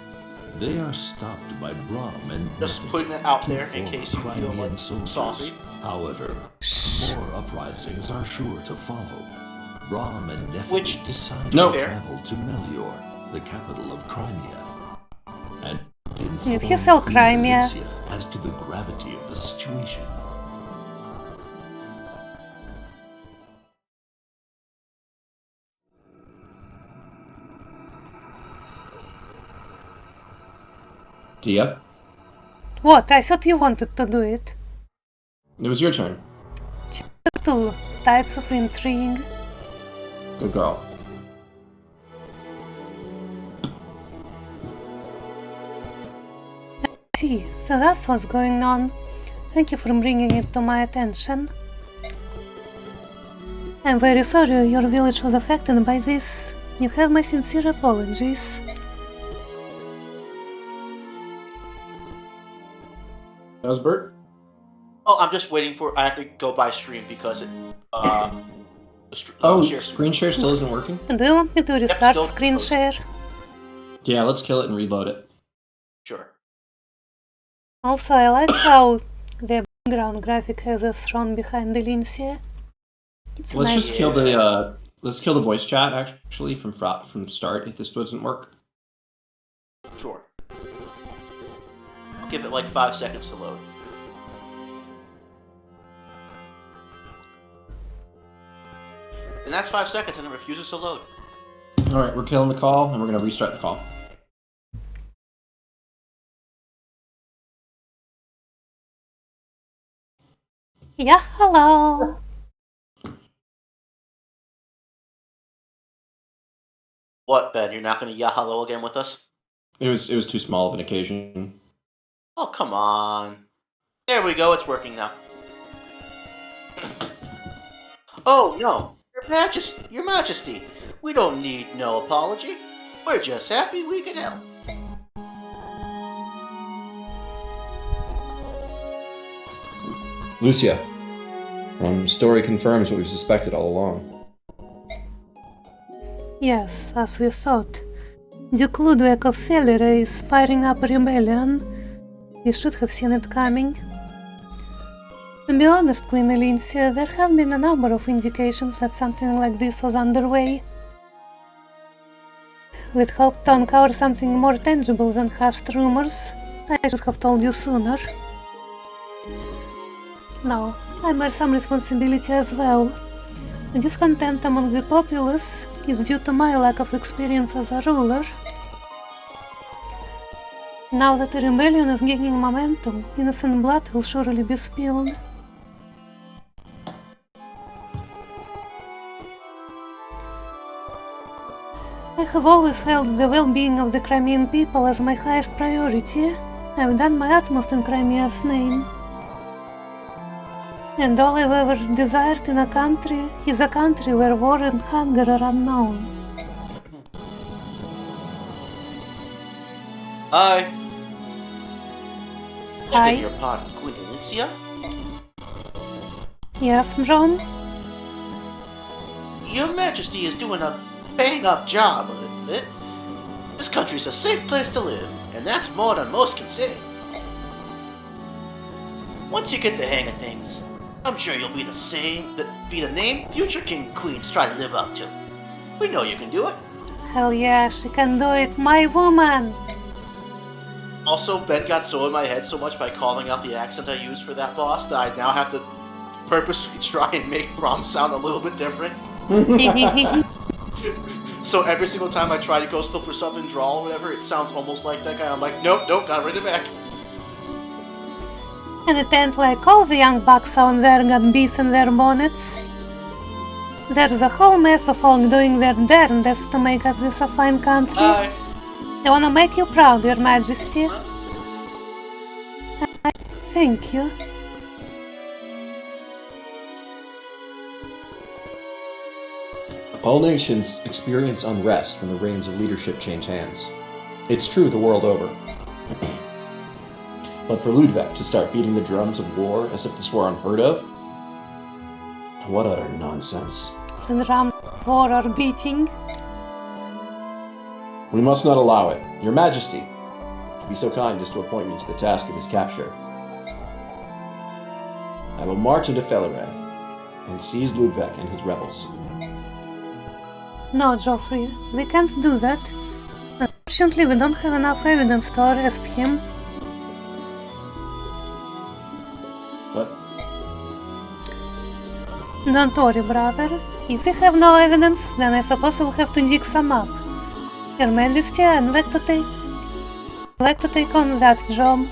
They are stopped by Brahm and Just Nuzzy, putting it out two there in former case you feel Crimean like soldiers. saucy. However, more uprisings are sure to follow. Brahm and Neferi Which- decide No. to travel to Melior, the capital of Crimea, and inform If you sell Queen Crimea- Alicia as to the gravity of the situation. Dia, What? I thought you wanted to do it. it was your turn. 2. Tides of Intrigue. Good girl. See, so that's what's going on. Thank you for bringing it to my attention. I'm very sorry your village was affected by this. You have my sincere apologies. That was Bert. Oh, I'm just waiting for. I have to go by stream because it. Screen share still isn't working? Do you want me to restart still screen close. share? Yeah, let's kill it and reload it. Sure. Also, I like how the background graphic has a throne behind Alicia. It's Let's nice. just kill the let's kill the voice chat actually from start if this doesn't work. Sure. I'll give it like 5 seconds to load. And that's 5 seconds and it refuses to load. Alright, we're killing the call and we're gonna restart the call. Yeah, hello. What, Ben? You're not gonna yell hello again with us? It was too small of an occasion. Oh, come on. There we go, it's working now. Oh, no. Your Majesty, we don't need no apology. We're just happy we could help. Lucia, story confirms what we've suspected all along. Yes, as we thought. Duke Ludwig of Felire is firing up a rebellion. We should have seen it coming. To be honest, Queen Alicia, there have been a number of indications that something like this was underway. We'd hoped to uncover something more tangible than hushed rumors. I should have told you sooner. No, I bear some responsibility as well. The discontent among the populace is due to my lack of experience as a ruler. Now that the rebellion is gaining momentum, innocent blood will surely be spilled. I have always held the well-being of the Crimean people as my highest priority. I've done my utmost in Crimea's name. And all I've ever desired in a country is a country where war and hunger are unknown. Hi. Hi. Beg your pardon, Queen Alicia? Yes, John? Your Majesty is doing a bang-up job of it. This country's a safe place to live, and that's more than most can say. Once you get the hang of things, I'm sure you'll be the name future king and queens try to live up to. We know you can do it. Hell yeah, she can do it, my woman! Also, Ben got so in my head so much by calling out the accent I used for that boss that I now have to purposely try and make Rom sound a little bit different. So every single time I try to go still for Southern drawl or whatever, it sounds almost like that guy. I'm like, nope, gotta bring it back. And it ain't like all the young bucks out there got bees in their bonnets. There's a whole mess of folk doing their darndest to make of this a fine country. Hi. I wanna make you proud, Your Majesty. Thank you. All nations experience unrest when the reins of leadership change hands. It's true the world over. But for Ludwig to start beating the drums of war as if this were unheard of? What utter nonsense. The drum war are beating. We must not allow it. Your Majesty, be so kind as to appoint me to the task of his capture. I will march into Felleray and seize Ludwig and his rebels. No, Joffrey, we can't do that. Unfortunately, we don't have enough evidence to arrest him. But Don't worry, brother. If we have no evidence, then I suppose we'll have to dig some up. Your Majesty, I'd like to take on that job.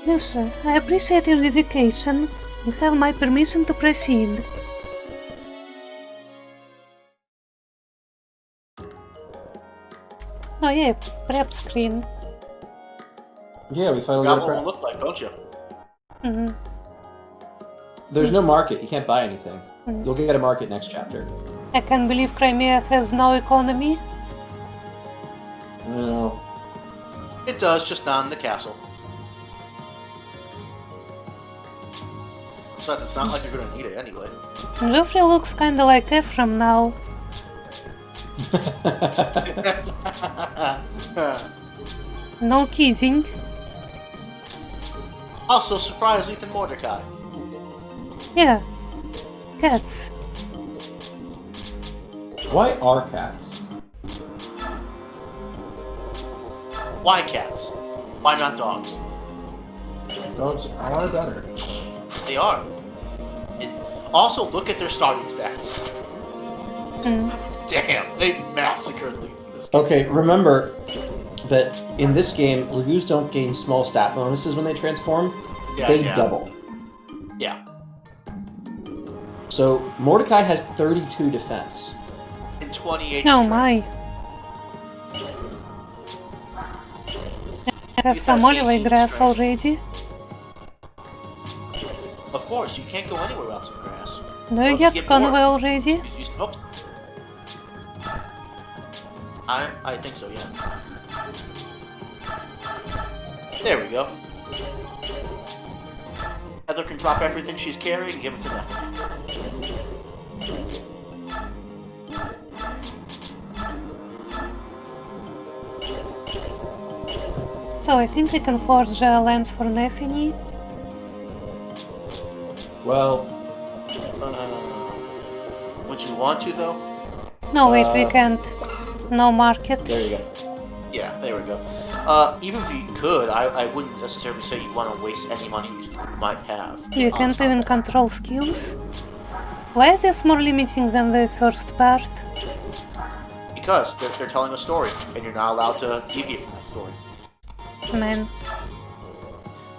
Yes, sir. I appreciate your dedication. You have my permission to proceed. Oh yeah, prep screen. yeah, we finally Got got a what prep. it look like, don't you? Mm-hmm. There's no market. You can't buy anything. You'll get a market next chapter. I can't believe Crimea has no economy. No. It does, just not in the castle. So it's not like you're gonna need it anyway. Joffrey looks kinda like Ephraim now. No kidding. Also, surprise Ethan Mordecai. Yeah. Cats. Why are cats? Why cats? Why not dogs? Dogs are better. They are. Also, look at their starting stats. Damn, they massacred Lee in this game. Okay, remember that in this game, Lagoos don't gain small stat bonuses when they transform. They double. Yeah. So Mordecai has 32 defense. In 28. Oh strength. my. I have some olive grass already. Of course, you can't go anywhere without some grass. Do you get convoy already? You smoked. I think so, yeah. There we go. Heather can drop everything she's carrying and give it to them. So I think we can forge a lance for Nefini. Well, Would you want to, though? No, wait, we can't. No market. there you go. Yeah, there we go. Even if you could, I wouldn't necessarily say you want to waste any money you might have. You can't even control skills. Why is this more limiting than the first part? Because they're telling a story, and you're not allowed to deviate from that story. Man.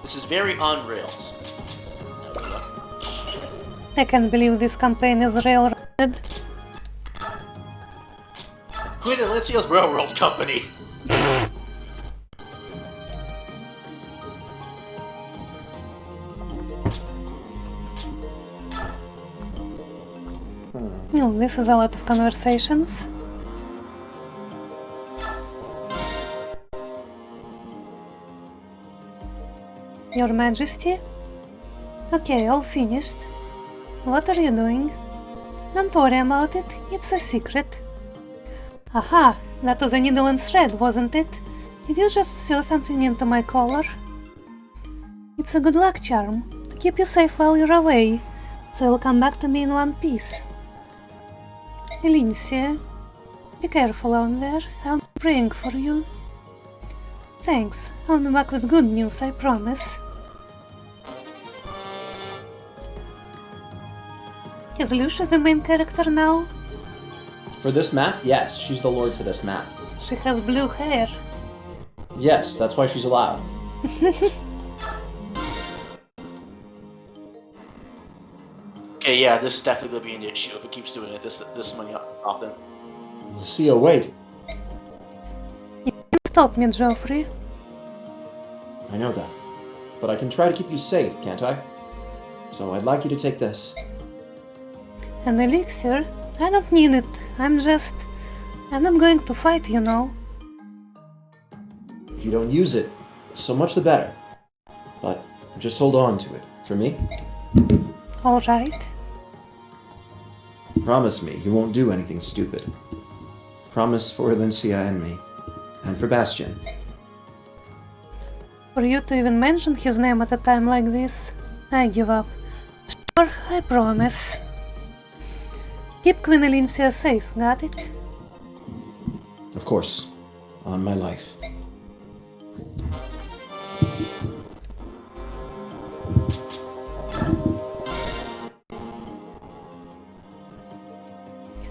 This is very on rails. I can't believe this campaign is railroaded. Queen Elincia's Railroad Company. Oh, this is a lot of conversations. Your Majesty? Okay, all finished. What are you doing? Don't worry about it, it's a secret. Aha, that was a needle and thread, wasn't it? Did you just sew something into my collar? It's a good luck charm, to keep you safe while you're away, so you'll come back to me in one piece. Elincia, be careful on there, I'll be praying for you. Thanks, I'll be back with good news, I promise. Is Lucia the main character now? For this map, yes, she's the lord for this map. She has blue hair. Yes, that's why she's allowed. Okay, yeah, this is definitely gonna be an issue if it keeps doing it this many often. Lucia, wait. Stop me, Geoffrey. I know that. But I can try to keep you safe, can't I? So I'd like you to take this. An elixir? I don't need it. I'm not going to fight, you know. If you don't use it, so much the better. But just hold on to it. For me? Alright. Promise me you won't do anything stupid. Promise for Elincia and me. And for Bastion. For you to even mention his name at a time like this, I give up. Sure, I promise. Keep Queen Elincia safe, got it? Of course. On my life.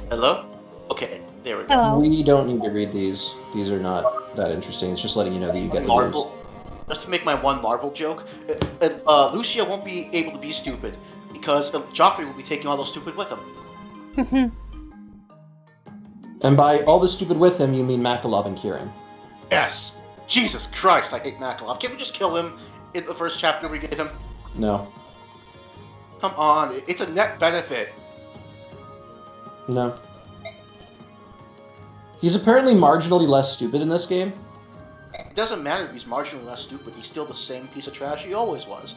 Hello? Okay, there we go. Hello. We don't need to read these. These are not that interesting. It's just letting you know that you get the news. Marvel. Just to make my one Marvel joke, Lucia won't be able to be stupid because Joffrey will be taking all those stupid with him. And by all the stupid with him, you mean Makalov and Kieran. Yes. Jesus Christ, I hate Makalov. Can't we just kill him in the first chapter we get him? No. Come on, it's a net benefit. No. He's apparently marginally less stupid in this game. It doesn't matter if he's marginally less stupid, he's still the same piece of trash he always was.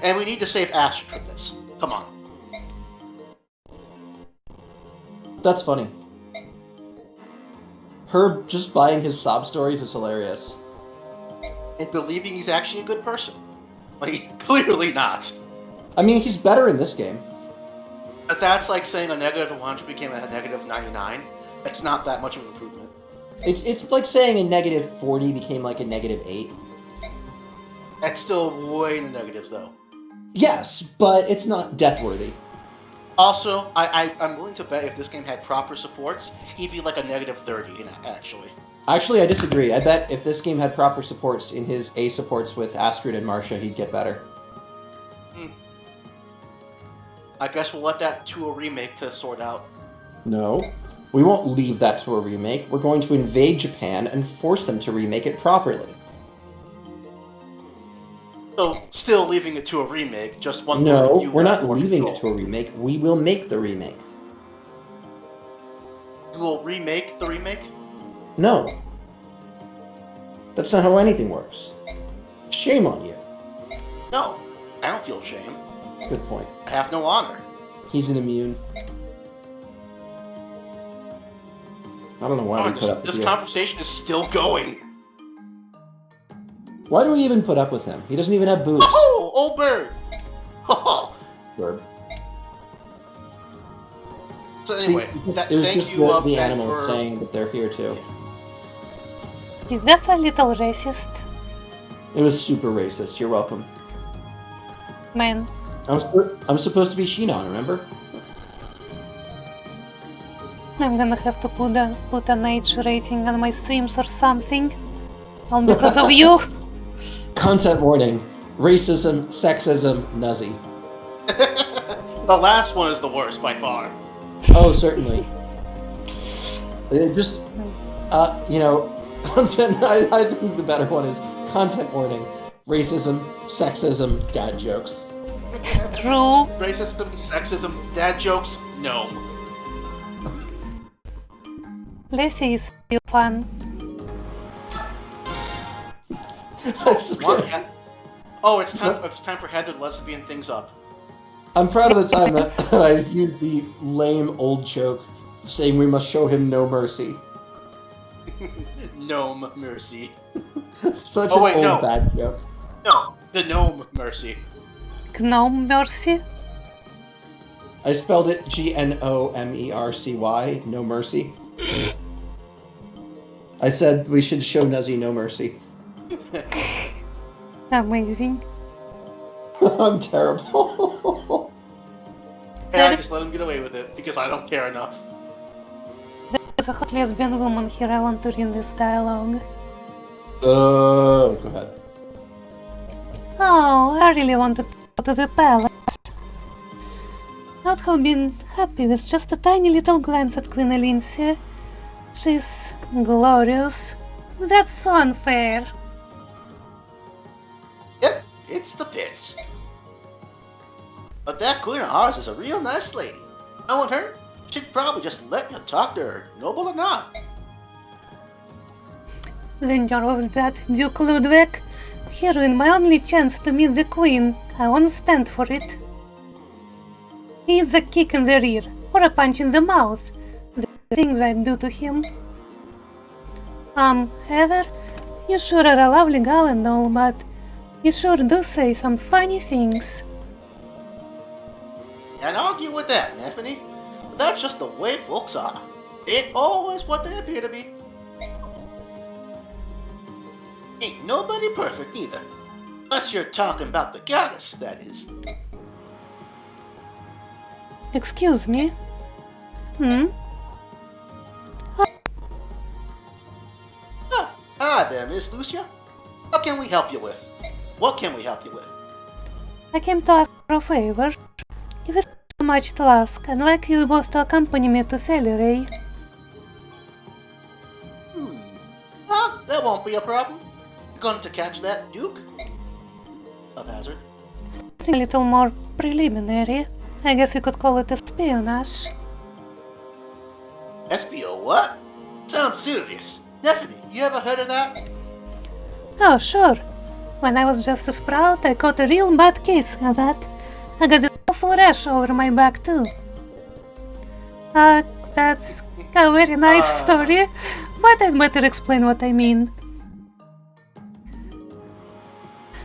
And we need to save Astrid from this. Come on. That's funny. Her just buying his sob stories is hilarious. And believing he's actually a good person. But he's clearly not. I mean, he's better in this game. But that's like saying a negative 100 became a negative 99. That's not that much of an improvement. It's like saying a negative 40 became like a negative 8. That's still way in the negatives, though. Yes, but it's not death-worthy. Also, I'm willing to bet if this game had proper supports, he'd be like a negative 30, actually. Actually, I disagree. I bet if this game had proper supports in his A supports with Astrid and Marcia, he'd get better. I guess we'll let that to a remake to sort out. No. We won't leave that to a remake. We're going to invade Japan and force them to remake it properly. So, still leaving it to a remake, just one... No, we're not leaving it to a remake. We will make the remake. You will remake the remake? No. That's not how anything works. Shame on you. No, I don't feel shame. Good point. I have no honor. He's an immune. I don't know why we put up with This you. conversation is still going. Why do we even put up with him? He doesn't even have boobs. Oh, old bird! Bird. So anyway, it was thank just you, the Ben, animals for... saying that they're here too. Is this a little racist? It was super racist. You're welcome. Man, I'm supposed to be Shinon, remember? I'm gonna have to put an age rating on my streams or something. All because of you. Content warning. Racism, sexism, Nuzzy. The last one is the worst by far. Oh, certainly. It just, content, I think the better one is content warning. Racism, sexism, dad jokes. True. Racism, sexism, dad jokes, no. Lacey is still fun. I swear. What? Oh, it's time. It's time for Heather to lesbian things up. I'm proud of the time that I used the lame old joke saying we must show him no mercy. Gnome mercy. Such Oh, an wait, old no. bad joke. No, the gnome mercy. Gnome mercy? I spelled it Gnomercy, no mercy. I said we should show Nuzzy no mercy. Amazing. I'm terrible. And I just let him get away with it because I don't care enough. There's a hot lesbian woman here. I want to read this dialogue. Go ahead. Oh, I really wanted to go to the palace. I'd have been happy with just a tiny little glance at Queen Elincia. She's glorious. That's so unfair. Yep, it's the pits. But that queen of ours is a real nice lady. I want her. She'd probably just let you talk to her, noble or not. Then you're with that Duke Ludwig. Here in my only chance to meet the queen. I won't stand for it. He is a kick in the rear, or a punch in the mouth. The things I'd do to him. Heather, you sure are a lovely gal and all, but you sure do say some funny things. Can't argue with that, Anthony. But that's just the way folks are. They ain't always what they appear to be. Ain't nobody perfect either. Unless you're talking about the goddess, that is. Excuse me? Hi there, Miss Lucia. What can we help you with? What can we help you with? I came to ask for a favor. If it's so much to ask, I'd like you both to accompany me to Feliray. That won't be a problem. You're going to catch that Duke? Of Hazard. Something a little more preliminary. I guess you could call it espionage. SBO what? Sounds serious. Definitely. You ever heard of that? Oh, sure. When I was just a sprout, I caught a real bad case of that. I got an awful rash over my back, too. That's a very nice story, but I'd better explain what I mean.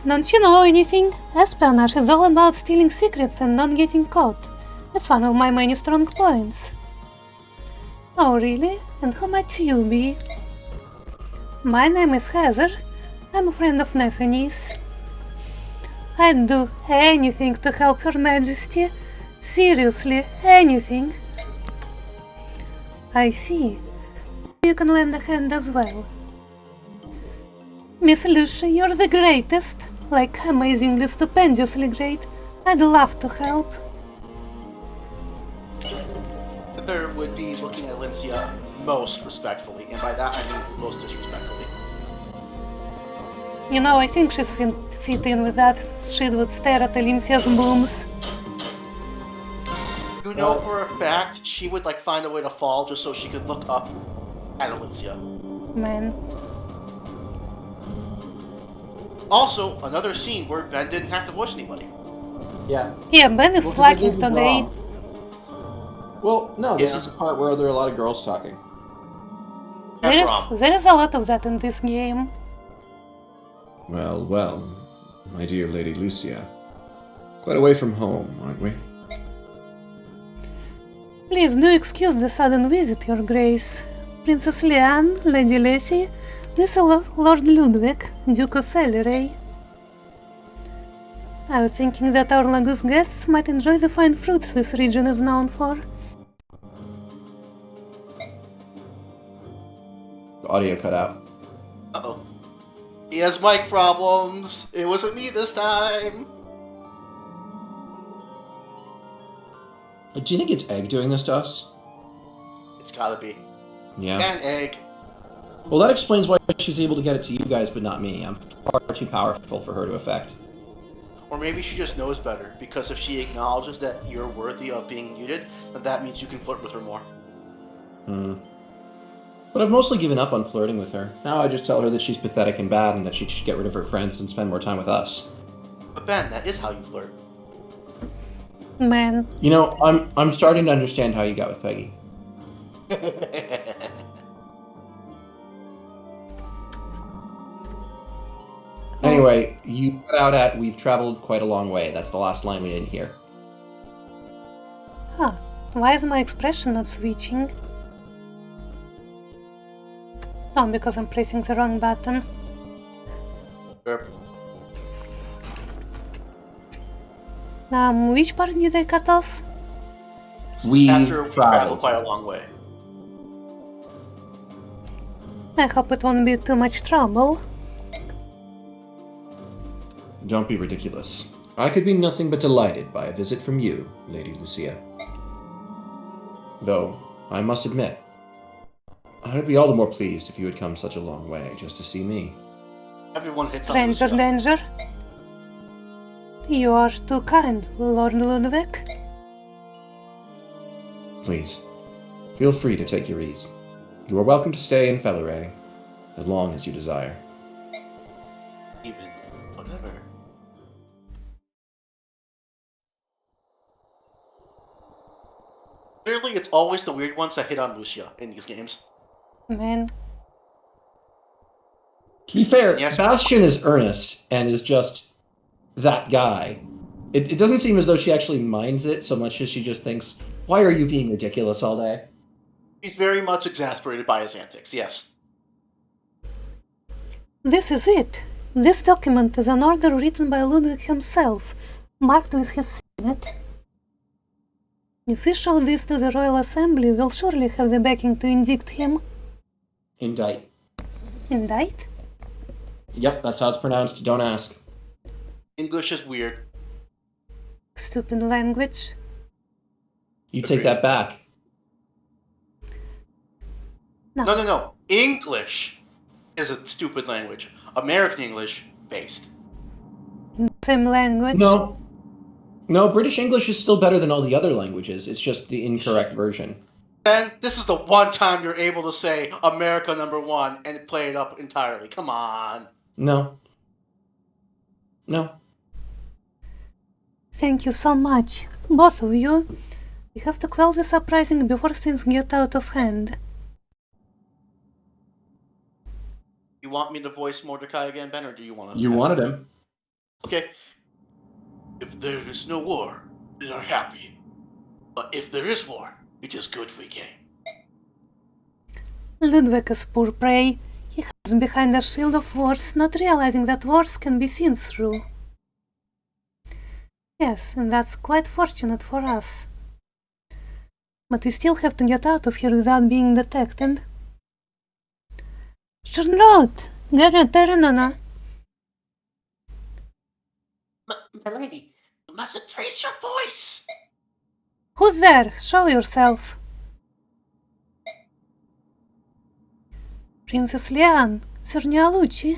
Don't you know anything? Espionage is all about stealing secrets and not getting caught. It's one of my many strong points. Oh, really? And who might you be? My name is Heather. I'm a friend of Nephene's. I'd do anything to help Her Majesty. Seriously, anything. I see. You can lend a hand as well. Miss Lucia, you're the greatest. Like, amazingly, stupendously great. I'd love to help. Heather would be looking at Lincia most respectfully, and by that I mean most disrespectfully. You know, I think she's fit in with that. She would stare at Elincia's boobs. You know for a fact she would like find a way to fall just so she could look up at Elincia. Man. Also, another scene where Ben didn't have to voice anybody. Yeah. Yeah, Ben is Well, 'cause I slacking gave you today. wrong. Well, no, this Yeah. is the part where there are a lot of girls talking. There is a lot of that in this game. Well, well, my dear Lady Lucia. Quite away from home, aren't we? Please do excuse the sudden visit, Your Grace. Princess Leanne, Lady Letty, this is Lord Ludwig, Duke of Feliray. I was thinking that our Lagus guests might enjoy the fine fruits this region is known for. The audio cut out. Uh-oh. He has mic problems. It wasn't me this time. Do you think it's Egg doing this to us? It's gotta be. Yeah. And Egg. Well, that explains why she's able to get it to you guys, but not me. I'm far too powerful for her to affect. Or maybe she just knows better, because if she acknowledges that you're worthy of being muted, then that means you can flirt with her more. But I've mostly given up on flirting with her. Now I just tell her that she's pathetic and bad and that she should get rid of her friends and spend more time with us. But Ben, that is how you flirt. Man, You know, I'm starting to understand how you got with Peggy. Anyway, you got out at "We've traveled quite a long way." That's the last line we didn't hear. huh. Why is my expression not switching? Oh, because I'm pressing the wrong button. Sure. Which part did I cut off? We've After we traveled traveled. quite a long way. I hope it won't be too much trouble. Don't be ridiculous. I could be nothing but delighted by a visit from you, Lady Lucia. Though, I must admit, I would be all the more pleased if you had come such a long way just to see me. Everyone hits Stranger on Lucia. danger. You are too kind, Lord Ludwig. Please, feel free to take your ease. You are welcome to stay in Felleray, as long as you desire. Even whatever. Clearly, it's always the weird ones that hit on Lucia in these games. Man, To be fair, Yes. Bastion is earnest and is just that guy. It doesn't seem as though she actually minds it so much as she just thinks, why are you being ridiculous all day? He's very much exasperated by his antics, yes. this is it. This document is an order written by Ludwig himself, marked with his signet. If we show this to the Royal Assembly, we'll surely have the backing to indict him. Indict. Indict? Yep, that's how it's pronounced. Don't ask. English is weird. Stupid language. You take that back. No. English is a stupid language. American English, based. Same language. No, British English is still better than all the other languages. It's just the incorrect version. Ben, this is the one time you're able to say America #1 and play it up entirely. Come on. No. Thank you so much, both of you. We have to quell this uprising before things get out of hand. You want me to voice Mordecai again, Ben, or do you want to? You wanted him. Okay. If there is no war, we are happy. But if there is war, it is good we came. Ludwig is poor prey. He hides behind a shield of words, not realizing that words can be seen through. Yes, and that's quite fortunate for us. But we still have to get out of here without being detected. Charlotte! Terranana! Milady, you mustn't raise your voice! Who's there? Show yourself! Princess Liane, Sir Nialucci.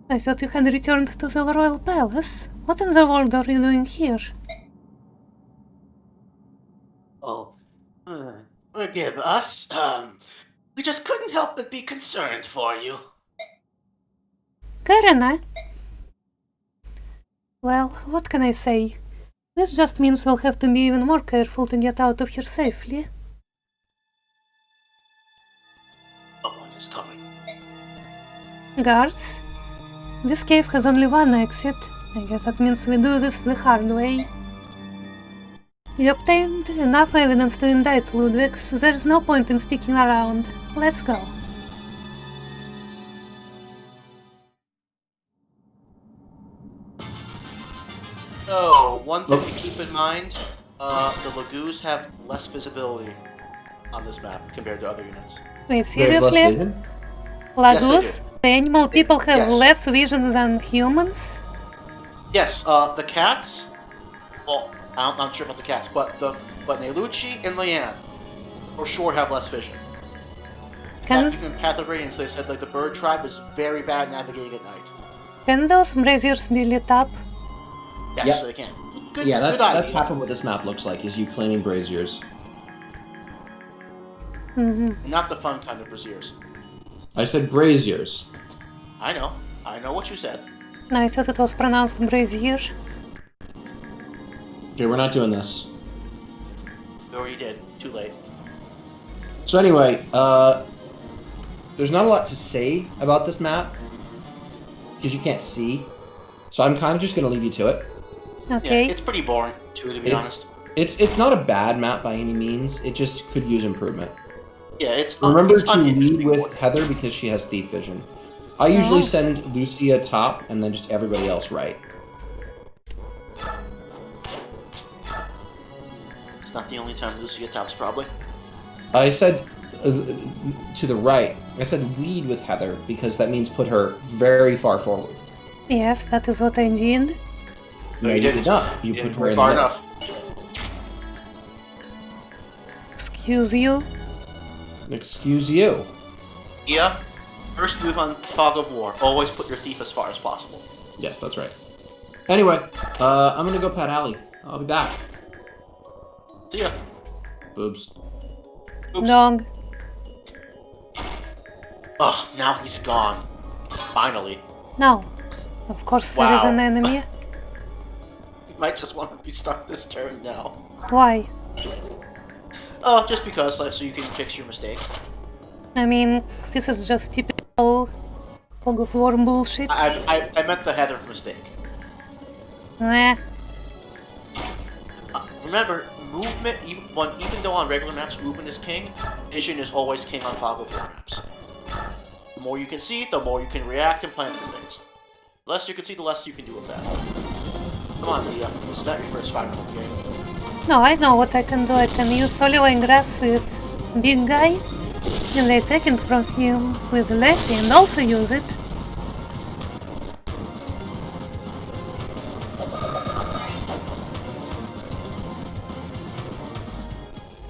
I thought you had returned to the royal palace. What in the world are you doing here? Oh, forgive us. We just couldn't help but be concerned for you. Karina? Well, what can I say? This just means we'll have to be even more careful to get out of here safely. Someone is coming. Guards? This cave has only one exit. I guess that means we do this the hard way. We obtained enough evidence to indict Ludwig, so there's no point in sticking around. Let's go. So, one thing to keep in mind, the Lagoos have less visibility on this map compared to other units. Wait, They have less seriously? vision? Lagoos? The animal people have Yes. less vision than humans? Yes, the cats. Well, I'm not sure about the cats, but Nelucci and Leanne for sure have less vision. Can, Even Path of Radiance, they said like the bird tribe is very bad navigating at night. can those braziers be lit up? Yes, Yep. they can. Good, Yeah, good that's idea. half of what this map looks like, is you claiming braziers. Not the fun kind of braziers. I said braziers. I know what you said. No, I thought it was pronounced brazier. Okay, we're not doing this. We already did. Too late. So anyway, there's not a lot to say about this map because you can't see. So I'm kind of just gonna leave you to it. Okay. Yeah, it's pretty boring, too, to be honest. It's not a bad map by any means. It just could use improvement. Yeah, it's Remember it's to lead uninteresting with boring. Heather because she has thief vision. I usually Oh. send Lucia top and then just everybody else right. It's not the only time Lucia tops, probably. I said to the right. I said lead with Heather because that means put her very far forward. Yes, that is what I did. No, you did not. You put didn't her go in far the middle. enough. Excuse you. Excuse you. Yeah. First move on Fog of War. Always put your thief as far as possible. Yes, that's right. Anyway, I'm gonna go pet Allie. I'll be back. See ya. Boobs. Oops. Dog. Ugh, now he's gone. Finally. No. Of course there is Wow. an enemy. You might just want to restart this turn now. Why? Oh, just because, like, so you can fix your mistake. I mean, this is just typical Fog of War bullshit. I meant the Heather mistake. Eh. Remember, movement, even though on regular maps movement is king, vision is always king on Fog of War maps. The more you can see, the more you can react and plan for things. The less you can see, the less you can do with that. Come on, Leah. This is not your first 5-minute game. No, I know what I can do. I can use Solivine Grass with big guy, and I take it from him with Leslie and also use it.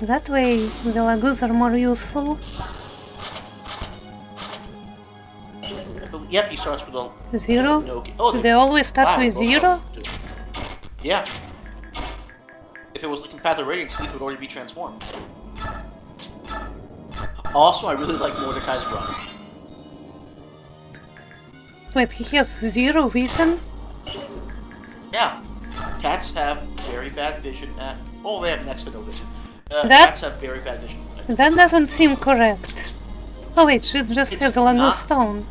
That way, the Lagoos are more useful. Yep, he starts with a 0? no. Oh, Do they always start wow, with okay. 0? Yeah. If it was looking Path of Radiance, Leaf would already be transformed. Also, I really like Mordecai's run. Wait, he has 0 vision? Yeah. Cats have very bad vision at... Oh, they have next to no vision. That- Cats have very bad vision. That doesn't seem correct. Oh wait, she just It's has a Lagoon not. stone.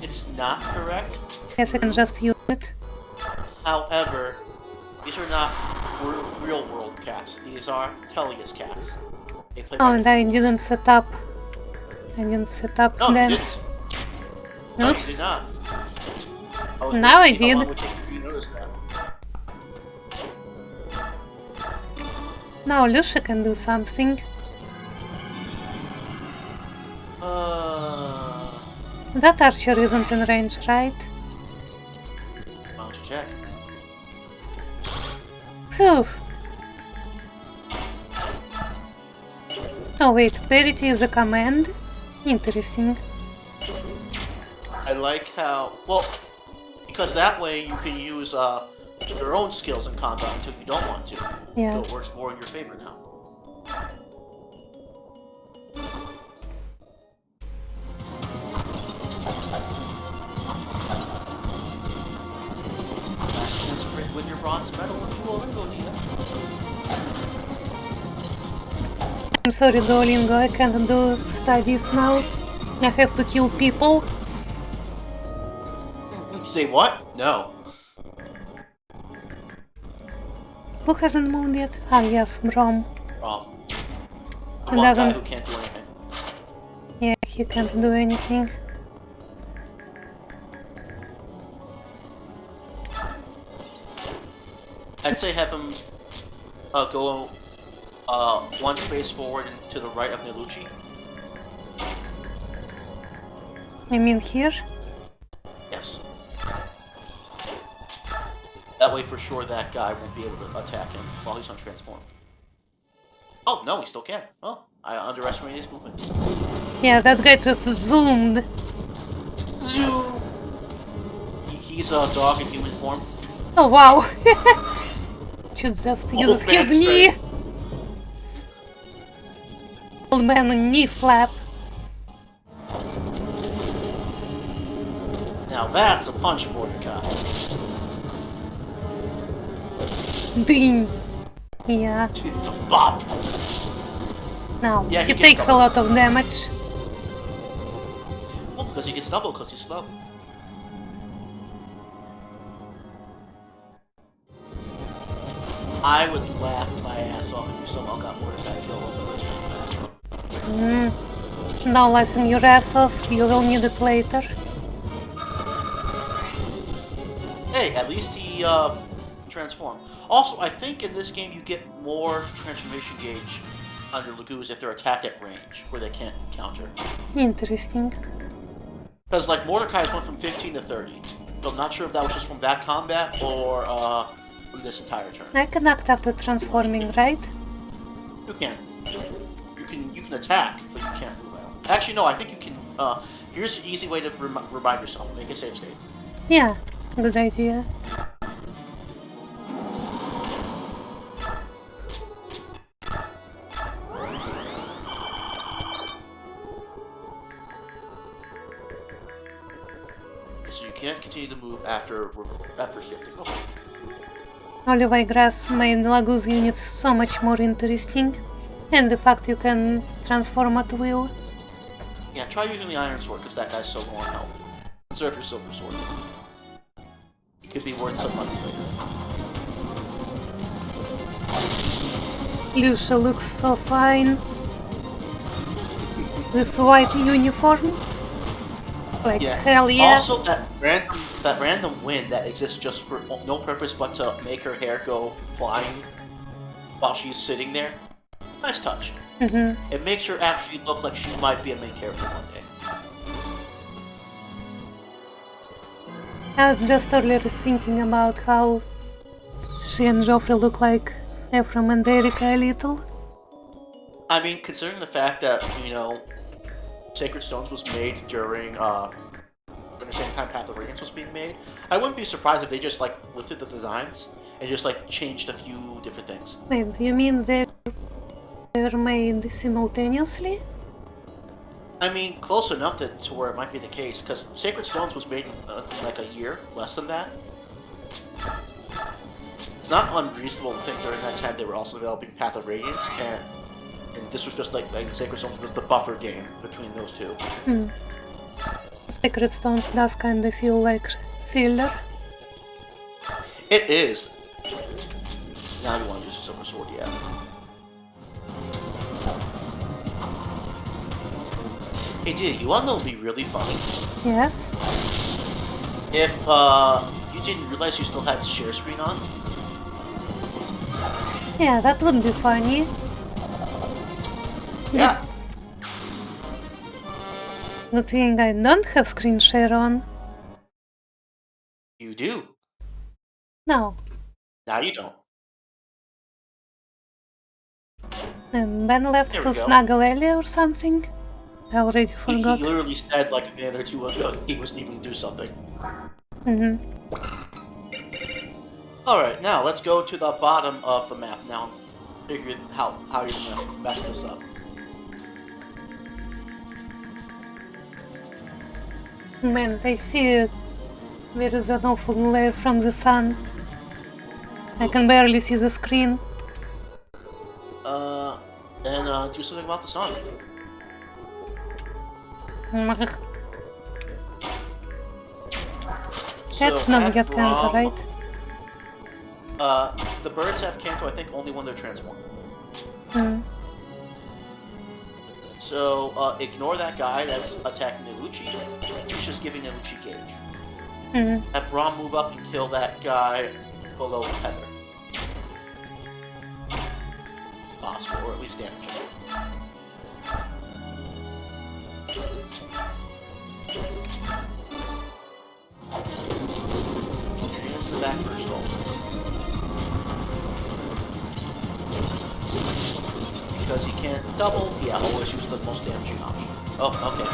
It's not correct. Guess I can just use it. However, these are not real world cats. These are Tellius cats. They play Oh, by and I didn't set up. I didn't set up No, you dance. didn't. No, you Oops. did not. was Now I waiting to see how did. long it would take you to notice that. Now Lucia can do something. That archer isn't in range, right? I'll check. Phew. Oh wait, parity is a command? Interesting. I like how, well, because that way you can use your own skills in combat until you don't want to. Yeah. So it works more in your favor now. With your bronze medal and Duolingo, Nina. I'm sorry, Duolingo, I can't do studies now. I have to kill people. Say what? No. Who hasn't moved yet? Ah, yes, Brom. Wrong. He One guy doesn't. who can't do anything. Yeah, he can't do anything. I'd say have him go one space forward and to the right of Nelucci. I mean here? Yes. That way, for sure, that guy won't be able to attack him while he's untransformed. Oh, no, he still can. Oh, I underestimated his movement. Yeah, that guy just zoomed. Zoom! He's a dog in human form. Oh wow! Should just use his man knee. straight. Old man knee slap. Now that's a punch, Mordecai. Dings. Yeah. Bop. Now, Yeah, he he gets takes a double. lot of damage. Well, because he gets double because he's slow. I would laugh my ass off if you somehow got Mordecai killed over this match. Now lessen your ass off, you will need it later. Hey, at least he transformed. Also, I think in this game you get more transformation gauge under Lagoos if they're attacked at range, where they can't counter. Interesting. Because like Mordecai's went from 15 to 30. So I'm not sure if that was just from that combat or from this entire turn. I can act after transforming, right? You can. You can attack, but you can't move out. Actually, no. I think you can. Here's an easy way to remind yourself. Make a save state. Yeah, good idea. So you can't continue to move after shifting. Okay. Olivine Grass made Lagoos units so much more interesting. And the fact you can transform at will. Yeah, try using the Iron Sword, because that guy's so going to help. Conserve your Silver Sword. It could be worth some money later. Lucia looks so fine. This white uniform. Like, Yeah. hell yeah. Also, that random wind that exists just for no purpose but to make her hair go flying while she's sitting there. Nice touch. It makes her actually look like she might be a main character one day. I was just earlier thinking about how she and Joffrey look like Ephraim and Erika a little. I mean, considering the fact that, you know, Sacred Stones was made during the same time Path of Radiance was being made, I wouldn't be surprised if they just, like, lifted the designs and just, like, changed a few different things. Wait, you mean they were made simultaneously? I mean, close enough to where it might be the case, because Sacred Stones was made in like a year, less than that. It's not unreasonable to think during that time they were also developing Path of Radiance, and this was just like Sacred Stones was the buffer game between those two. Sacred Stones does kinda feel like filler. It is. Now you want to use a Silver Sword, yeah. Hey, dude, you wanna know what would be really funny? Yes? If you didn't realize you still had share screen on? Yeah, that would be funny. Yeah. Good thing I don't have screen share on. You do. No. Now you don't. And Ben left There to we go. snuggle Ellie or something? I already He forgot. literally said like a minute or two ago he was leaving to do something. Alright, now let's go to the bottom of the map. Now I'm figuring how you're gonna mess this up. Man, I see there is an awful glare from the sun. I can barely see the screen. Then do something about the sun. Cats So, not at get cancer, Brom, right? The birds have Kanto, I think, only when they're transformed. So, ignore that guy that's attacking Iluchi. He's just giving Iluchi gauge. Have Braum move up and kill that guy below the tether. Possible, or at least damage him. Your hands to the back first, always. Because he can't double, yeah, always use the most damaging option. Oh, okay.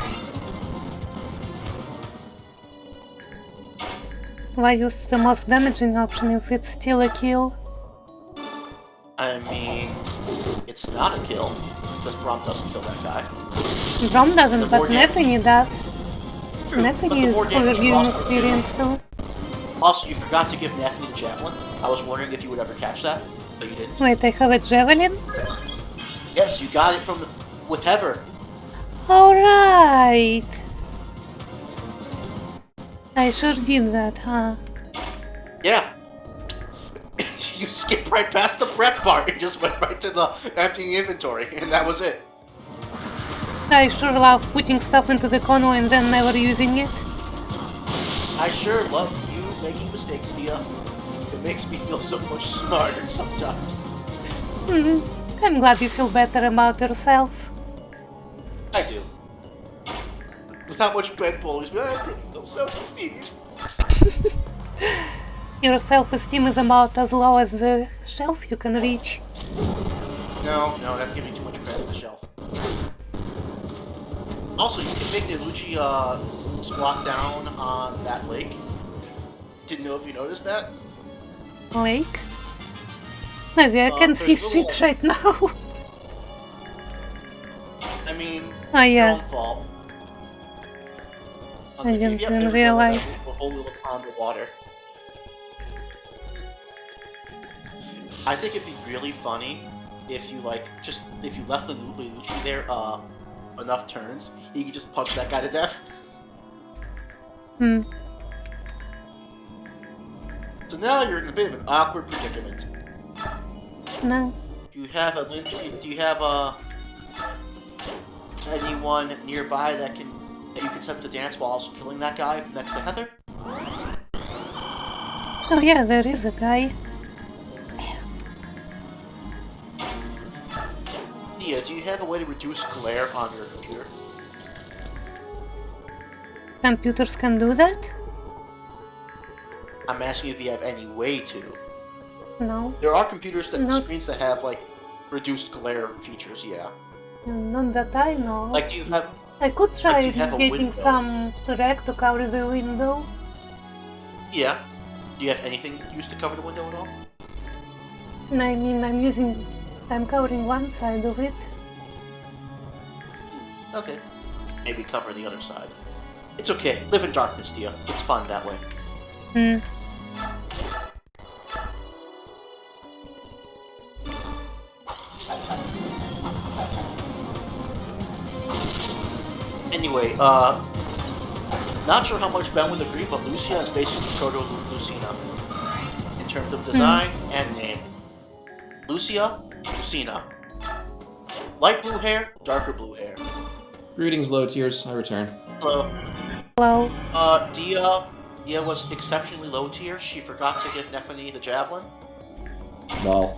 Why use the most damaging option if it's still a kill? I mean, it's not a kill, because Braum doesn't kill that guy. Brom doesn't, The but more damage- Nefini does. Nothing But the is more damage you overviewing also do. experience though. Also, you forgot to give Nathany the javelin. I was wondering if you would ever catch that, but you didn't. Wait, I have a javelin? Yes, you got it from with Heather. Alright! I sure did that, huh? Yeah. You skipped right past the prep part and just went right to the emptying inventory, and that was it. I sure love putting stuff into the convo and then never using it. I sure love you making mistakes, Thea. It makes me feel so much smarter sometimes. I'm glad you feel better about yourself. I do. Without much bed bullies, but I have pretty low self-esteem. Your self-esteem is about as low as the shelf you can reach. No, that's giving too much credit to the shelf. Also, you can make Nuzzy squat down on that lake. Didn't know if you noticed that. Lake? Nuzzy, I can there's see little- shit right now. I mean, Oh, yeah. your own fault. I didn't Yep, even there's realize. A whole little pond of water. I think it'd be really funny if you if you left the Lucci there enough turns, you could just punch that guy to death. So now you're in a bit of an awkward predicament. No. Do you have a Lindsay? Do you have anyone nearby that you can set up to dance while also killing that guy next to Heather? Oh yeah, there is a guy. Nia, do you have a way to reduce glare on your computer? Computers can do that? I'm asking if you have any way to. No. There are computers that No. screens that have like reduced glare features. Yeah. Not that I know. Like, do you have? I could try do you have a getting window? some rag to cover the window. Yeah. Do you have anything used to cover the window at all? I mean, I'm covering one side of it. Okay. Maybe cover the other side. It's okay. Live in darkness, Tia. It's fun that way. Anyway, not sure how much Ben would agree, but Lucia is basically Proto-Lucina in terms of design and name. Lucia, Lucina. Light blue hair, darker blue hair. Greetings, low tiers. I return. Hello. Hello. Dia was exceptionally low tier. She forgot to give Nephany the javelin, Well,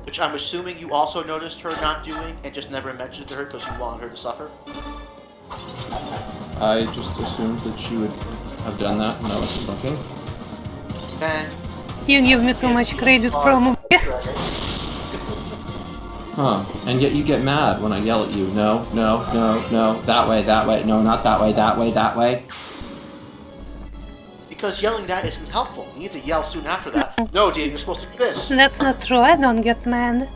which I'm assuming you also noticed her not doing and just never mentioned to her because you wanted her to suffer. I just assumed that she would have done that when I wasn't looking. Then You give me too much credit, probably. Huh. And yet you get mad when I yell at you. No, no, no, no. That way, that way. No, not that way, that way, that way. Because yelling that isn't helpful. You need to yell soon after that. No, Dia, you're supposed to do this. That's not true, I don't get mad.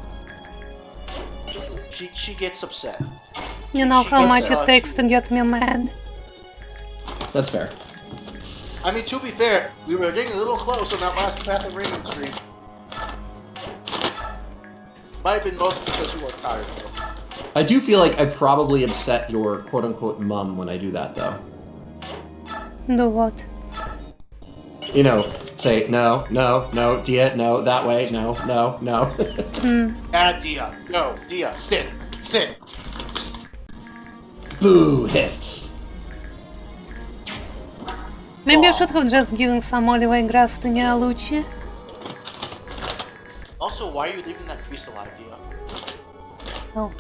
She gets upset. You know She how gets much it upset. takes to get me mad. That's fair. I mean, to be fair, we were getting a little close on that last Path of Radiant stream. Might have been mostly because we were tired. I do feel like I probably upset your quote-unquote mum when I do that, though. Do what? You know, say, no, no, no, Dia, no, that way, no, no, no. Bad Dia. No, Dia, sit. Sit. Boo, hiss. Maybe I should have just given some olive grass to Nia Lucci. Also, why are you leaving that priest alive, Dia? Oh.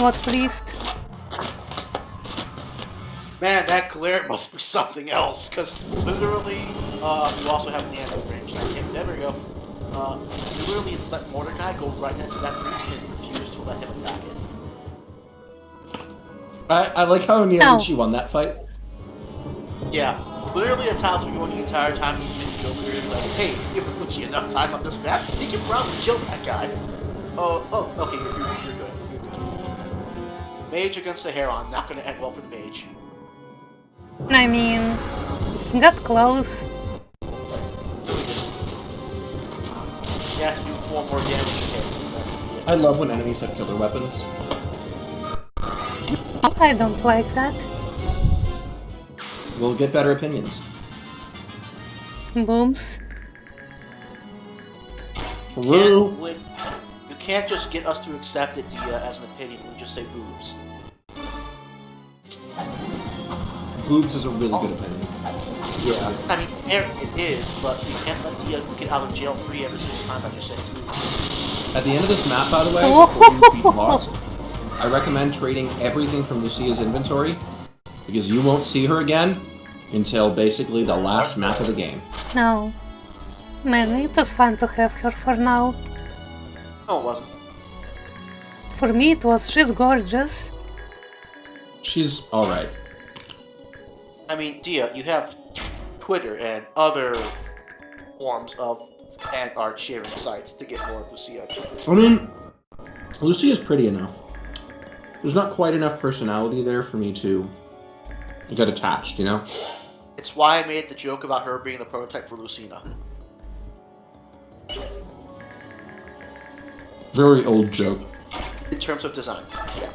What priest? Man, that glare must be something else, because literally, you also have the anti range. There we go. You literally let Mordecai go right next to that priest and refuse to let him attack it. I like how Nialuchi won that fight. Yeah, literally at times we go the entire time he's been Joker is like, hey, give Lucci enough time on this map, he can probably kill that guy. Oh, okay, you're good. You're good. Mage against the Heron, not going to end well for the mage. I mean, he got close. You have to do 4 more damage to hit. I love when enemies have killer weapons. I don't like that. We'll get better opinions. Booms. True. You can't just get us to accept it, Dia, as an opinion. We just say boobs. Boobs is a really good opinion. Yeah. I mean, it is, but you can't let Dia get out of jail free every single time by just saying boobs. At the end of this map, by the way, before you beat lost, I recommend trading everything from Lucia's inventory, because you won't see her again until basically the last map of the game. No. Man, it was fun to have her for now. No, it wasn't. For me it was. She's gorgeous. She's alright. I mean, Dia, you have Twitter and other forms of fan art sharing sites to get more of Lucia. I mean, Lucia's pretty enough. There's not quite enough personality there for me to get attached, you know? It's why I made the joke about her being the prototype for Lucina. Very old joke. In terms of design, yeah.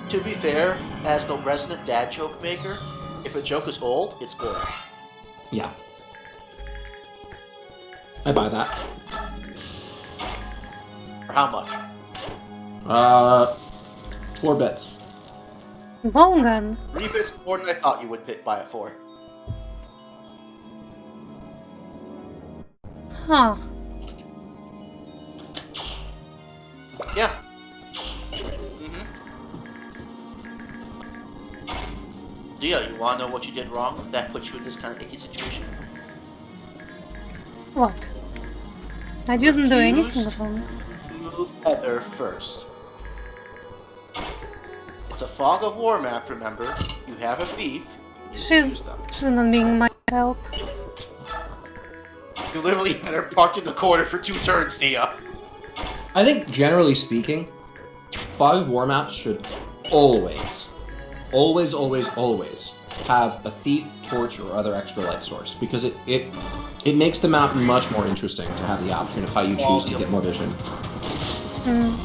To be fair, as the resident dad joke maker, if a joke is old, it's gold. Yeah. I buy that. For how much? 4 bits. Bone gun. 3 bits more than I thought you would buy it for. Huh. Yeah. Dia, you wanna know what you did wrong that puts you in this kind of icky situation? What? I didn't do anything Refused wrong. to move Heather first. It's a fog of war map, remember? You have a thief. She's not being my help. You literally had her parked in the corner for 2 turns, Dia. I think, generally speaking, Fog of War maps should always have a thief, torch, or other extra light source, because it makes the map much more interesting to have the option of how you choose to get more vision. Can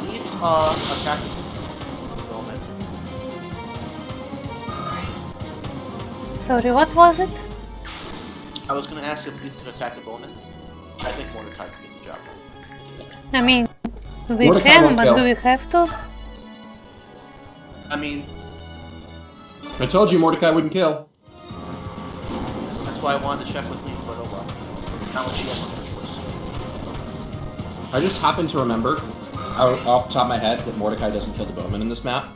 Leaf attack Bowman? Sorry, what was it? I was gonna ask if Leaf could attack the Bowman. I think Mordecai can get the job done. I mean, we Mordecai can, won't but kill. do we have to? I mean, I told you Mordecai wouldn't kill. that's why I wanted to check with Leaf, but oh well. Now she has another choice. I just happen to remember, off the top of my head, that Mordecai doesn't kill the bowman in this map.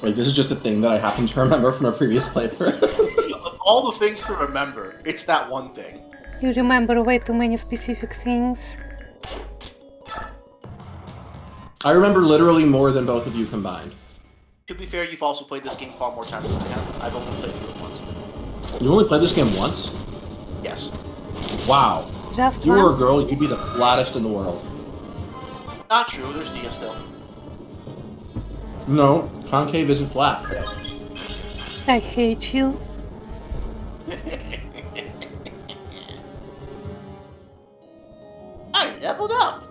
Like, this is just a thing that I happen to remember from a previous playthrough. Of all the things to remember, it's that one thing. You remember way too many specific things. I remember literally more than both of you combined. To be fair, you've also played this game far more times than I have. I've only played through it once. You only played this game once? Yes. Wow. Just If you were a once. girl, you'd be the flattest in the world. Not true, there's Dia still. No, concave isn't flat. I hate you. I leveled up!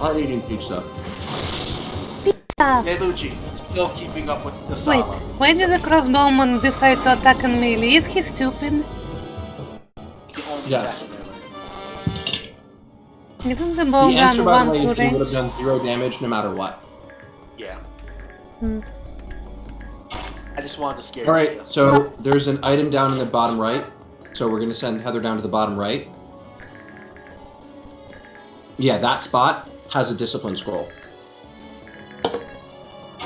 I'm eating pizza. Hey Luigi, still keeping up with the Wait, Sala. why did the crossbowman decide to attack on melee? Is he stupid? You can only Yes. attack melee. Isn't the The bow answer, gun by the one way, to is he would have range? done 0 damage no matter what. Yeah. Hmm. I just wanted to scare you. Alright, so there's an item down in the bottom right. So we're going to send Heather down to the bottom right. Yeah, that spot has a discipline scroll.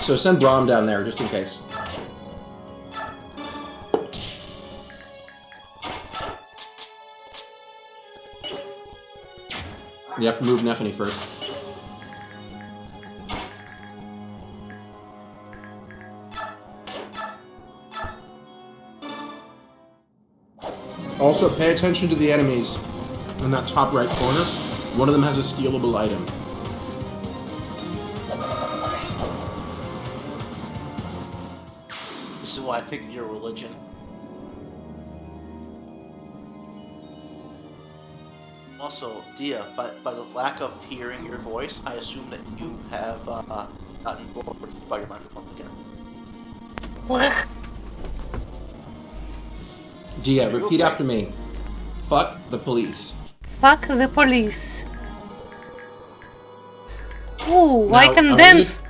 So send Braum down there, just in case. You have to move Neffany first. Also, pay attention to the enemies in that top right corner. One of them has a stealable item. This is why I picked your religion. Also, Dia, by the lack of hearing your voice, I assume that you have gotten bored by your microphone again. Gia, repeat after me. Fuck the police. Fuck the police. Ooh, Now, I can I want dance.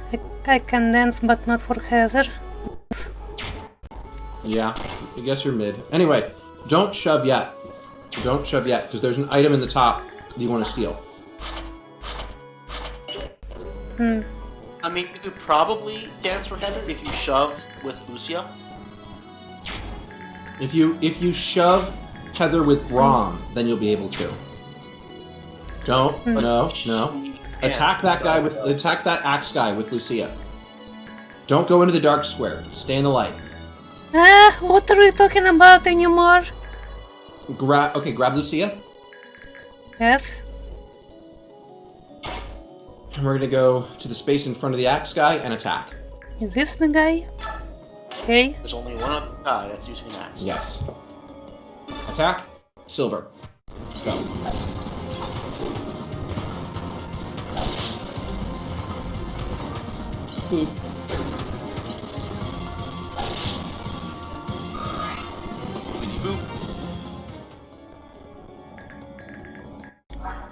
I can dance, but not for Heather. Yeah, I guess you're mid. Anyway, don't shove yet. Don't shove yet, because there's an item in the top that you want to steal. I mean, you could probably dance for Heather if you shove with Lucia. If you shove Heather with Braum, then you'll be able to. Don't. No. Attack that axe guy with Lucia. Don't go into the dark square. Stay in the light. What are we talking about anymore? Grab Lucia. Yes. And we're gonna go to the space in front of the axe guy and attack. Is this the guy? Okay. There's only one other guy that's using an axe. Yes. Attack. Silver. Go. Boop.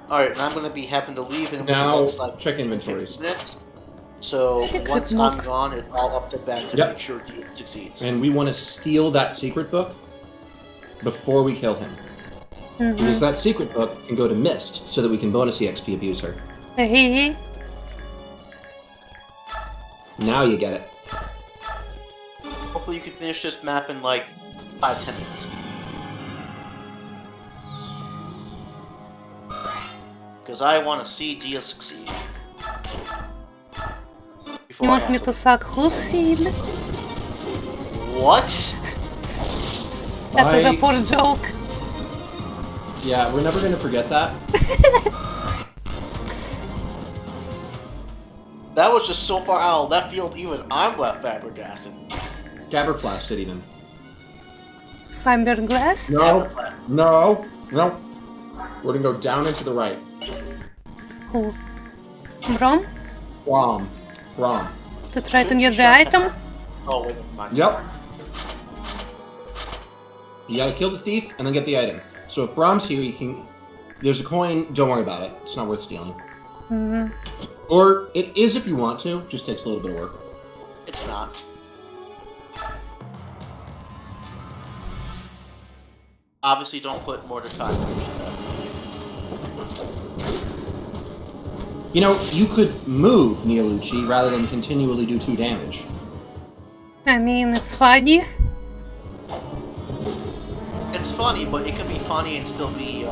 Alright, now I'm gonna be having to leave in Now, next, like, check inventories. 10 minutes. So Secret once book. I'm gone, it's all up to Ben to Yep. make sure he succeeds. And we want to steal that secret book before we kill him. Because that secret book can go to Mist, so that we can bonus EXP abuse her. Hey. Now you get it. Hopefully you can finish this map in like 5-10 minutes. Because I want to see Dia succeed. Before You I want have me to suck whose seed? What? That is a poor joke. Yeah, we're never gonna forget that. That was just so far out of left field, even I'm left flabbergasted. Gabberflash did even. Fiberglass? No. We're gonna go down and to the right. Who? Brom? Braum. To try to get the item? Oh, wait, never mind. Yep. You gotta kill the thief and then get the item. So if Brahm's here, you can... There's a coin, don't worry about it. It's not worth stealing. Or it is if you want to, just takes a little bit of work. It's not. Obviously, don't put more than 5 minutes. You know, you could move Neolucci rather than continually do 2 damage. I mean, it's funny. It's funny, but it can be funny and still be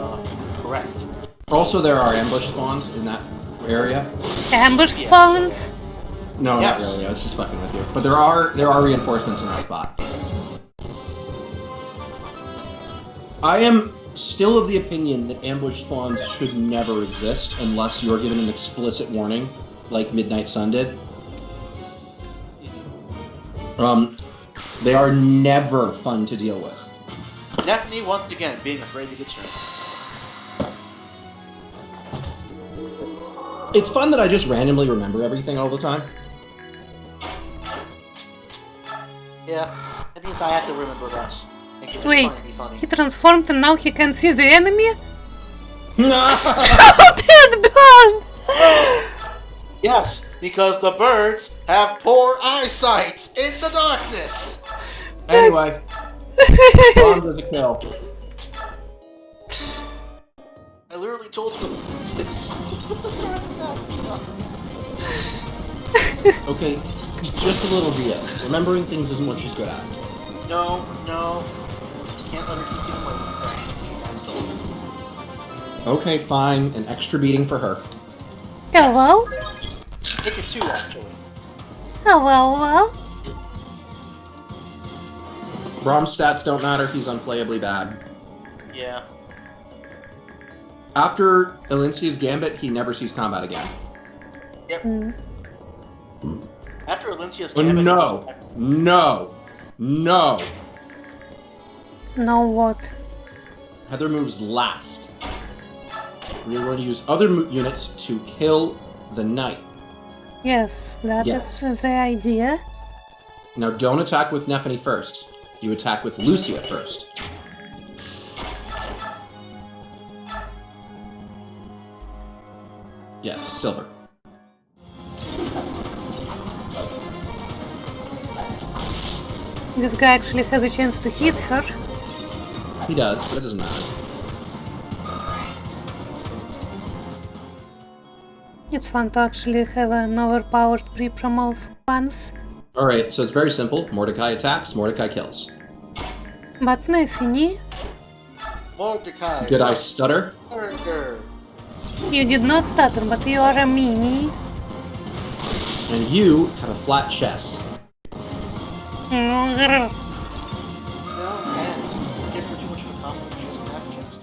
correct. Also, there are ambush spawns in that area. Ambush Yeah. spawns? No, Yes. not really. I was just fucking with you. But there are reinforcements in that spot. I am still of the opinion that ambush spawns should never exist unless you're given an explicit warning, like Midnight Sun did. They are never fun to deal with. Definitely, once again, being afraid to get straight. It's fun that I just randomly remember everything all the time. Yeah, that means I have to remember less. Make it Wait, fun to be funny. he transformed and now he can see the enemy? No! Stupid bird! Yes, because the birds have poor eyesight in the darkness. Anyway, Braum does a kill. I literally told you this. Okay, just a little Dia. Remembering things isn't what she's good at. No. Can't let her keep getting away with that. Okay, fine. An extra beating for her. Hello? Take it 2, actually. Hello? Braum's stats don't matter. He's unplayably bad. Yeah. After Elincia's Gambit, he never sees combat again. Yep. Mm. After Elincia's Oh, Gambit... no. No. No. Now what? Heather moves last. We are going to use other units to kill the knight. Yes, that Yes. is the idea. Now, don't attack with Nephany first. You attack with Lucia first. Yes, silver. This guy actually has a chance to hit her. He does, but it doesn't matter. It's fun to actually have an overpowered pre-promo once. Alright, so it's very simple. Mordecai attacks, Mordecai kills. But Nefini, Mordecai. Did I stutter? Murder. you did not stutter, but you are a mini. And you have a flat chest. No, man. Give her too much of a compliment. She doesn't have a chest.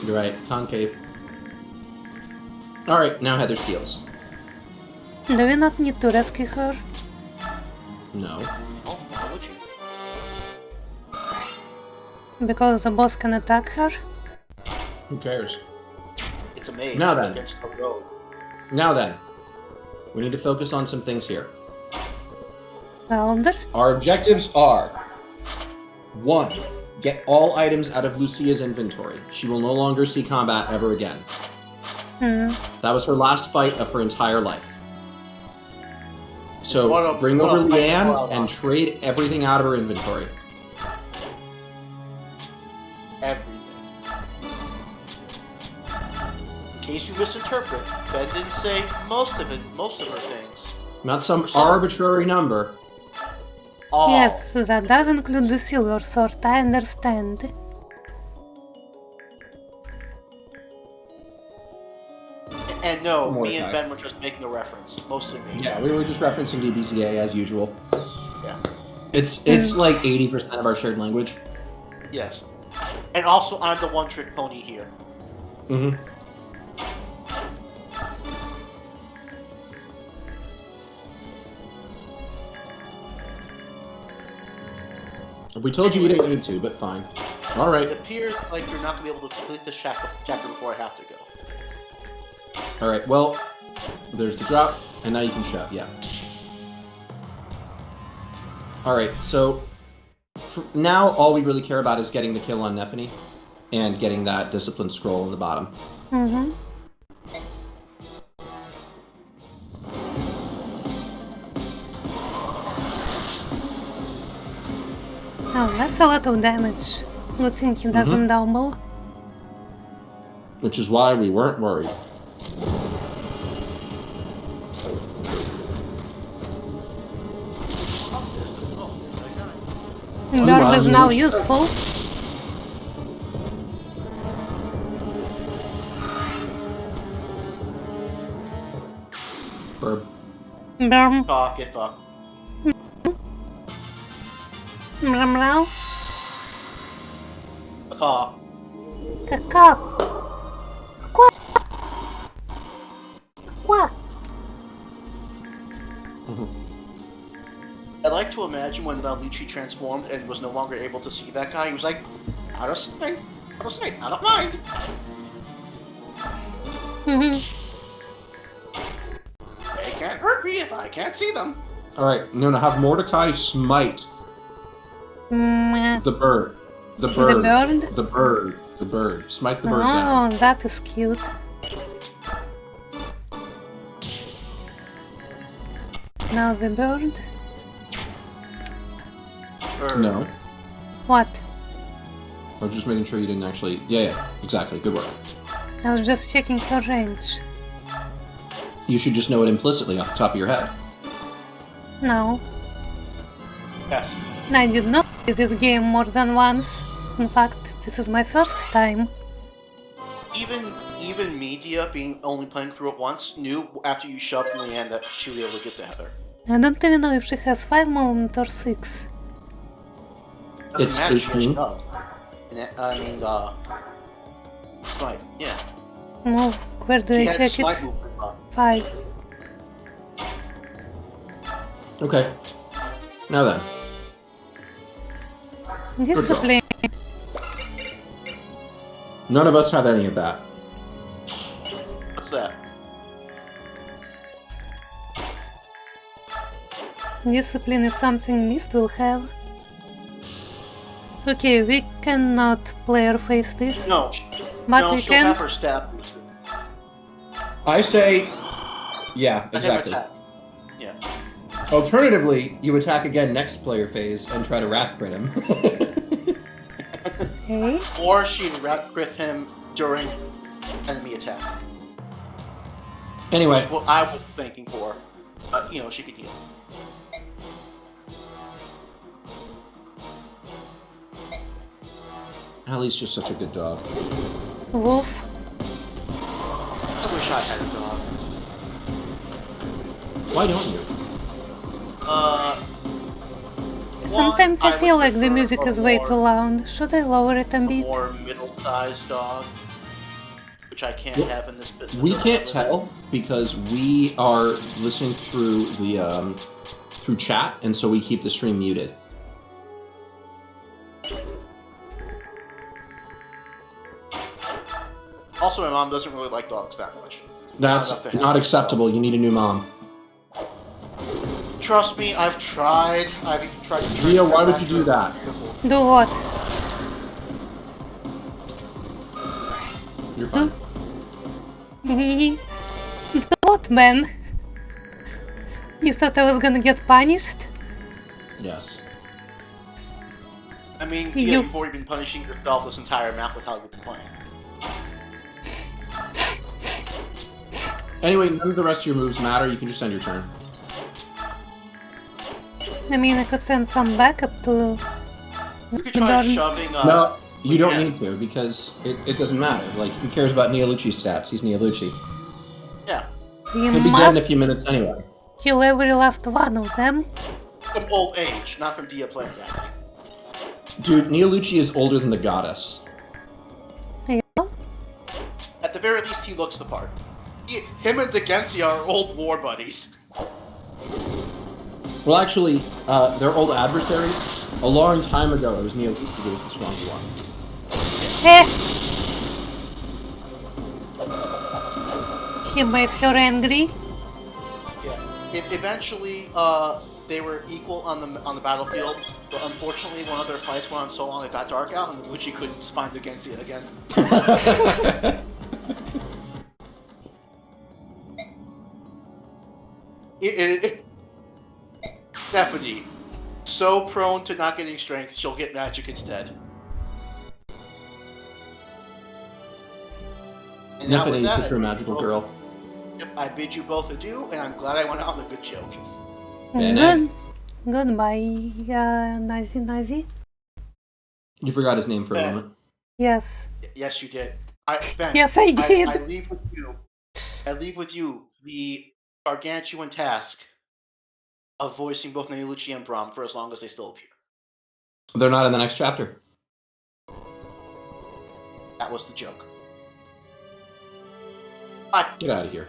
You're right, concave. Alright, now Heather steals. Do we not need to rescue her? No. Oh, why would you? Because the boss can attack her? Who cares? It's a maze. Now then. Against the road. Now then, we need to focus on some things here. Elder? Our objectives are 1. Get all items out of Lucia's inventory. She will no longer see combat ever again. That was her last fight of her entire life. So bring over Leanne and trade everything out of her inventory. Everything. In case you misinterpret, Ben didn't say most of her things. Not some arbitrary number. All. Yes, that does include the silver sword, I understand. And no, me Mordecai. and Ben were just making a reference. Mostly me. Yeah, we were just referencing DBZA as usual. Yeah. It's like 80% of our shared language. Yes. And also, I'm the one-trick pony here. Mm-hmm. We told you we didn't need to, but fine. It Alright. appears like you're not going to be able to complete the chapter before I have to go. Alright, well, there's the drop, and now you can shove, yeah. Alright, so for now all we really care about is getting the kill on Nephany and getting that discipline scroll in the bottom. Mm-hmm. Oh, that's a lot of damage. Good thing he doesn't double. Which is why we weren't worried. Burb is now useful. Burb. Burm. Fuck, get fucked. Meow. A caw. Caca. Quack. Quack. I like to imagine when Luigi transformed and was no longer able to see that guy, he was like, out of sight, out of mind. They can't hurt me if I can't see them. Alright, no, have Mordecai smite the bird. The bird. bird? The bird. The bird. Smite the bird down. Oh, that is cute. Now the bird. No. What? I was just making sure you didn't actually... Yeah, exactly. Good work. I was just checking her range. You should just know it implicitly off the top of your head. No. Yes. I did not play this game more than once. In fact, this is my first time. Even Media, being only playing through it once, knew after you shoved Leanne that she would be able to get to Heather. I don't even know if she has 5 movement or 6. Doesn't It's matter, she has 18. shoved. Smite. Yeah. Move. Where do She I had check smite it? movement on. 5. Okay. Now then. Discipline. None of us have any of that. What's that? Discipline is something Mist will have. Okay, we cannot player face this. No. But no, we she'll can. have her stab boosted. I say, yeah, Let him exactly. attack. Yeah. Alternatively, you attack again next player phase and try to wrath crit him. Okay. Or she'd wrap crit him during enemy attack. Anyway, Well, I was thinking for. But, she could heal. Allie's just such a good dog. Wolf. I wish I had a dog. Why don't you? Sometimes I would feel like the prefer music a is way more- too loud. Should I lower it a A bit? more middle-sized dog, which I can't Well, have in this business. We can't tell because we are listening through the through chat, and so we keep the stream muted. Also, my mom doesn't really like dogs that much. That's not acceptable. You need a new mom. Trust me, I've tried. I've even tried to train Gia, her why would back you to do her that? beautiful. Do what? You're fine. Do what, man? You thought I was gonna get punished? Yes. I mean, Do yeah, you- you've already been punishing yourself this entire map with how you've been playing. Anyway, none of the rest of your moves matter. You can just end your turn. I mean, I could send some backup to... You could try Darn. shoving. No, you don't yeah. need to because it doesn't matter. Like, who cares about Neolucci's stats? He's Neolucci. Yeah, We He'll be dead in must a few minutes anyway. kill every last one of them. from old age, not from Dia playing that. Dude, Neolucci is older than the goddess. Yeah. At the very least, he looks the part. Him and Degensia are old war buddies. Well, actually, they're old adversaries. A long time ago, it was Neolucci who was the stronger one. Eh! He made her angry. Yeah. Eventually, they were equal on the battlefield, but unfortunately, one of their fights went on so long it got dark out, and Luigi couldn't find Degensia again. Stephanie, so prone to not getting strength, she'll get magic instead. And now with Nephine's that, the true I bid magical you both- girl. Yep, I bid you both adieu, and I'm glad I went out on a good joke. Bene. Goodbye, Nuzzy. You forgot his name for a Ben. moment. Yes. Yes, you did. Ben, Yes, I did. I leave with you. I leave with you the gargantuan task of voicing both Neolucci and Braum for as long as they still appear. They're not in the next chapter. That was the joke. Bye. Get out of here.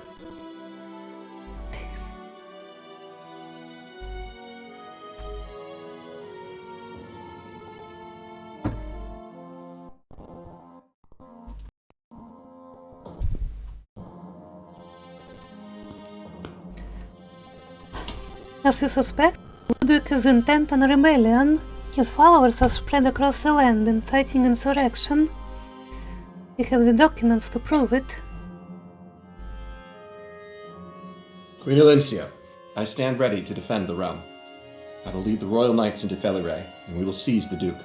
As you suspect, Ludwig is intent on rebellion. His followers are spread across the land, inciting insurrection. We have the documents to prove it. Queen Elincia, I stand ready to defend the realm. I will lead the royal knights into Felire, and we will seize the Duke.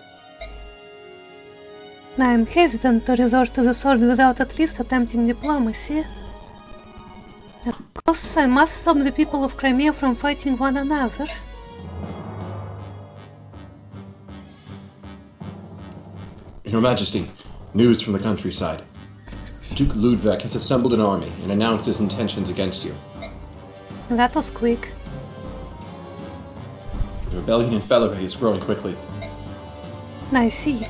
I am hesitant to resort to the sword without at least attempting diplomacy. Of course, I must stop the people of Crimea from fighting one another. Your Majesty, news from the countryside. Duke Ludwig has assembled an army and announced his intentions against you. That was quick. The rebellion in Felire is growing quickly. I see.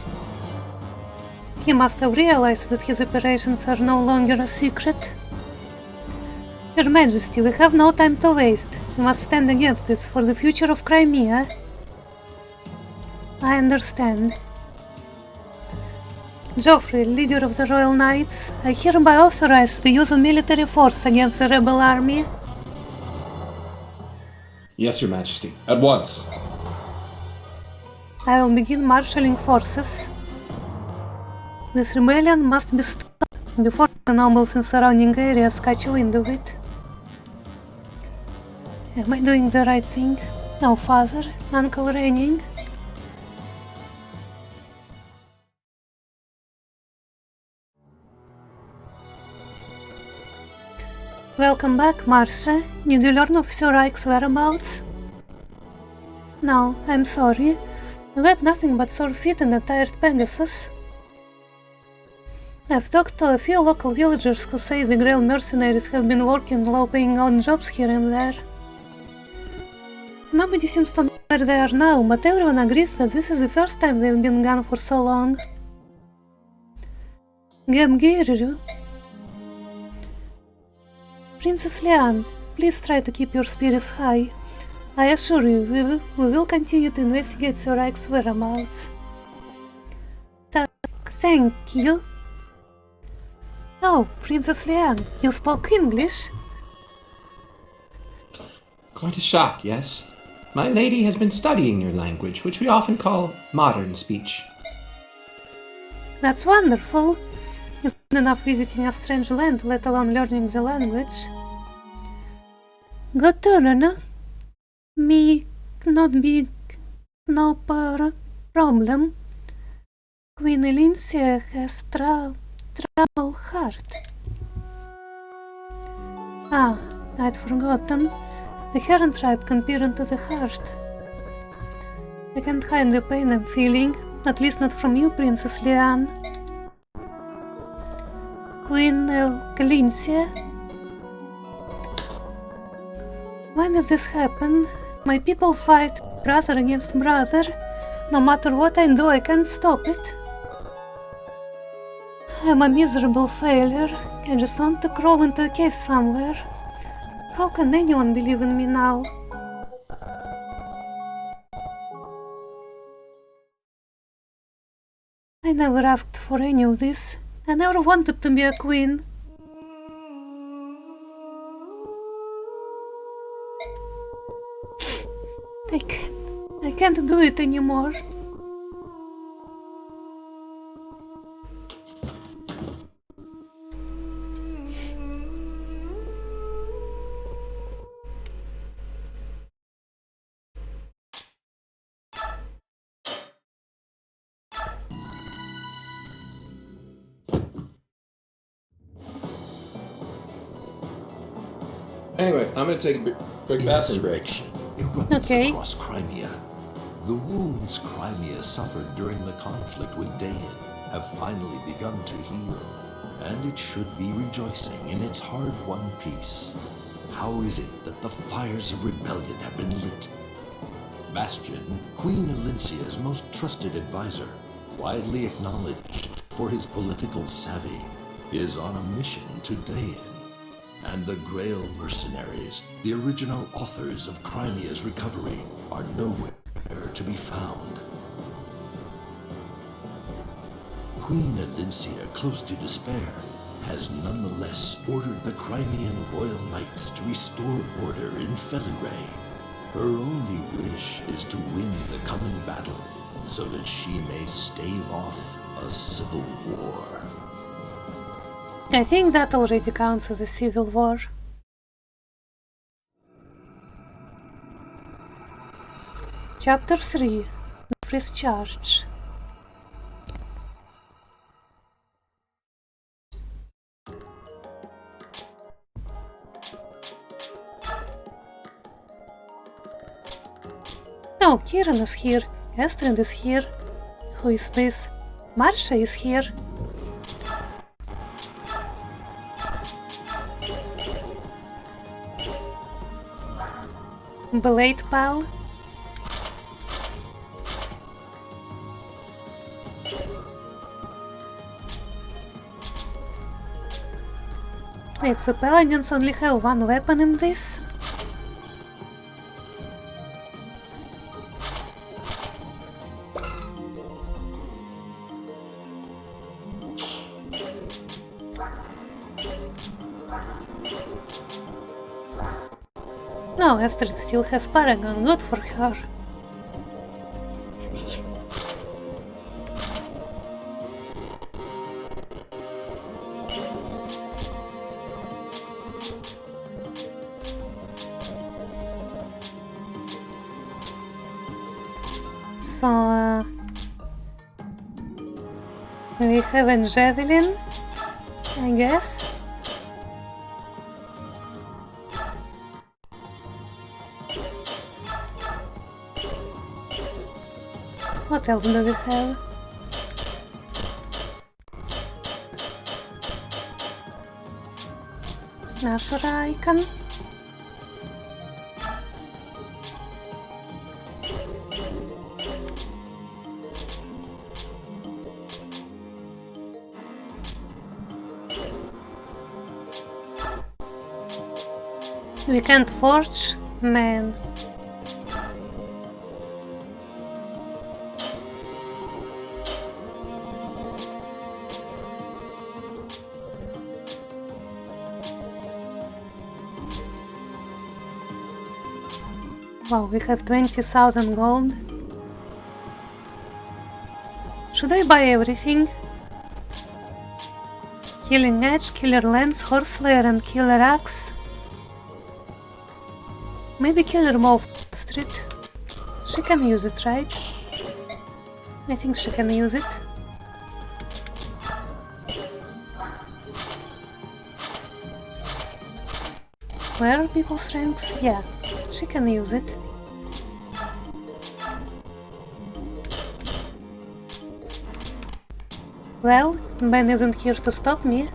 He must have realized that his operations are no longer a secret. Your Majesty, we have no time to waste. We must stand against this for the future of Crimea. I understand. Geoffrey, leader of the Royal Knights, I hereby authorize the use of military force against the rebel army. Yes, Your Majesty. At once. I will begin marshalling forces. This rebellion must be stopped before the nobles in surrounding areas catch wind of it. Am I doing the right thing? No, father, Uncle reigning. Welcome back, Marcia. Did you learn of Sir Ike's whereabouts? No, I'm sorry. I got nothing but sore feet and a tired Pegasus. I've talked to a few local villagers who say the Grail mercenaries have been working low-paying odd jobs here and there. Nobody seems to know where they are now, but everyone agrees that this is the first time they've been gone for so long. Gebgiru. Princess Leanne, please try to keep your spirits high. I assure you, we will continue to investigate Sir Ike's whereabouts. Thank you. Oh, Princess Leanne, you spoke English? Quite a shock, yes? My lady has been studying your language, which we often call modern speech. That's wonderful. It's not enough visiting a strange land, let alone learning the language. Good turn, me not big, no problem. Queen Elincia has trouble heart. Ah, I'd forgotten. The Heron tribe can peer into the heart. I can't hide the pain I'm feeling, at least not from you, Princess Leanne. Queen Elincia? When did this happen? My people fight brother against brother. No matter what I do, I can't stop it. I'm a miserable failure. I just want to crawl into a cave somewhere. How can anyone believe in me now? I never asked for any of this. I never wanted to be a queen. I can't do it anymore. Anyway, I'm gonna take a quick bathroom break. Insurrection erupts Okay. across Crimea. The wounds Crimea suffered during the conflict with Dain have finally begun to heal, and it should be rejoicing in its hard-won peace. How is it that the fires of rebellion have been lit? Bastion, Queen Elincia's most trusted advisor, widely acknowledged for his political savvy, is on a mission to Dain. And the Grail mercenaries, the original authors of Crimea's recovery, are nowhere to be found. Queen Elincia, close to despair, has nonetheless ordered the Crimean Royal Knights to restore order in Feliray. Her only wish is to win the coming battle, so that she may stave off a civil war. I think that already counts as a civil war. Chapter 3. Joffrey's Charge. Oh, Kieran is here. Estrid is here. Who is this? Marcia is here. Blade pal. Wait, so paladins only have one weapon in this? No, Astrid still has Paragon, good for her. So, we have a javelin, I guess. What else do we have? Nashora icon. We can't forge? Man. Wow, we have 20,000 gold. Should I buy everything? Killing Edge, Killer Lance, Horse Slayer and Killer Axe? Maybe Killer Move Street. She can use it, right? I think she can use it. Where are people's strengths? Yeah, she can use it. Well, Ben isn't here to stop me.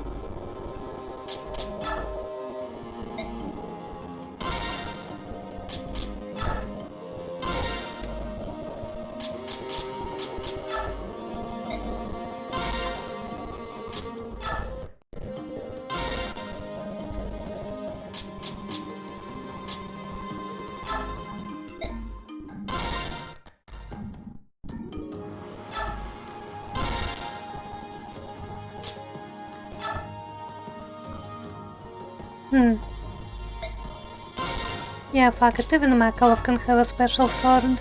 Yeah, fuck it, even Makalov can have a special sword.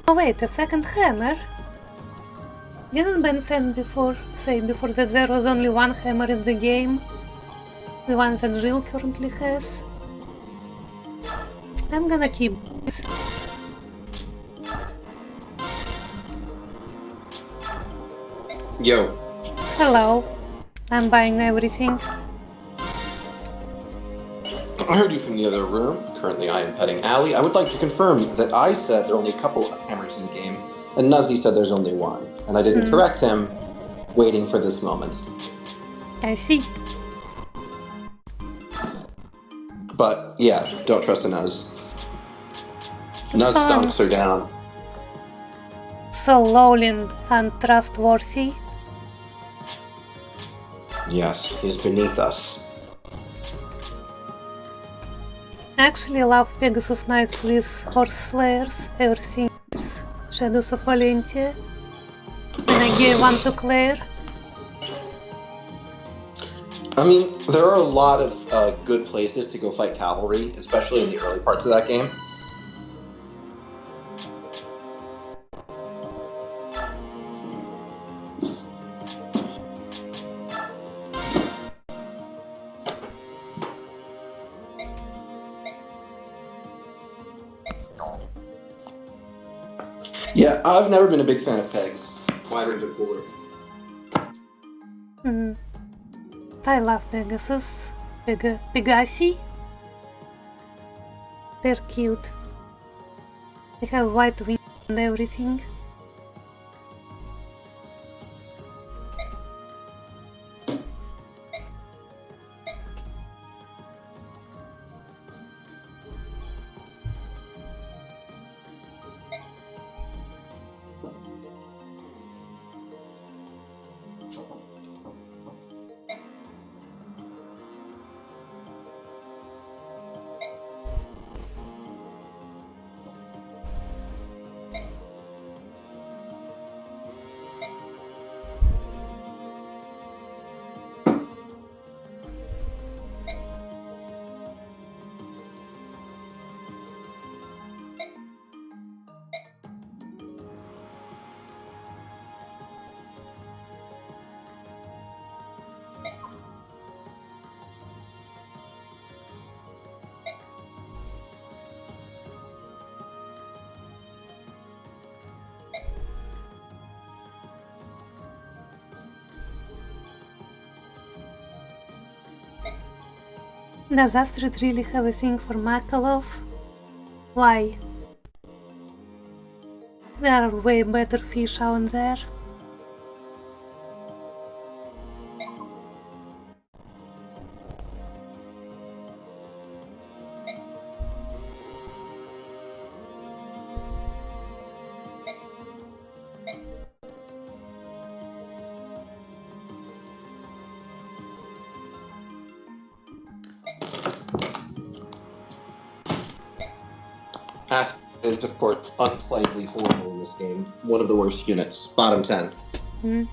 Oh wait, a second hammer? Didn't Ben say before that there was only one hammer in the game? The one that Jill currently has? I'm gonna keep this. Yo. Hello. I'm buying everything. I heard you from the other room. Currently, I am petting Allie. I would like to confirm that I said there are only a couple of hammers in the game, and Nuzzy said there's only one. And I didn't correct him, waiting for this moment. I see. But, yeah, don't trust a Nuz. Nuz stomps are down. So lowly and untrustworthy. Yes, he's beneath us. I actually love Pegasus Knights with Horse Slayers. Everything is Shadows of Valentia. And I gave one to Claire. I mean, there are a lot of good places to go fight cavalry, especially in the early parts of that game. Yeah, I've never been a big fan of pegs. Wyverns are cooler. I love Pegasus. Pegasi. They're cute. They have white wings and everything. Does Astrid really have a thing for Makalov? Why? There are way better fish out there. Ash is, of course, unplayably horrible in this game. One of the worst units. Bottom 10.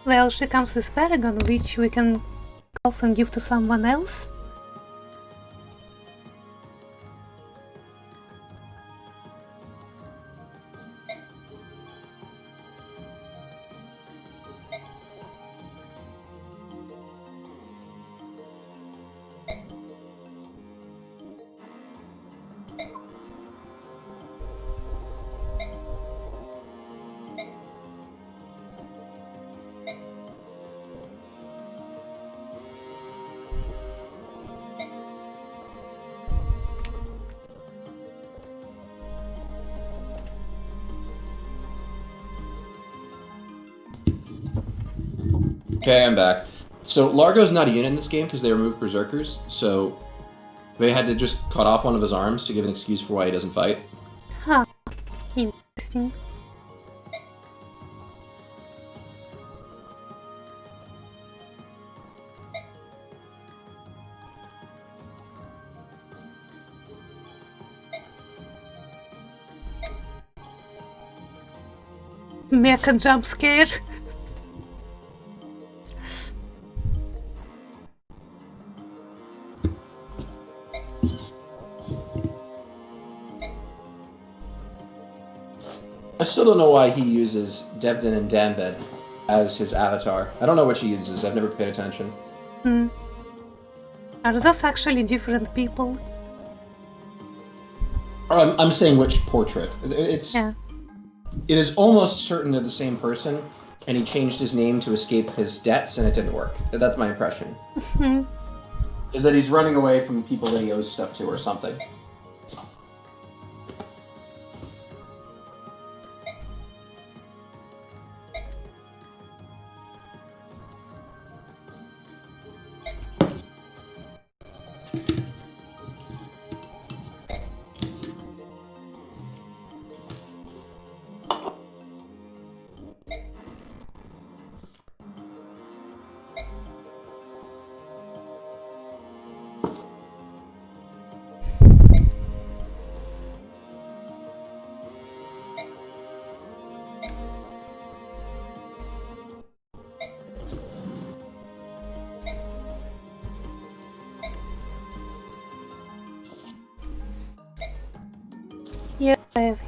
Well, she comes with Paragon, which we can off and give to someone else. Okay, I'm back. So Largo's not a unit in this game because they removed Berserkers, so they had to just cut off one of his arms to give an excuse for why he doesn't fight. Huh. Interesting. Mecha jump scare. I still don't know why he uses Devdin and Danved as his avatar. I don't know which he uses. I've never paid attention. Are those actually different people? I'm saying which portrait. Yeah. It is almost certain they're the same person, and he changed his name to escape his debts, and it didn't work. That's my impression. Is that he's running away from people that he owes stuff to or something.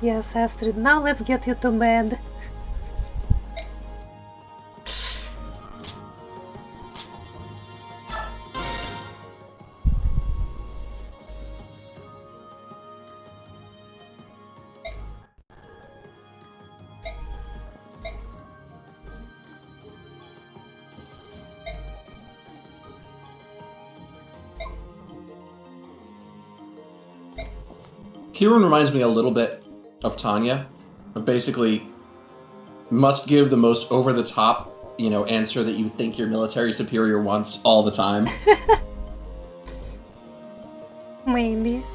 Yes, Astrid, now let's get you to bed. Kieran reminds me a little bit of Tanya, of basically must give the most over-the-top, answer that you think your military superior wants all the time. Maybe.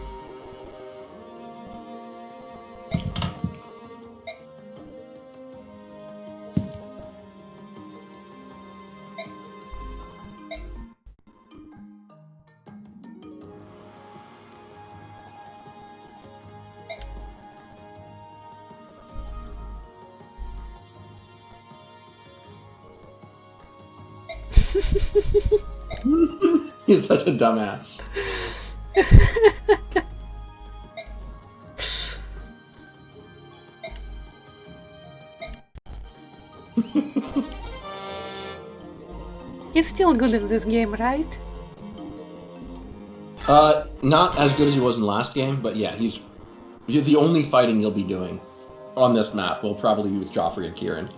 He's such a dumbass. He's still good in this game, right? Not as good as he was in last game, but yeah, he's the only fighting you'll be doing on this map will probably be with Joffrey and Kieran.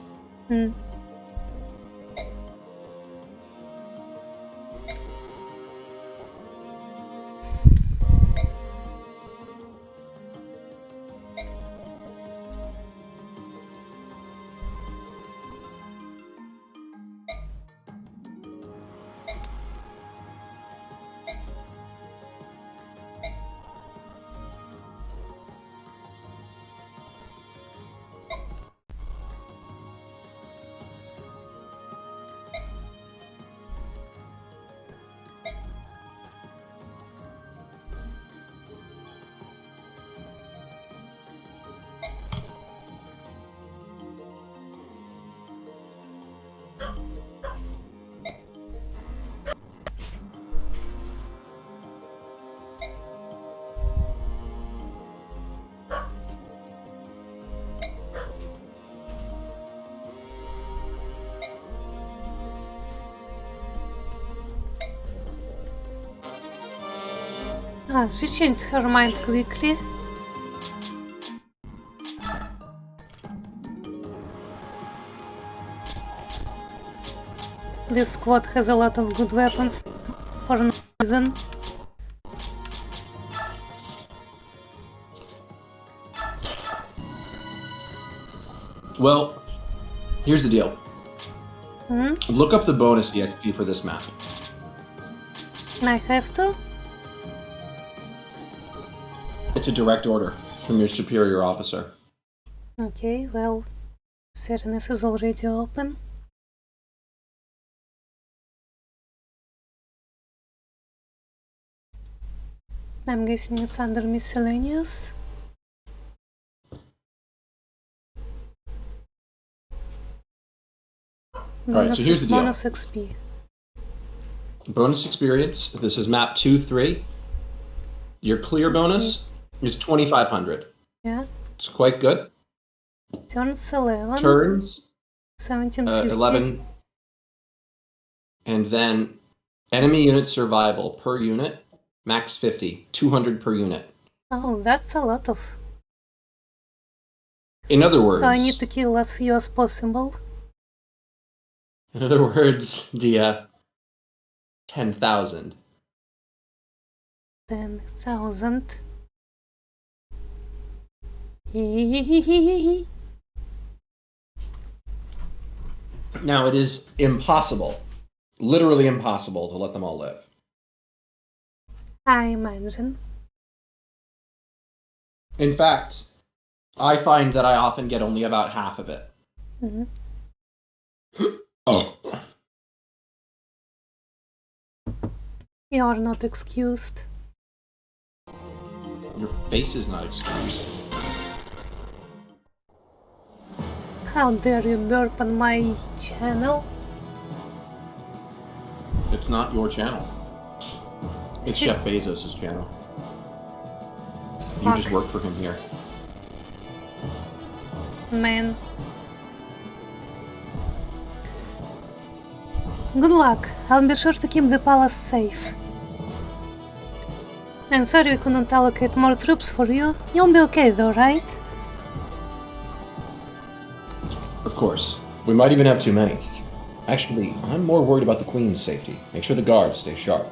Ah, she changed her mind quickly. This squad has a lot of good weapons for no reason. Well, here's the deal. Hmm? Look up the bonus EXP for this map. I have to? It's a direct order from your superior officer. Okay, well, Serenus is already open. I'm guessing it's under miscellaneous. Alright, so here's the deal. Bonus XP. Bonus experience. This is map 2-3. Your clear bonus is 2,500. Yeah. It's quite good. Turns 11. Turns 1750. 11. And then enemy unit survival per unit, max 50. 200 per unit. Oh, that's a lot of. In other words... So I need to kill as few as possible. In other words, Dia, 10,000. 10,000. Now, it is impossible, literally impossible, to let them all live. I imagine. In fact, I find that I often get only about half of it. Mm-hmm. Oh. You're not excused. Your face is not excused. How dare you burp on my channel? It's not your channel. It's Jeff Bezos' channel. You just work for him here. Man. Good luck. I'll be sure to keep the palace safe. I'm sorry we couldn't allocate more troops for you. You'll be okay though, right? Of course. We might even have too many. Actually, I'm more worried about the Queen's safety. Make sure the guards stay sharp.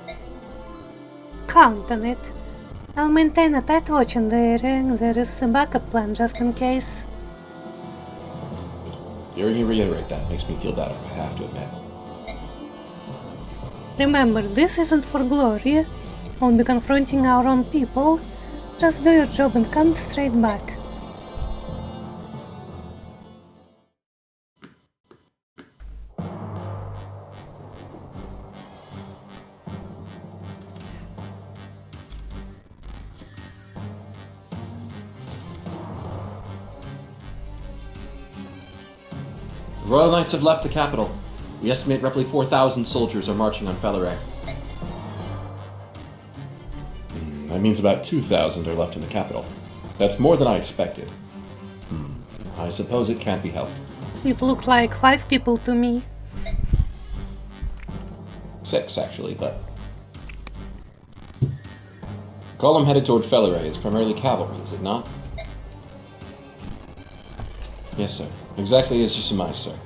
Count on it. I'll maintain a tight watch on the area. There is a backup plan just in case. Hearing you reiterate that makes me feel better, I have to admit. Remember, this isn't for glory. We'll be confronting our own people. Just do your job and come straight back. The Royal Knights have left the capital. We estimate roughly 4,000 soldiers are marching on Felleray. That means about 2,000 are left in the capital. That's more than I expected. I suppose it can't be helped. It looked like 5 people to me. 6, actually, but... The column headed toward Felleray is primarily cavalry, is it not? Yes, sir. Exactly as you surmised, sir.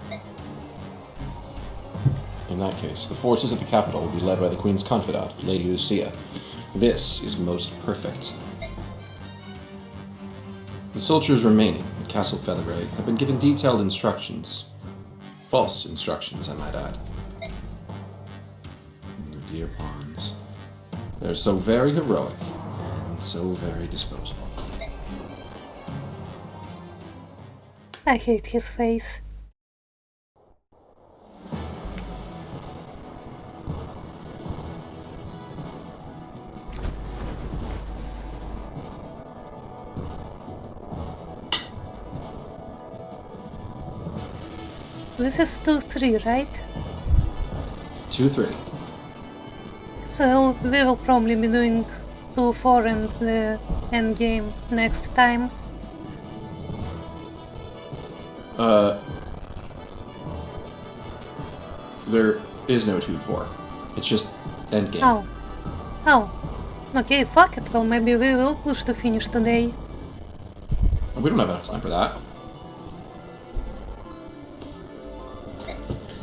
In that case, the forces at the capital will be led by the Queen's confidant, Lady Lucia. This is most perfect. The soldiers remaining at Castle Felleray have been given detailed instructions. False instructions, I might add. Their dear pawns. They're so very heroic, and so very disposable. I hate his face. This is 2-3, right? 2-3. So we will probably be doing 2-4 and the end game next time. There is no 2-4. It's just endgame. Oh. Oh. Okay, fuck it. Well, maybe we will push to finish today. We don't have enough time for that.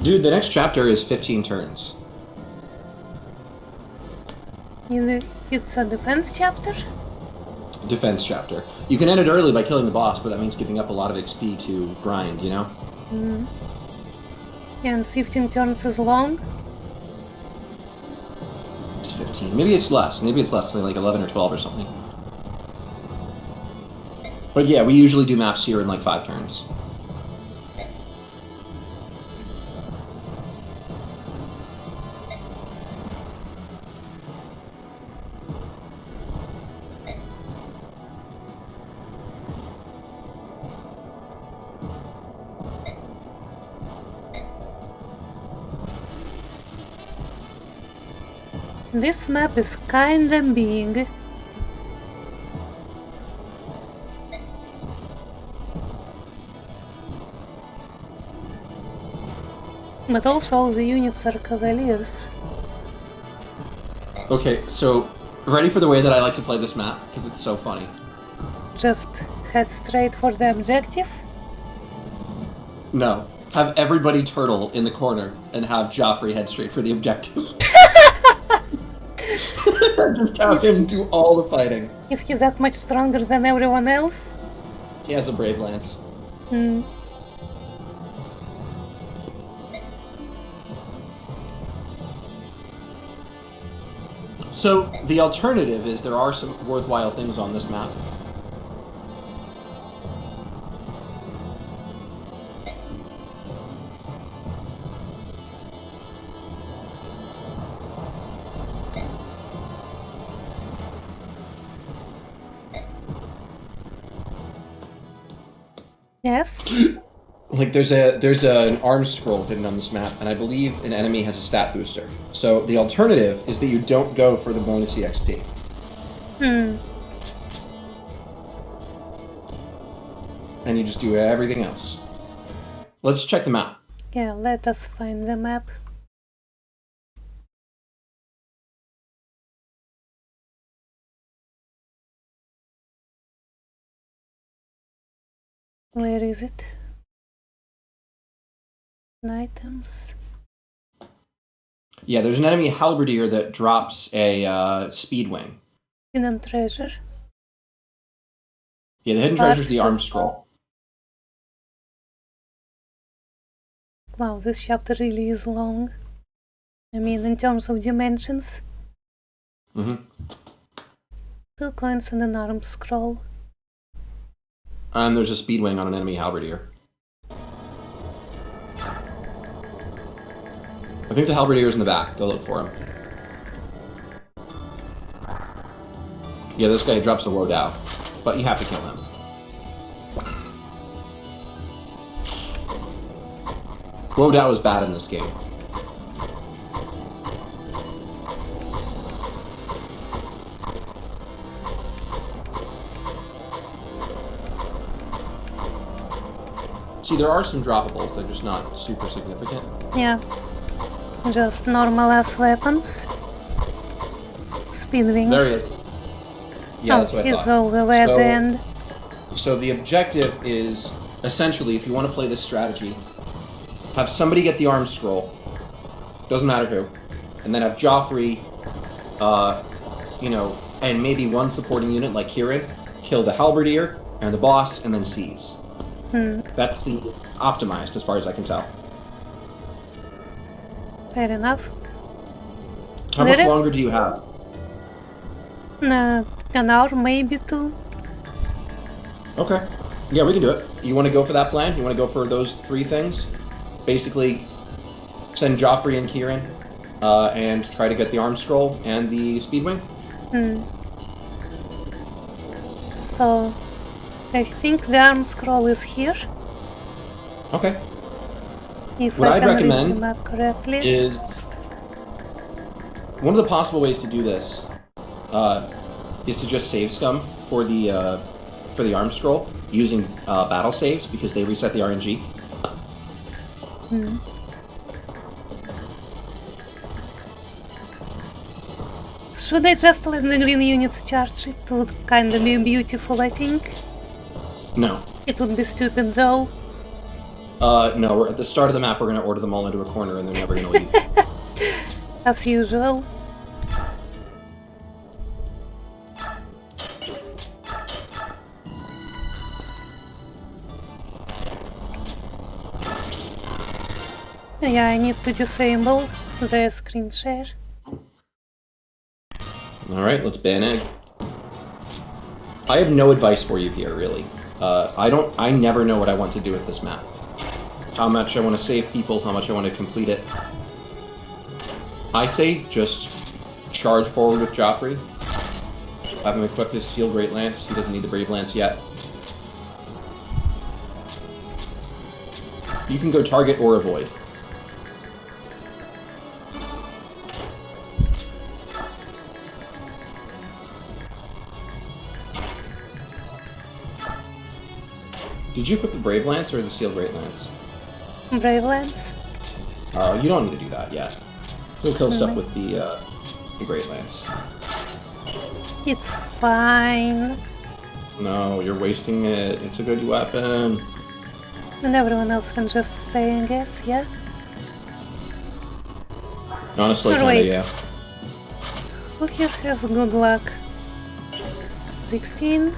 Dude, the next chapter is 15 turns. It's a defense chapter? Defense chapter. You can end it early by killing the boss, but that means giving up a lot of XP to grind, you know? And 15 turns is long? It's 15. Maybe it's less. Maybe it's less, like 11 or 12 or something. But yeah, we usually do maps here in like 5 turns. This map is kinda big. But also all the units are cavaliers. Okay, so ready for the way that I like to play this map? Because it's so funny. Just head straight for the objective? No. Have everybody turtle in the corner and have Joffrey head straight for the objective. Just have him do all the fighting. Is he that much stronger than everyone else? He has a brave lance. So the alternative is there are some worthwhile things on this map. Yes? Like there's an arm scroll hidden on this map, and I believe an enemy has a stat booster. So the alternative is that you don't go for the bonus EXP. And you just do everything else. Let's check the map. Yeah, let us find the map. Where is it? Items. Yeah, there's an enemy halberdier that drops a speed wing. Hidden treasure. Yeah, the hidden treasure is the arm scroll. Wow, this chapter really is long. I mean, in terms of dimensions. 2 coins and an arm scroll. And there's a speed wing on an enemy halberdier. I think the halberdier's in the back. Go look for him. Yeah, this guy drops a Wodow, but you have to kill him. Wodow is bad in this game. See, there are some droppables, they're just not super significant. Yeah. Just normal ass weapons. Speedwing. There he is. Yeah, that's what I he's thought. all the way at the end. So the objective is, essentially, if you want to play this strategy, have somebody get the arm scroll, doesn't matter who, and then have Joffrey, and maybe one supporting unit like Kieran, kill the halberdier and the boss, and then seize. That's the optimized, as far as I can tell. Fair enough. How much longer do you have? An hour, maybe 2. Okay. Yeah, we can do it. You want to go for that plan? You want to go for those 3 things? Basically, send Joffrey and Kieran, and try to get the arm scroll and the speedwing? So, I think the arm scroll is here. Okay. If What I I'd can recommend read the map correctly. is one of the possible ways to do this is to just save scum for the arm scroll using battle saves because they reset the RNG. Should I just let the green units charge? It would kinda be beautiful, I think. No. It would be stupid though. No, we're at the start of the map, we're gonna order them all into a corner and they're never gonna leave. As usual. Yeah, I need to disable the screen share. Alright, let's ban egg. I have no advice for you here, really. I never know what I want to do with this map. How much I want to save people, how much I want to complete it. I say just charge forward with Joffrey. Have him equip his Steel Great Lance. He doesn't need the Brave Lance yet. You can go target or avoid. Did you equip the Brave Lance or the Steel Great Lance? Brave Lance? You don't need to do that yet. Go kill stuff with the Great Lance. It's fine. No, you're wasting it. It's a good weapon. And everyone else can just stay, I guess, yeah? Honestly, Or kinda, wait. yeah. Who here has good luck? 16?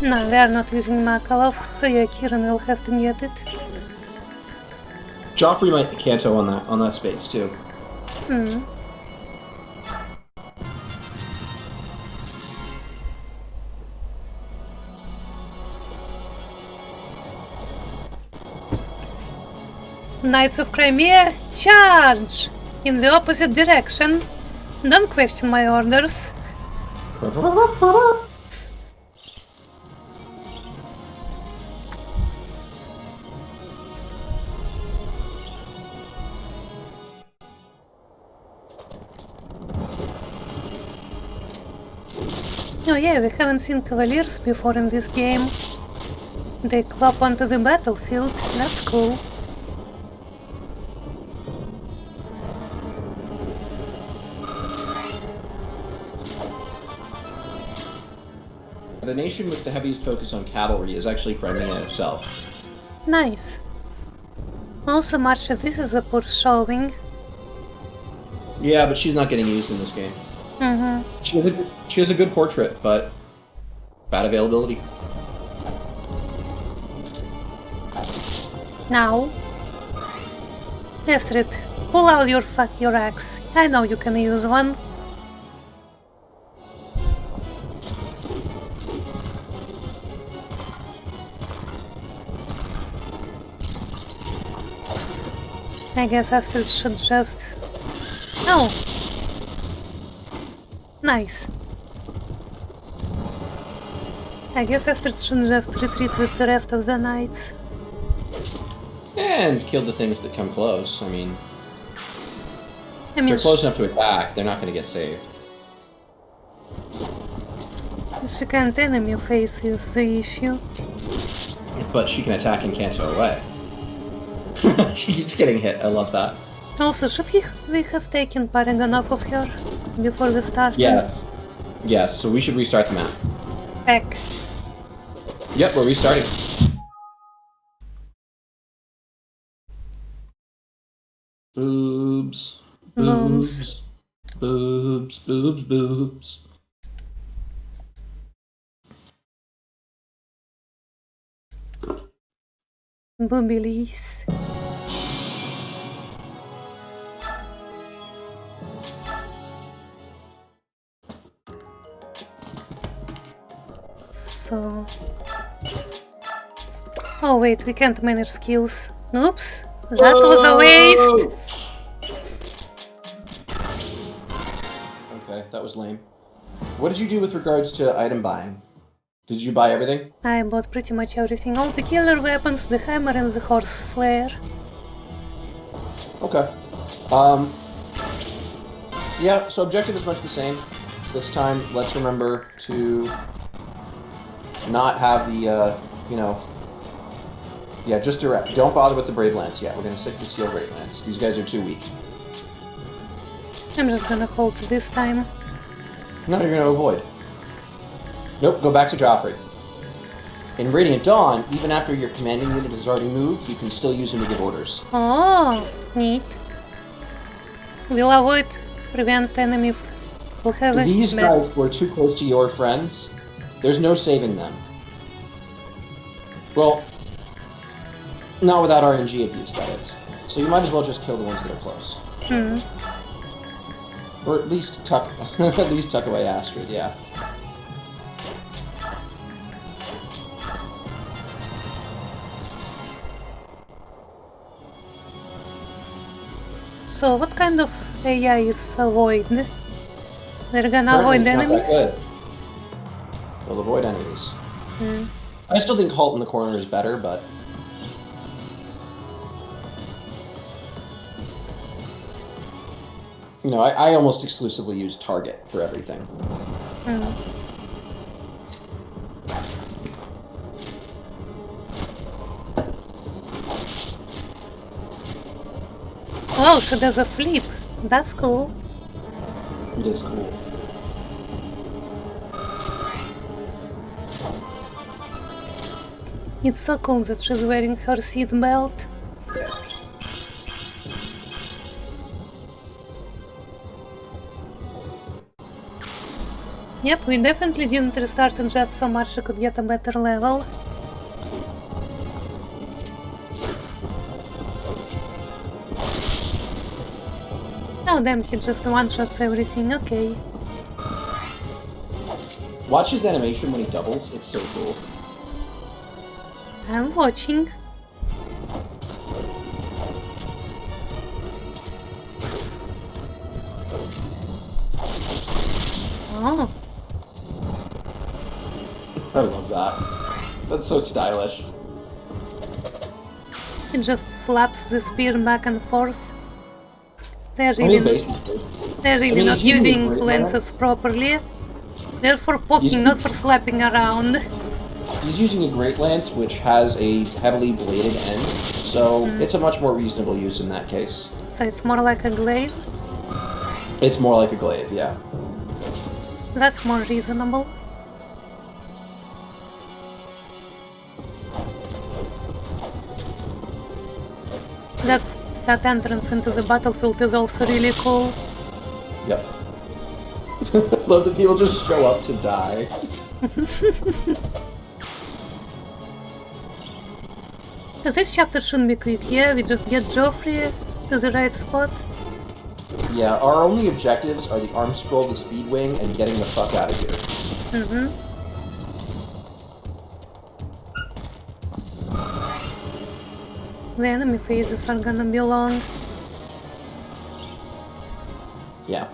No, they are not using Makalov, so yeah, Kieran will have to get it. Joffrey might canto on that space too. Hmm. Knights of Crimea, charge! In the opposite direction. Don't question my orders. Oh yeah, we haven't seen cavaliers before in this game. They clop onto the battlefield, that's cool. The nation with the heaviest focus on cavalry is actually Crimea itself. Nice. Also, Marcia, this is a poor showing. Yeah, but she's not getting used in this game. Mm-hmm. She has a good portrait, but bad availability. Now, Estrid, pull out your axe. I know you can use one. I guess Astrid should just... Oh! Nice. I guess Astrid should just retreat with the rest of the knights. And kill the things that come close. I mean, if I mean, they're close enough to attack, they're not going to get saved. she can't enemy face is the issue. But she can attack and cancel away. She keeps getting hit. I love that. Also, should we have taken Paragon off of her before the start? Yes. Yes, so we should restart the map. Back. Yep, we're restarting. Boobs. Boobs. Boobs. Boobs. Boobs. Boobies. So... Oh wait, we can't manage skills. Oops, that was a waste! Okay, that was lame. What did you do with regards to item buying? Did you buy everything? I bought pretty much everything. All the killer weapons, the hammer and the horse slayer. Okay. Yeah, so objective is much the same. This time, let's remember to not have the, Yeah, just direct. Don't bother with the Brave Lance yet. We're gonna stick to Steel Great Lance. These guys are too weak. I'm just gonna hold this time. No, you're gonna avoid. Nope, go back to Joffrey. In Radiant Dawn, even after your commanding unit has already moved, you can still use him to give orders. Oh, neat. We'll avoid prevent enemy. We'll have a These guys were too close to your friends. There's no saving them. Well, not without RNG abuse, that is. So you might as well just kill the ones that are close. Or at least tuck away Astrid, yeah. So what kind of AI is avoid? They're gonna Apparently avoid it's not that enemies? good. They'll avoid enemies. I still think Halt in the corner is better, but... You know, I almost exclusively use Target for everything. Oh, she does a flip. That's cool. It is cool. It's so cool that she's wearing her seat belt. Yep, we definitely didn't restart in just so much she could get a better level. Oh damn, he just one-shots everything, okay. Watch his animation when he doubles, it's so cool. I'm watching. Oh, I love that. That's so stylish. he just slaps the spear back and forth. They're I mean, really, basically. they're really I mean, not he's using using great lances properly. They're for poking, not for slapping around. He's using a Great Lance, which has a heavily bladed end, so it's a much more reasonable use in that case. So it's more like a glaive. It's more like a glaive, yeah. That's more reasonable. That entrance into the battlefield is also really cool. Yep. Love that people just show up to die. So this chapter shouldn't be quick, yeah? We just get Joffrey to the right spot. Yeah, our only objectives are the arm scroll, the speed wing, and getting the fuck out of here. The enemy phases are gonna be long. Yeah.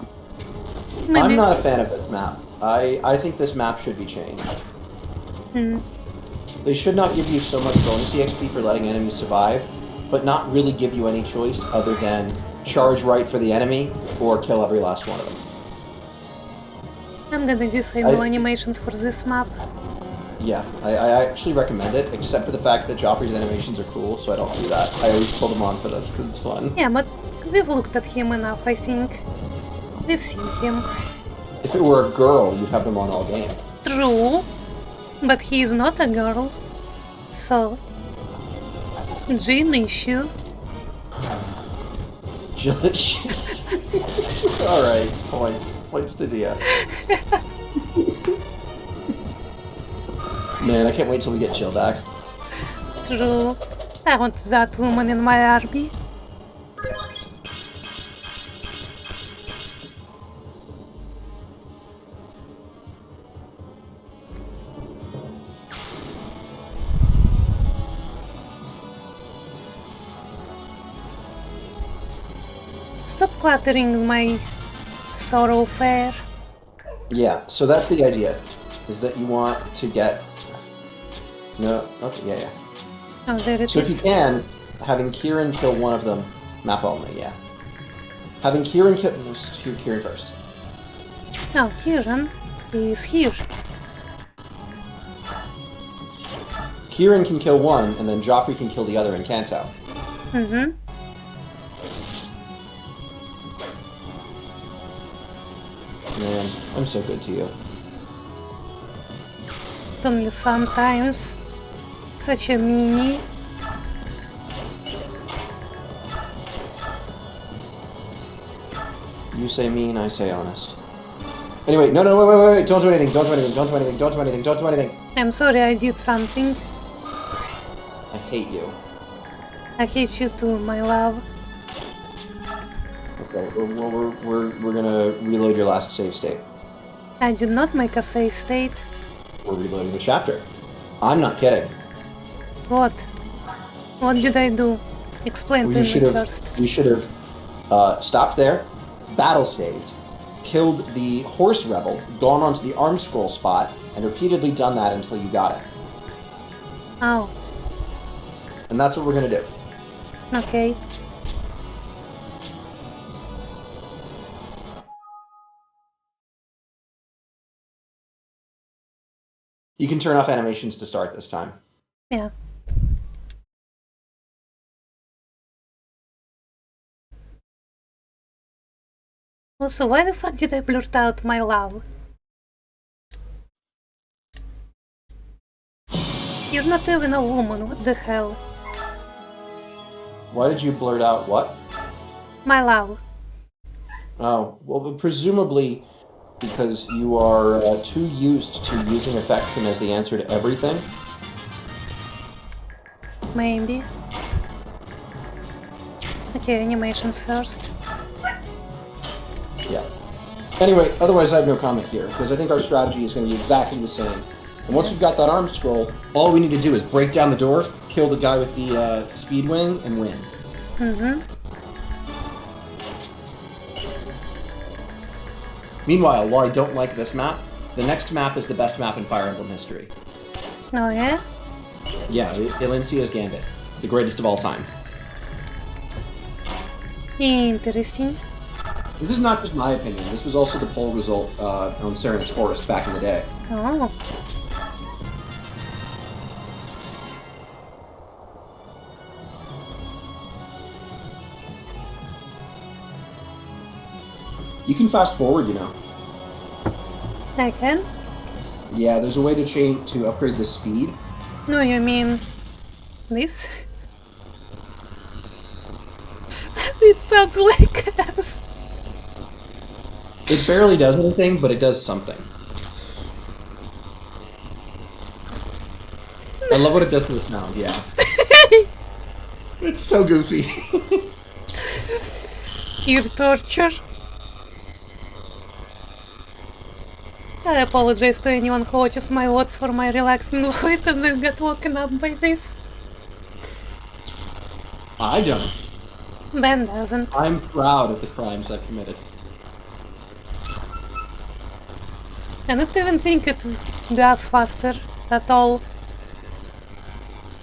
Maybe. I'm not a fan of this map. I think this map should be changed. They should not give you so much bonus EXP for letting enemies survive, but not really give you any choice other than charge right for the enemy or kill every last one of them. I'm gonna disable animations for this map. Yeah, I actually recommend it, except for the fact that Joffrey's animations are cool, so I don't do that. I always pull them on for this because it's fun. Yeah, but we've looked at him enough, I think. We've seen him. If it were a girl, you'd have them on all game. True, but he is not a girl. So, gene issue. Judge. Alright, points. Points to Dia. Man, I can't wait till we get Jill back. True. I want that woman in my army. Stop cluttering my thoroughfare. Yeah, so that's the idea. Is that you want to get... No, okay, yeah. Oh, there it So if you is. can, having Kieran kill one of them, map only, yeah. Having Kieran kill... No, Kieran first. Oh, Kieran is here. Kieran can kill one, and then Joffrey can kill the other in Kanto. Mm-hmm. Man, I'm so good to you. Only sometimes. Such a meanie. You say mean, I say honest. Anyway, no, wait, don't do anything, don't do anything, don't do anything, don't do anything, don't do anything. I'm sorry I did something. I hate you. I hate you too, my love. Okay, well, we're gonna reload your last save state. I did not make a save state. We're reloading the chapter. I'm not kidding. What? What did I do? Explain to me first. You should have stopped there, battle saved, killed the horse rebel, gone onto the arm scroll spot, and repeatedly done that until you got it. Oh, And that's what we're gonna do. okay. You can turn off animations to start this time. Yeah. Also, why the fuck did I blurt out my love? You're not even a woman, what the hell? Why did you blurt out what? My love. Oh, well, but presumably because you are too used to using affection as the answer to everything. Maybe. Okay, animations first. Yeah. Anyway, otherwise I have no comment here, because I think our strategy is going to be exactly the same. And once we've got that arm scroll, all we need to do is break down the door, kill the guy with the speed wing, and win. Mm-hmm. Meanwhile, while I don't like this map, the next map is the best map in Fire Emblem history. Oh yeah? Yeah, Elincia's Gambit. The greatest of all time. Interesting. This is not just my opinion, this was also the poll result on Serenus Forest back in the day. Oh. You can fast forward, you know. I can? Yeah, there's a way to upgrade the speed. No, you mean this? It sounds like ass. It barely does anything, but it does something. I love what it does to the sound, yeah. It's so goofy. Ear torture. I apologize to anyone who watches my VODs for my relaxing voice and then got woken up by this. I don't. Ben doesn't. I'm proud of the crimes I've committed. I don't even think it goes faster at all.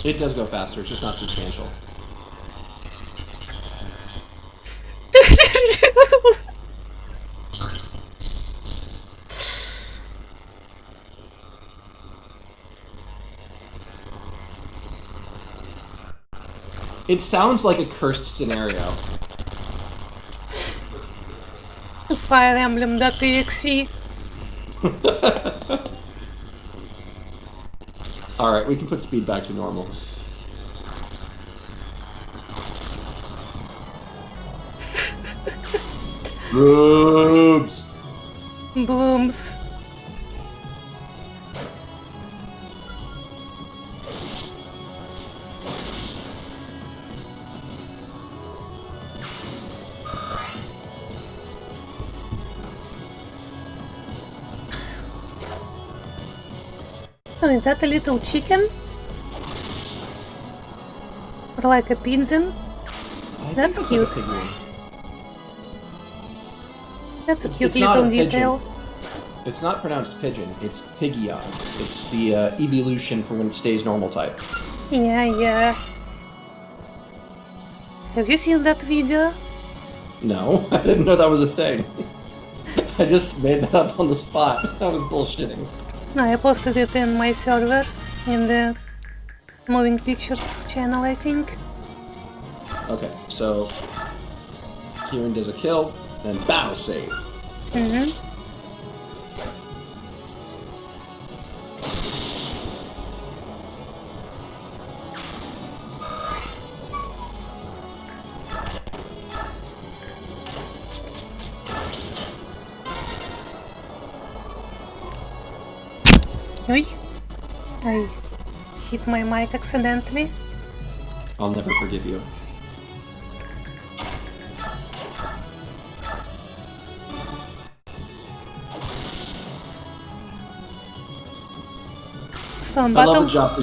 It does go faster, it's just not substantial. It sounds like a cursed scenario. Fire Emblem.exe. Alright, we can put speed back to normal. Boobs! Booms. Oh, is that a little chicken? Or like a pigeon? That's cute. That's a cute little detail. It's not pronounced pigeon, it's Piggion. It's the evolution for when it stays normal type. Yeah. Have you seen that video? No, I didn't know that was a thing. I just made that up on the spot. I was bullshitting. I posted it in my server, in the Moving Pictures channel, I think. Okay, so Kieran does a kill, then battle save. Mm-hmm. Oi! I hit my mic accidentally. I'll never forgive you. So I love battle. the job to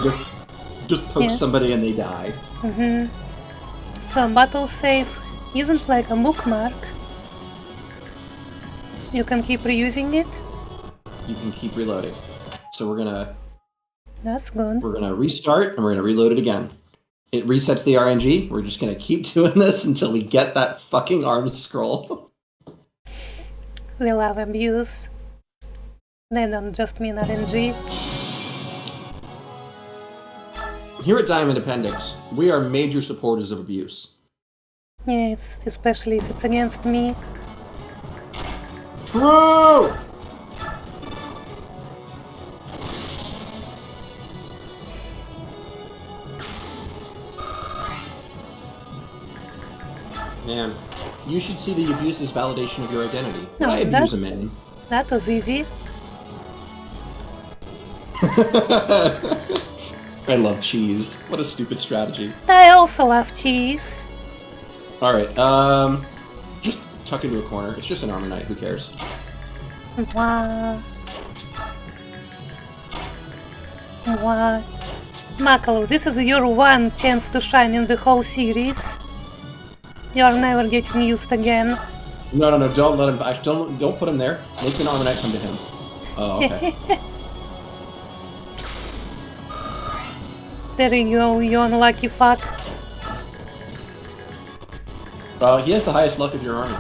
just poke Yeah. somebody and they die. So battle save isn't like a bookmark. You can keep reusing it. You can keep reloading. So we're gonna That's good. restart and we're gonna reload it again. It resets the RNG. We're just gonna keep doing this until we get that fucking arm scroll. We love abuse. They don't just mean RNG. Here at Diamond Appendix, we are major supporters of abuse. Yeah, it's especially if it's against me. True! Man, you should see the abuse as validation of your identity. No, I abuse a man. That was easy. I love cheese. What a stupid strategy. I also love cheese. Alright, just tuck into a corner. It's just an armor knight, who cares? Wow. Wow. Makalo, this is your one chance to shine in the whole series. You're never getting used again. No, don't let him. Actually, don't put him there. Make the armor knight come to him. Oh, okay. There you go, you unlucky fuck. He has the highest luck of your army.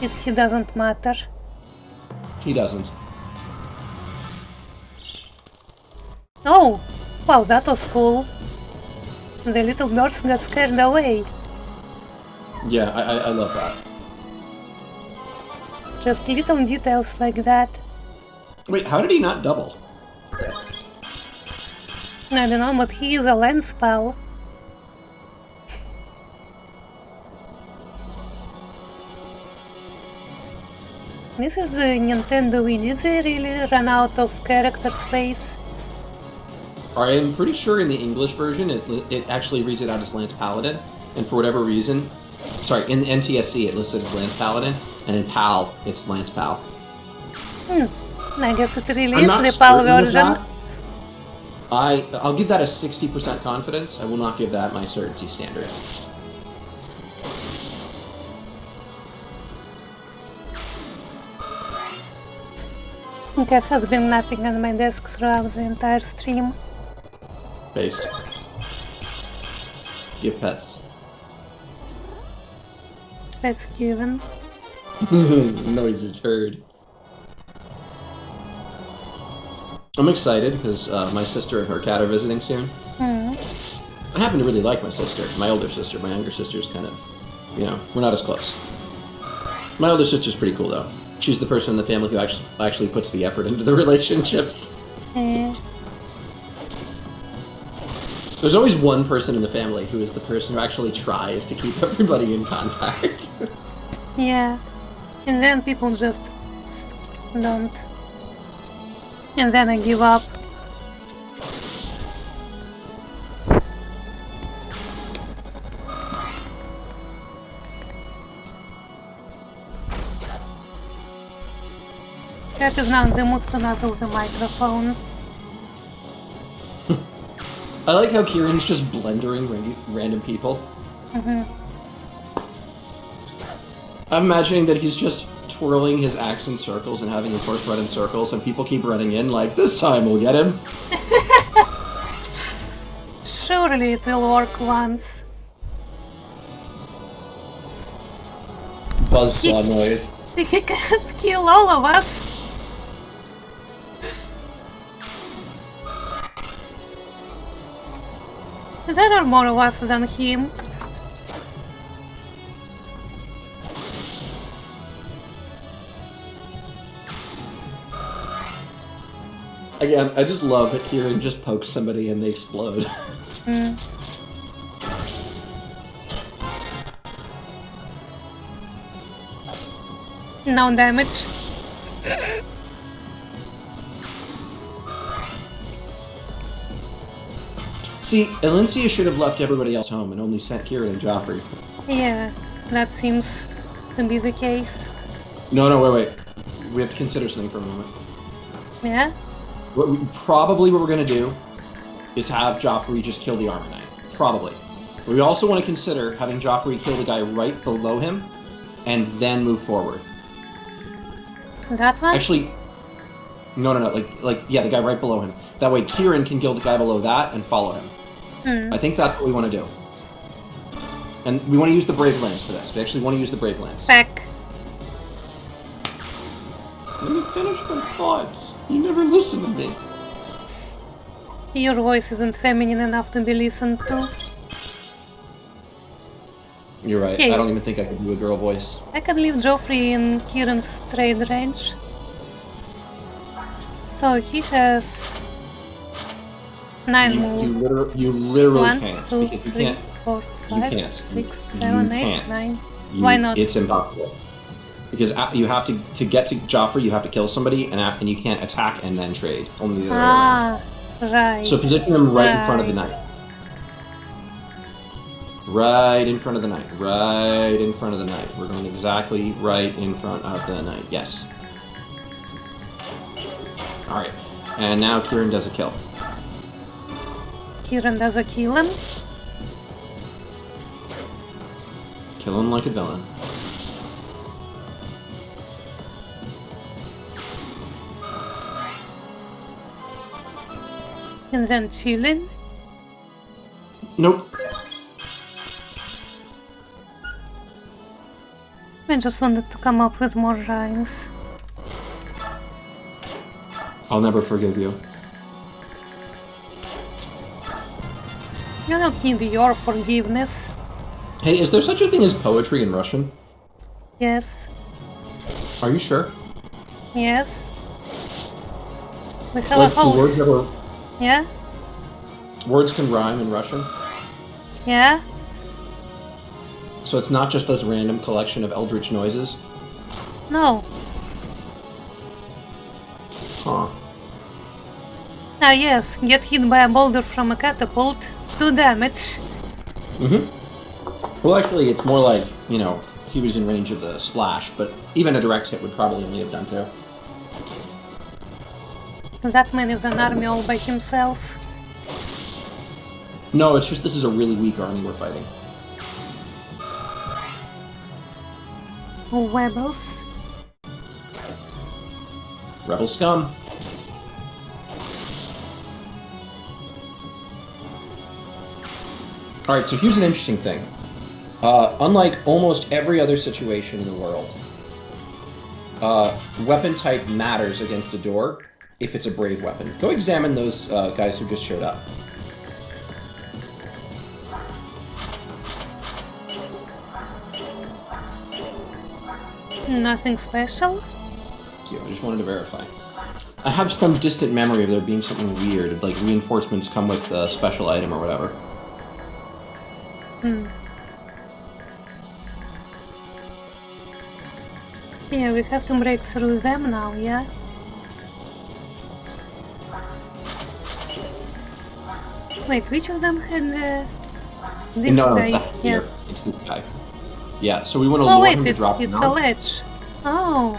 He doesn't matter. He doesn't. Oh, wow, that was cool. The little birds got scared away. Yeah, I love that. Just little details like that. Wait, how did he not double? I don't know, but he is a lens spell. This is the Nintendo Wii. Did they really run out of character space? I'm pretty sure in the English version it actually reads it out as Lance Paladin, and for whatever reason, sorry, in the NTSC it listed as Lance Paladin, and in PAL it's Lance Pal. I guess it really I'm is not the PAL certain of version. that. I'll give that a 60% confidence. I will not give that my certainty standard. Cat has been napping on my desk throughout the entire stream. Based. Give pets. That's given. Noise is heard. I'm excited because my sister and her cat are visiting soon. I happen to really like my sister, my older sister. My younger sister's kind of, we're not as close. My older sister's pretty cool though. She's the person in the family who actually puts the effort into the relationships. There's always one person in the family who is the person who actually tries to keep everybody in contact. Yeah. And then people just don't. And then I give up. Cat is now in the mood to nuzzle the microphone. I like how Kieran's just blendering random people. I'm imagining that he's just twirling his axe in circles and having his horse run in circles, and people keep running in like, this time we'll get him. Surely it will work once. Buzzsaw noise. He can't kill all of us. There are more of us than him. Again, I just love that Kieran just pokes somebody and they explode. Mm. No damage. See, Alencia should have left everybody else home and only sent Kieran and Joffrey. Yeah, that seems to be the case. No, wait. We have to consider something for a moment. Yeah? Probably what we're going to do is have Joffrey just kill the Armor Knight. Probably. We also want to consider having Joffrey kill the guy right below him and then move forward. That one? Actually, no, yeah, the guy right below him. That way Kieran can kill the guy below that and follow him. I think that's what we want to do. And we want to use the Brave Lance for this. We actually want to use the Brave Lance. Back. Let me finish my thoughts. You never listen to me. Your voice isn't feminine enough to be listened to. You're right. Okay. I don't even think I could do a girl voice. I can leave Joffrey in Kieran's trade range. So he has 9 move. You literally 1, can't. 2, Because 3, you can't. 4, You 5, can't. 6, You 7, 8, can't. 9. Why not? It's impossible. Because you have to get to Joffrey, you have to kill somebody, and you can't attack and then trade. Only the other way around. Right. So position him right in front of the knight. Right in front of the knight. Right in front of the knight. We're going exactly right in front of the knight. Yes. Alright. And now Kieran does a kill. Kieran does a kill him. Kill him like a villain. And then chilling. Nope. I just wanted to come up with more rhymes. I'll never forgive you. You don't need your forgiveness. Hey, is there such a thing as poetry in Russian? Yes. Are you sure? Yes. We have Like, a whole... do words ever... Yeah? Words can rhyme in Russian? Yeah? So it's not just this random collection of eldritch noises? No. Huh. Ah yes, get hit by a boulder from a catapult. 2 damage. Well, actually, it's more like, you know, he was in range of the splash, but even a direct hit would probably only have done 2. That man is an army all by himself. No, it's just this is a really weak army we're fighting. Webbles. Rebel scum. Alright, so here's an interesting thing. Unlike almost every other situation in the world, weapon type matters against a door if it's a brave weapon. Go examine those guys who just showed up. Nothing special? Thank you, I just wanted to verify. I have some distant memory of there being something weird, like reinforcements come with a special item or whatever. Yeah, we have to break through them now, yeah? Wait, which of them had this No, guy? it's Yeah. here. It's this guy. Yeah, so we want to Oh lure wait, him to drop it's down. a ledge. Oh.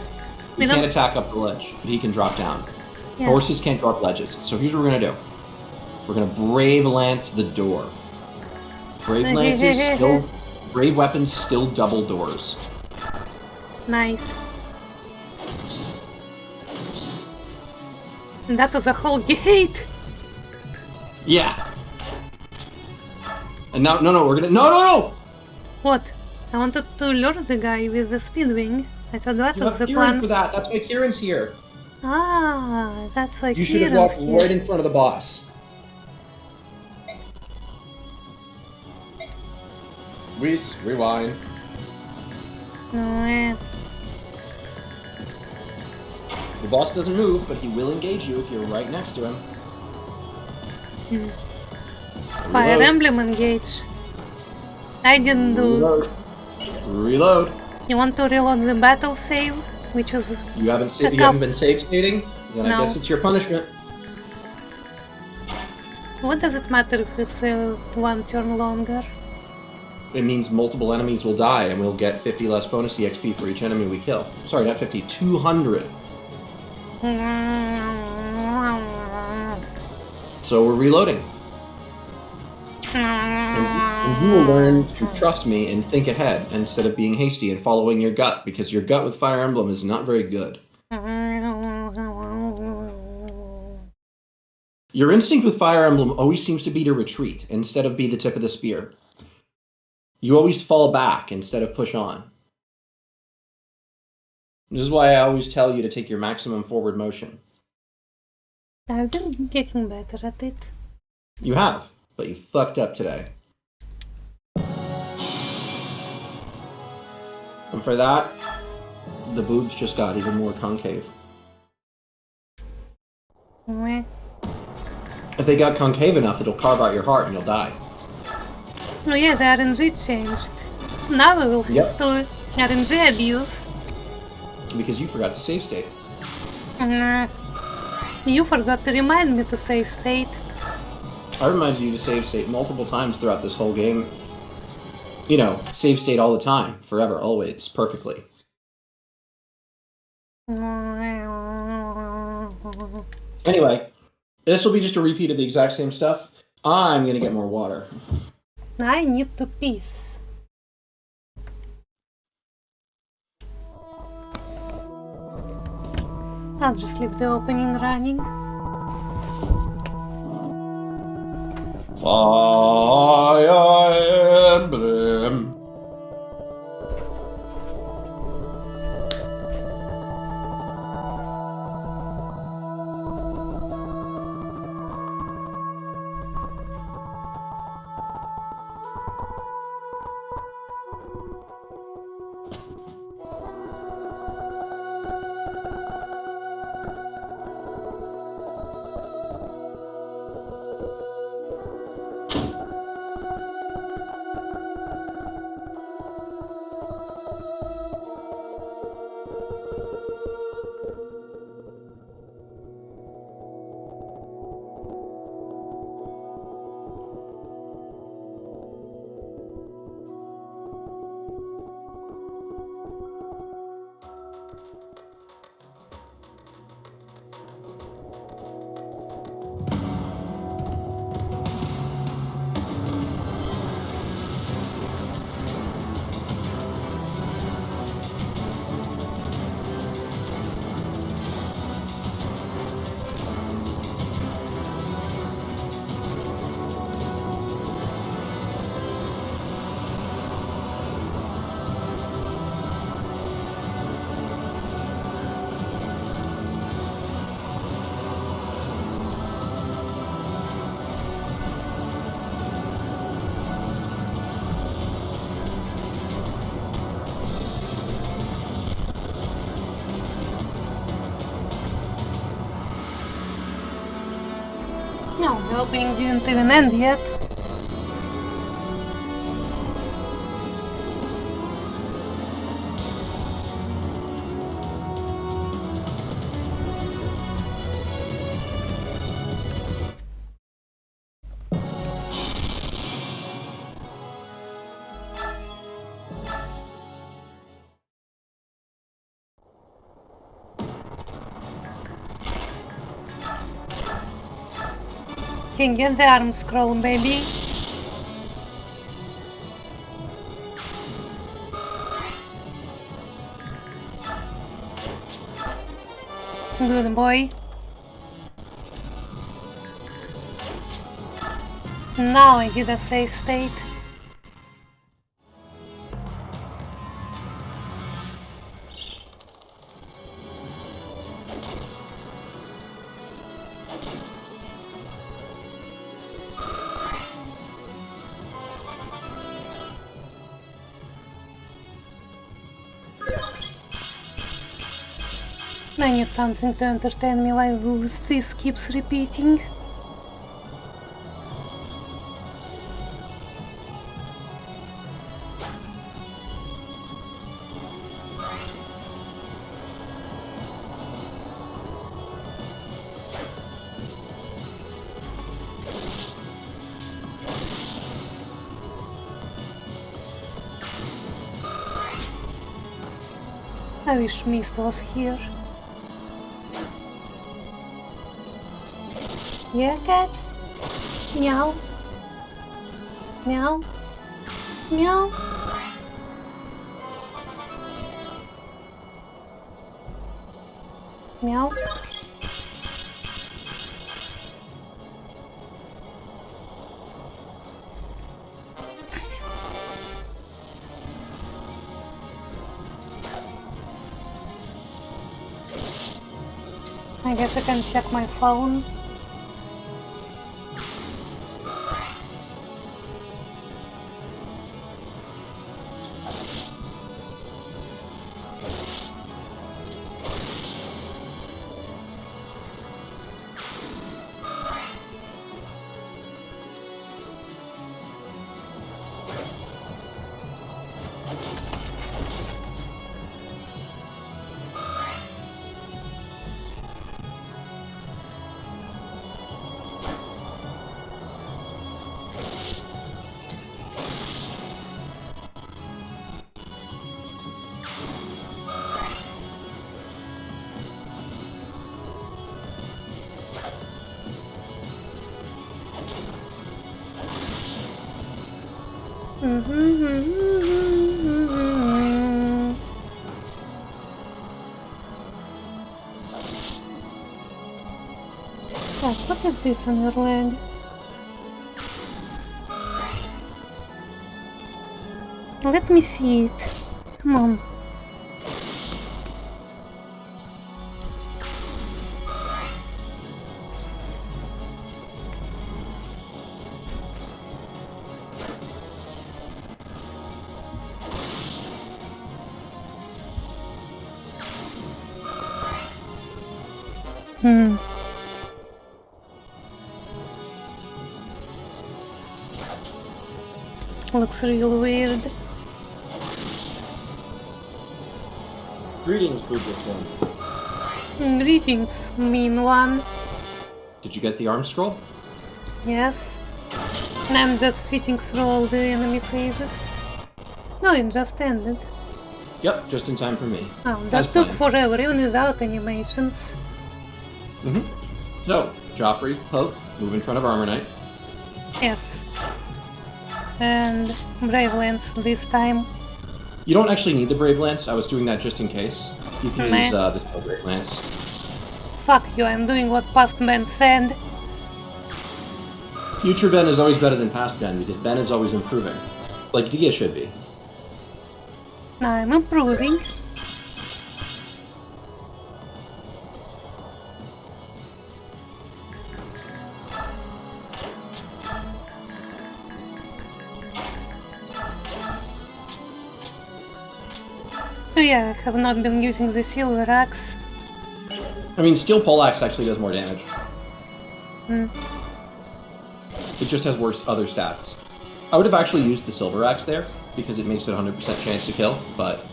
He can't attack up the ledge, but he can drop down. Yeah. Horses can't go up ledges. So here's what we're gonna do. We're gonna Brave Lance the door. Brave Lances still... Brave weapons still double doors. Nice. And that was a whole gate! Yeah! And now, no, we're gonna... No! What? I wanted to lure the guy with the speedwing. I thought that You was have the Kieran plan. for that. That's why Kieran's here. Ah, that's why You should have Kieran's walked here. right in front of the boss. Whis, rewind. No, The boss doesn't move, but he will engage you if you're right next to him. Fire Reload. Emblem engage. I didn't do. Reload. Reload. You want to reload the battle save, which was You haven't A you haven't been save stating? Then I No. guess it's your punishment. what does it matter if it's 1 turn longer? It means multiple enemies will die, and we'll get 50 less bonus EXP for each enemy we kill. Sorry, not 50, 200. So we're reloading. And you will learn to trust me and think ahead instead of being hasty and following your gut, because your gut with Fire Emblem is not very good. Your instinct with Fire Emblem always seems to be to retreat instead of be the tip of the spear. You always fall back instead of push on. This is why I always tell you to take your maximum forward motion. I've been getting better at it. You have, but you fucked up today. And for that, the boobs just got even more concave. Meh. If they got concave enough, it'll carve out your heart and you'll die. Oh yeah, the RNG changed. Now we will have Yep. to RNG abuse. Because you forgot to save state. You forgot to remind me to save state. I reminded you to save state multiple times throughout this whole game. You know, save state all the time, forever, always, perfectly. Anyway, this will be just a repeat of the exact same stuff. I'm gonna get more water. I need to piss. I'll just leave the opening running. Fire Emblem. No, the opening didn't even end yet. Can get the arm scroll, baby. Good boy. Now I did a safe state. I need something to entertain me while this keeps repeating. I wish Mist was here. Yeah, cat? Meow? Meow? Meow? Meow? I guess I can check my phone. Oh, what is this on your leg? Let me see it. Come on. Looks real weird. Greetings, Boobless One. Greetings, mean one. Did you get the arm scroll? Yes. And I'm just sitting through all the enemy phases. No, it just ended. Yep, just in time for me. Oh, As that took planned. forever, even without animations. So, Joffrey, Poke, move in front of Armor Knight. Yes. And Brave Lance this time. You don't actually need the Brave Lance. I was doing that just in case. You can Meh. use this Brave Lance. Fuck you, I'm doing what past Ben said. Future Ben is always better than past Ben because Ben is always improving. Like Dia should be. Now I'm improving. Oh yeah, I have not been using the silver axe. I mean, Steel Poleaxe actually does more damage. Hmm. It just has worse other stats. I would have actually used the Silver Axe there, because it makes it a 100% chance to kill, but...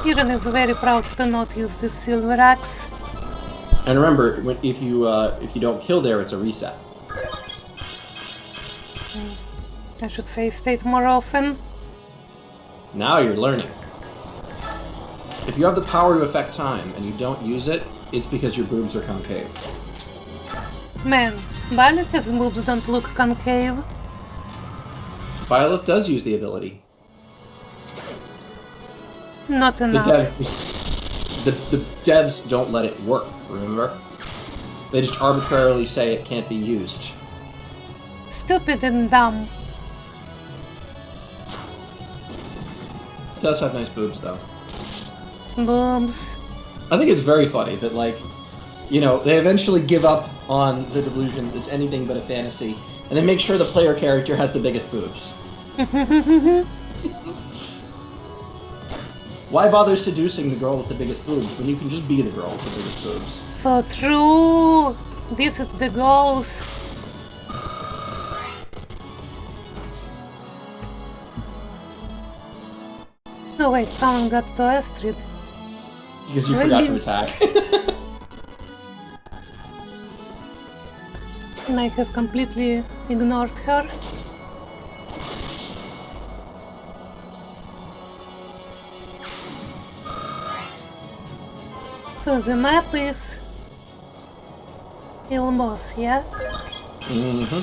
Kieran is very proud to not use the silver axe. And remember, if you don't kill there, it's a reset. I should save state more often. Now you're learning. If you have the power to affect time, and you don't use it, it's because your boobs are concave. Man, Ballis's boobs don't look concave. Violet does use the ability. Not The enough. devs don't let it work, remember? They just arbitrarily say it can't be used. Stupid and dumb. It does have nice boobs, though. Boobs. I think it's very funny that, like, you know, they eventually give up on the delusion that's anything but a fantasy, and they make sure the player character has the biggest boobs. Why bother seducing the girl with the biggest boobs when you can just be the girl with the biggest boobs? So true! This is the goals. Oh wait, someone got to Astrid. Because you Really? forgot to attack. And I have completely ignored her. So the map is Ilmos, yeah? Mm-hmm.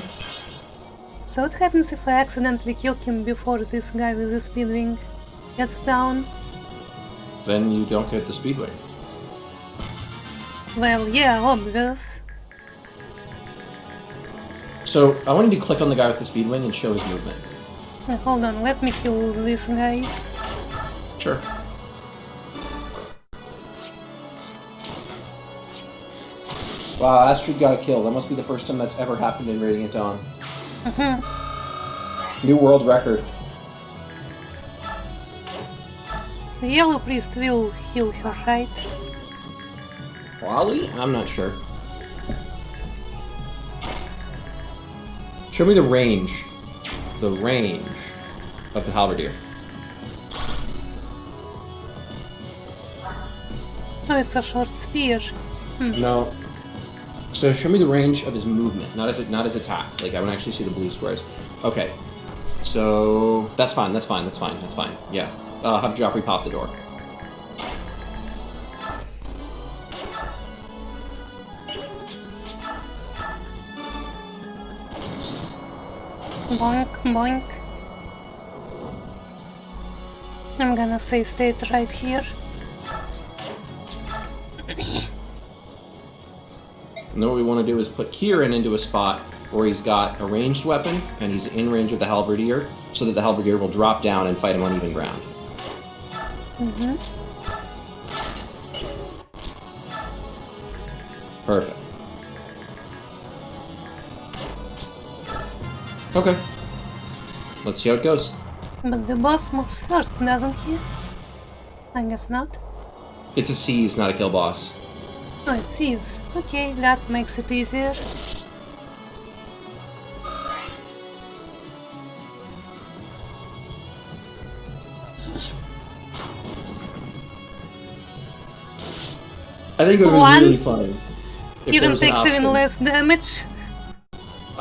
So what happens if I accidentally kill him before this guy with the speedwing gets down? Then you don't get the speedway. Well, yeah, obvious. So I wanted to click on the guy with the speedwing and show his movement. Hold on, let me kill this guy. Sure. Wow, Astrid got a kill. That must be the first time that's ever happened in Radiant Dawn. New world record. The Yellow Priest will heal her, right? Wally? I'm not sure. Show me the range. The range of the halberdier. Oh, it's a short spear. No. So show me the range of his movement, not his attack. Like I want to actually see the blue squares. Okay. So that's fine. That's fine. That's fine. That's fine. Yeah. Have Joffrey pop the door. Boink, boink. I'm gonna save state right here. And then what we want to do is put Kieran into a spot where he's got a ranged weapon and he's in range of the halberdier, so that the halberdier will drop down and fight him on even ground. Perfect. Okay. Let's see how it goes. But the boss moves first, doesn't he? I guess not. It's a seize, not a kill boss. Oh, it sees. Okay, that makes it easier. I think it would One. be really funny. if there Kieran was an takes even option. less damage.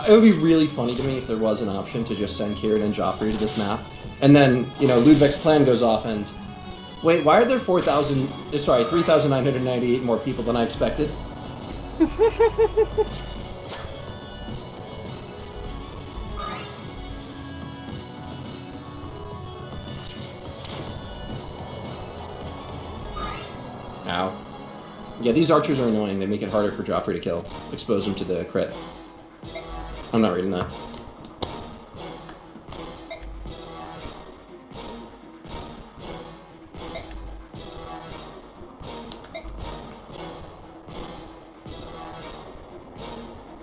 It would be really funny to me if there was an option to just send Kieran and Joffrey to this map. And then, Ludwig's plan goes off and... Wait, why are there 3,998 more people than I expected? Ow. Yeah, these archers are annoying. They make it harder for Joffrey to kill. Expose him to the crit. I'm not reading that.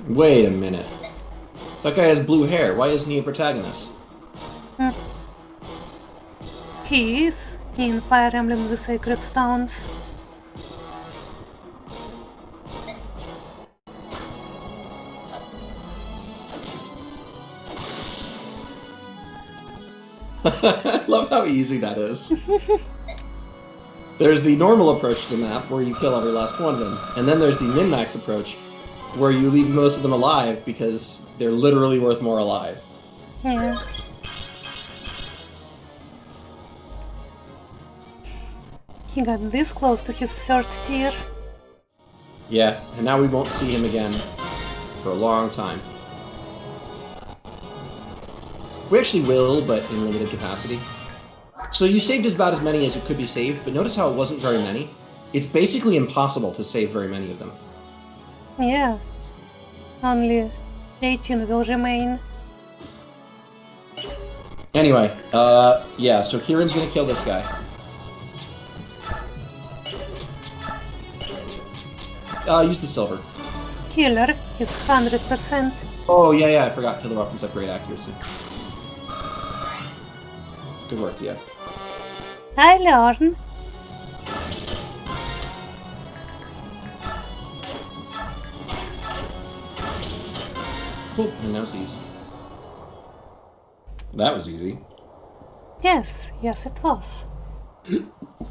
Wait a minute. That guy has blue hair. Why isn't he a protagonist? He is in Fire Emblem the Sacred Stones. I love how easy that is. There's the normal approach to the map, where you kill every last one of them. And then there's the min-max approach, where you leave most of them alive because they're literally worth more alive. Yeah. He got this close to his third tier. Yeah, and now we won't see him again for a long time. We actually will, but in limited capacity. So you saved about as many as you could be saved, but notice how it wasn't very many? It's basically impossible to save very many of them. Yeah. Only 18 will remain. Anyway, yeah, so Kieran's gonna kill this guy. Use the silver. Killer is 100%. Oh, yeah, I forgot. Killer weapons have great accuracy. Good work, Tia. I learn. Cool, and now sees. That was easy. Yes, it was.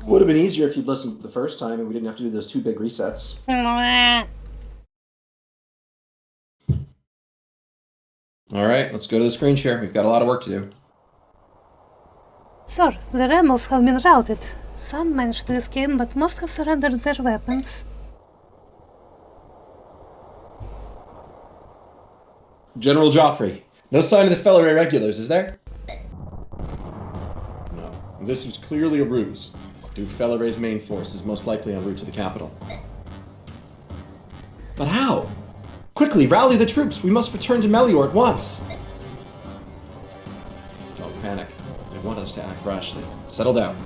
Would have been easier if you'd listened the first time and we didn't have to do those 2 big resets. Alright, let's go to the screen share. We've got a lot of work to do. Sir, the rebels have been routed. Some managed to escape, but most have surrendered their weapons. General Joffrey, no sign of the fellow irregulars, is there? No, this was clearly a ruse. Duke Felleray's main force is most likely en route to the capital. But how? Quickly, rally the troops! We must return to Melior at once! Don't panic. They want us to act rashly. Settle down.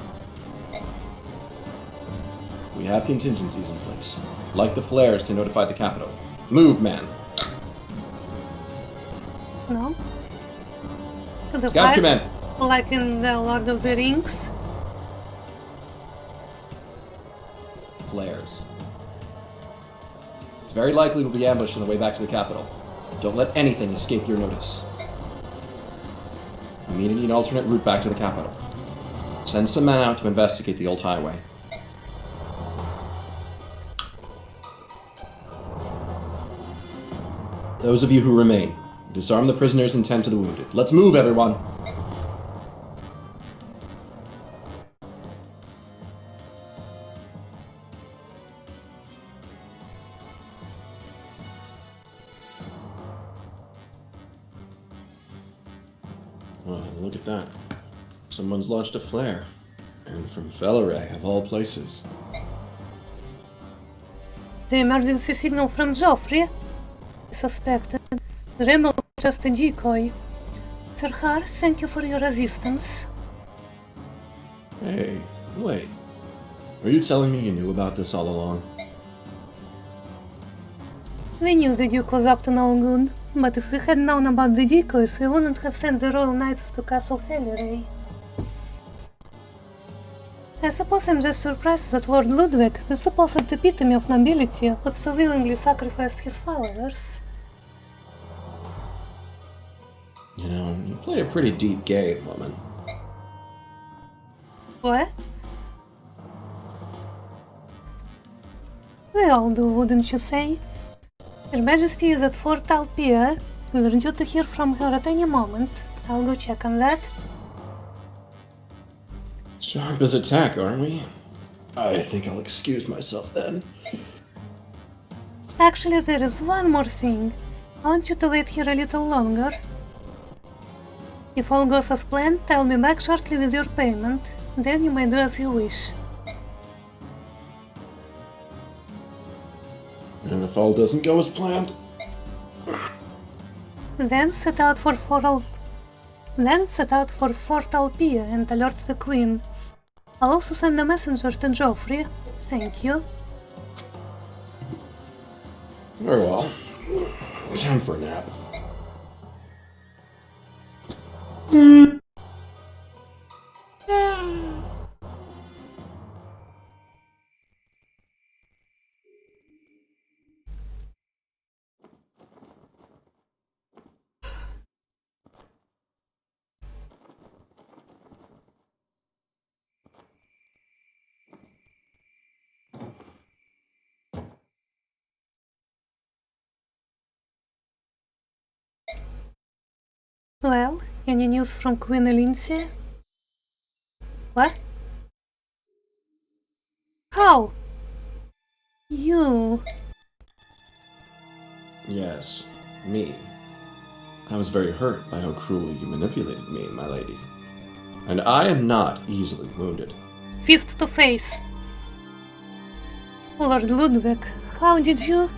We have contingencies in place. Like the flares to notify the capital. Move, man! No? The Scout fires, command! like in the Lord of the Rings? Flares. It's very likely we'll be ambushed on the way back to the capital. Don't let anything escape your notice. We may need an alternate route back to the capital. Send some men out to investigate the old highway. Those of you who remain, disarm the prisoners and tend to the wounded. Let's move, everyone! Well, look at that. Someone's launched a flare. And from Felleray, of all places. The emergency signal from Joffrey? Suspected. The rebels just a decoy. Sir Har, thank you for your assistance. Hey, wait. Are you telling me you knew about this all along? We knew the Duke was up to no good, but if we had known about the decoys, we wouldn't have sent the Royal Knights to Castle Felleray. I suppose I'm just surprised that Lord Ludwig, the supposed epitome of nobility, would so willingly sacrifice his followers. You know, you play a pretty deep game, woman. What? We all do, wouldn't you say? Her Majesty is at Fort Alpia. We're due to hear from her at any moment. I'll go check on that. Sharp as a tack, aren't we? I think I'll excuse myself then. Actually, there is one more thing. I want you to wait here a little longer. If all goes as planned, I'll be back shortly with your payment. Then you may do as you wish. And if all doesn't go as planned? Then set out for Fort Alpia and alert the Queen. I'll also send a messenger to Joffrey. Thank you. Very well. Time for a nap. Well, any news from Queen Elincia? What? How? You... Yes, me. I was very hurt by how cruelly you manipulated me, my lady. And I am not easily wounded. Fist to face. Lord Ludwig, how did you...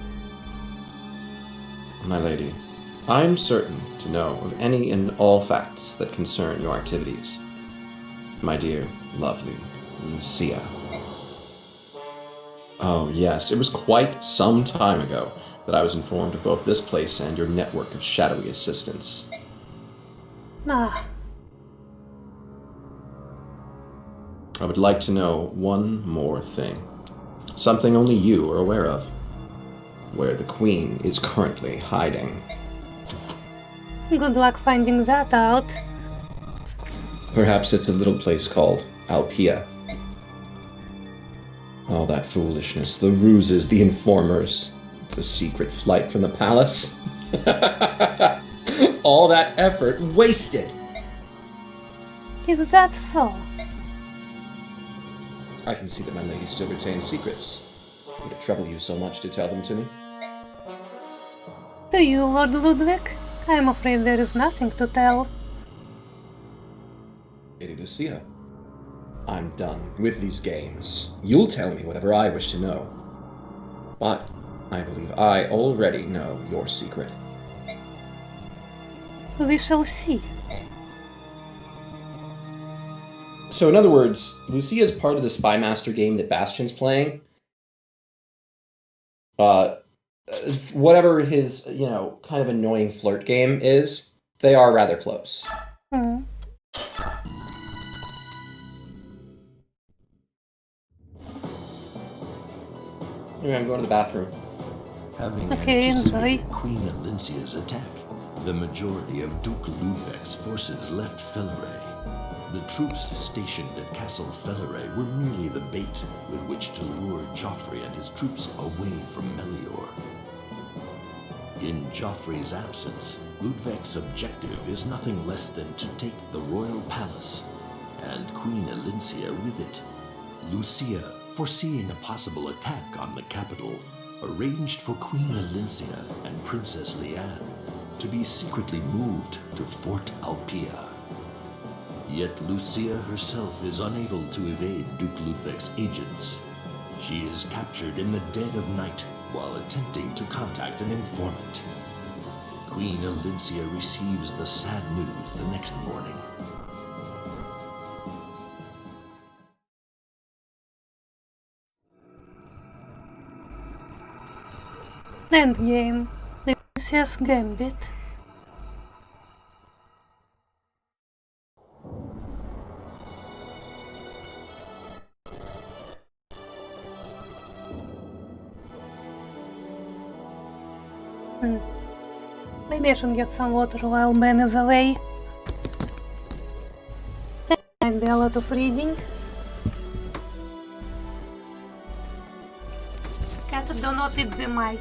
My lady, I'm certain to know of any and all facts that concern your activities. My dear, lovely Lucia. Oh yes, it was quite some time ago that I was informed of both this place and your network of shadowy assistants. Ah, I would like to know one more thing. Something only you are aware of. Where the Queen is currently hiding. Good luck finding that out. Perhaps it's a little place called Alpia. All that foolishness, the ruses, the informers, the secret flight from the palace. All that effort wasted. Is that so? I can see that my lady still retains secrets. Would it trouble you so much to tell them to me? Do you, Lord Ludwig? I am afraid there is nothing to tell. Lady Lucia, I'm done with these games. You'll tell me whatever I wish to know. But I believe I already know your secret. We shall see. So in other words, Lucia is part of the Spy Master game that Bastion's playing. Whatever his, kind of annoying flirt game is, they are rather close. Hmm. Anyway, I'm going to the bathroom. Having Okay, anticipated enjoy. Queen Alincia's attack, the majority of Duke Ludwig's forces left Felleray. The troops stationed at Castle Felleray were merely the bait with which to lure Joffrey and his troops away from Melior. In Joffrey's absence, Ludwig's objective is nothing less than to take the royal palace, and Queen Alincia with it. Lucia, foreseeing a possible attack on the capital, arranged for Queen Alincia and Princess Leanne to be secretly moved to Fort Alpia. Yet Lucia herself is unable to evade Duke Ludwig's agents. She is captured in the dead of night while attempting to contact an informant. Queen Alincia receives the sad news the next morning. Endgame. The Lucia's Gambit. Maybe I should get some water while Ben is away. There might be a lot of reading. Cat, do not hit the mic.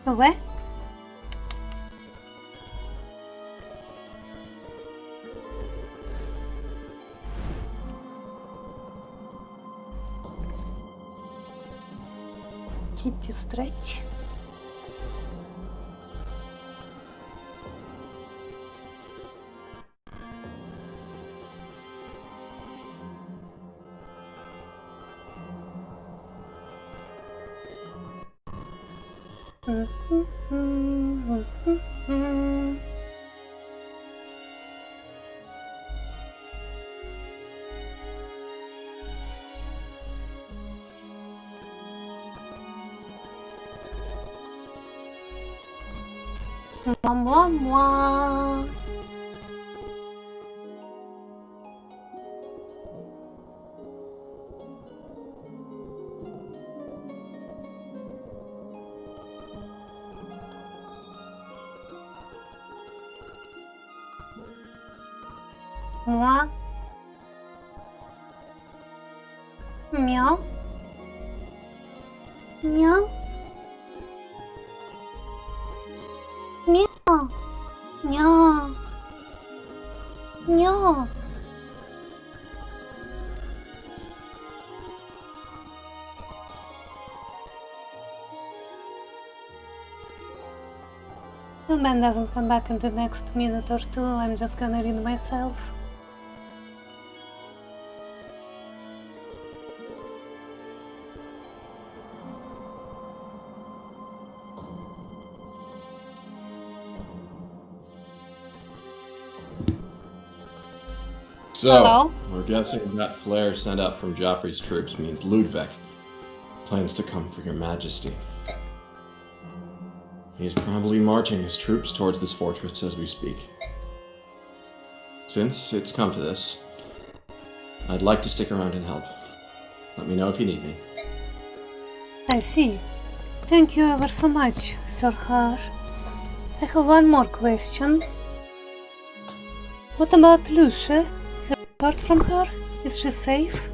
What? Kitty stretch. Mwah, mwah, mwah. Moi? Meow? Meow? Meow? Meow? Meow? The man doesn't come back in the next minute or two, I'm just gonna read myself. So, Hello? we're guessing that flare sent up from Joffrey's troops means Ludwig plans to come for your majesty. He's probably marching his troops towards this fortress as we speak. Since it's come to this, I'd like to stick around and help. Let me know if you need me. I see. Thank you ever so much, Sir Har. I have one more question. What about Lucia? Have you heard from her? Is she safe?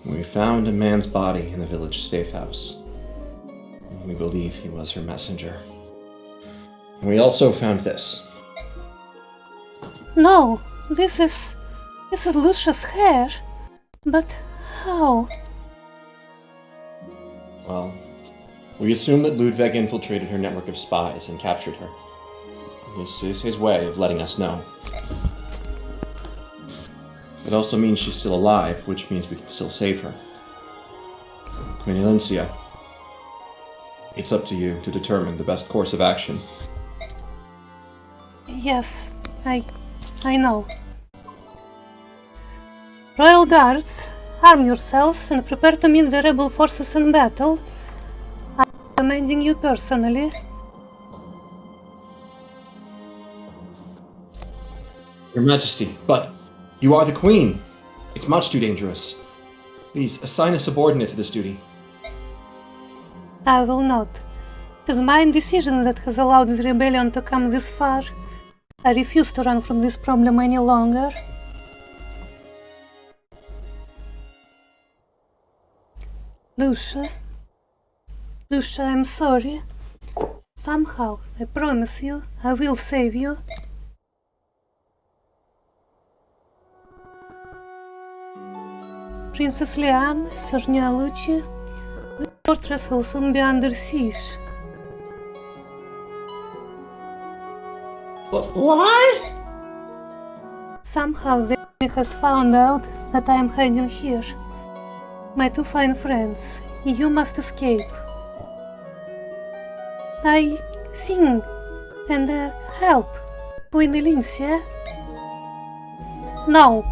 We found a man's body in the village safe house. We believe he was her messenger. We also found this. No, this is Lucia's hair. But how? Well, we assume that Ludwig infiltrated her network of spies and captured her. This is his way of letting us know. It also means she's still alive, which means we can still save her. Queen Elincia, it's up to you to determine the best course of action. Yes, I know. Royal Guards, arm yourselves and prepare to meet the rebel forces in battle. I'm commanding you personally. Your Majesty, but you are the Queen. It's much too dangerous. Please, assign a subordinate to this duty. I will not. It is my decision that has allowed the rebellion to come this far. I refuse to run from this problem any longer. Lucia, I'm sorry. Somehow, I promise you, I will save you. Princess Liane, Sir Nialucci, the fortress will soon be under siege. What? Somehow the enemy has found out that I am hiding here. My two fine friends, you must escape. I sing and help Queen Elincia. No,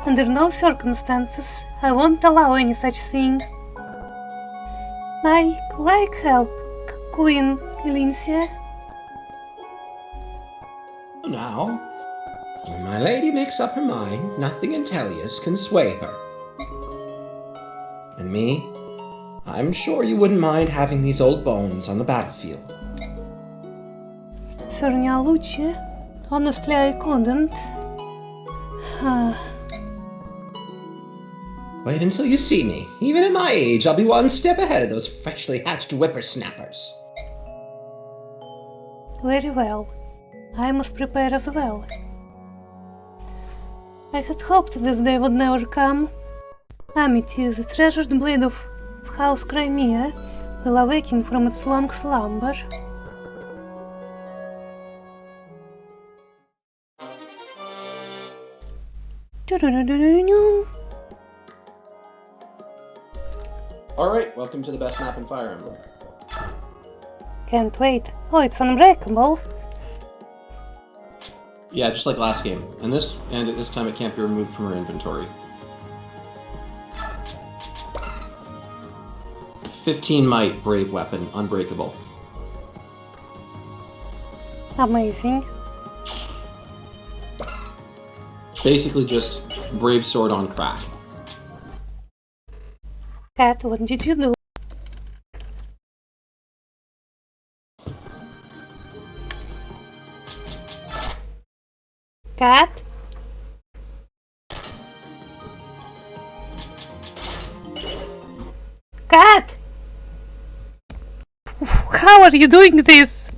under no circumstances I won't allow any such thing. I like help Queen Elincia. Now, when my lady makes up her mind, nothing in Tellius can sway her. And me, I'm sure you wouldn't mind having these old bones on the battlefield. Sir Nialucci, honestly I couldn't. Wait until you see me. Even at my age, I'll be one step ahead of those freshly hatched whippersnappers. Very well. I must prepare as well. I had hoped this day would never come. Amity, the treasured blade of House Crimea, will awaken from its long slumber. Alright, welcome to the best map in Fire Emblem. Can't wait. Oh, it's unbreakable. Yeah, just like last game. And this time it can't be removed from her inventory. 15 might, brave weapon, unbreakable. Amazing. Basically just brave sword on crack. Cat, what did you do? Cat? Cat! How are you doing this?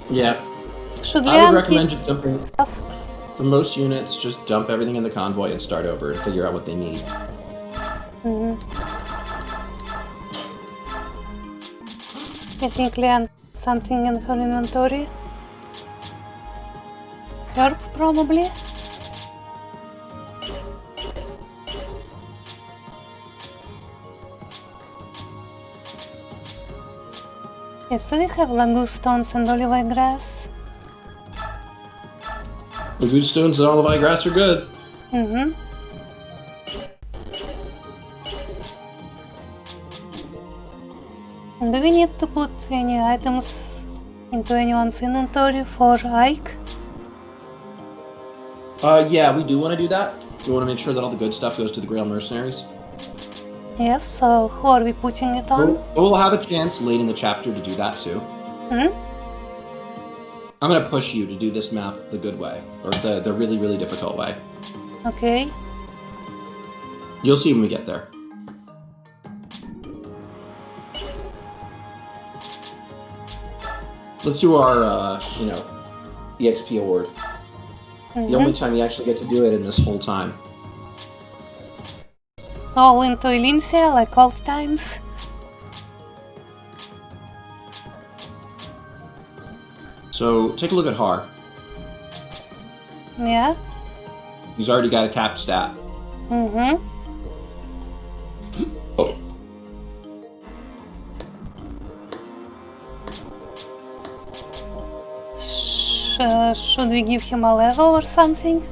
Yeah, Should we I would unkeep recommend just dumping. stuff? For most units, just dump everything in the convoy and start over and figure out what they need. I think Leanne put something in her inventory. Herb, probably. Yes, so we have langoustines and olive grass. The good stones and olive grass are good. Do we need to put any items into anyone's inventory for Ike? Yeah, we do want to do that. We want to make sure that all the good stuff goes to the Grail Mercenaries. Yes, so who are we putting it on? We'll have a chance late in the chapter to do that too. I'm gonna push you to do this map the good way, or the really, really difficult way. Okay. You'll see when we get there. Let's do our, EXP award. The only time you actually get to do it in this whole time. All into Elysia, like old times. So, take a look at Har. Yeah. He's already got a capped stat. Should we give him a level or something?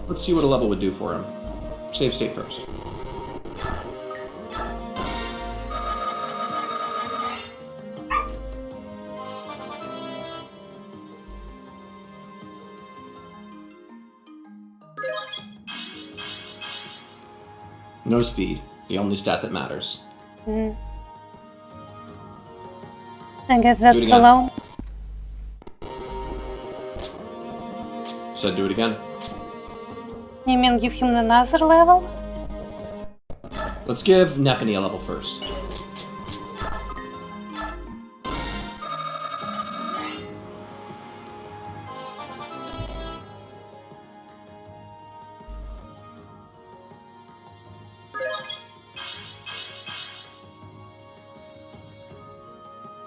Let's see what a level would do for him. Save state first. No speed, the only stat that matters. I guess that's again. alone. Said do it again. You mean give him another level? Let's give Nephany a level first.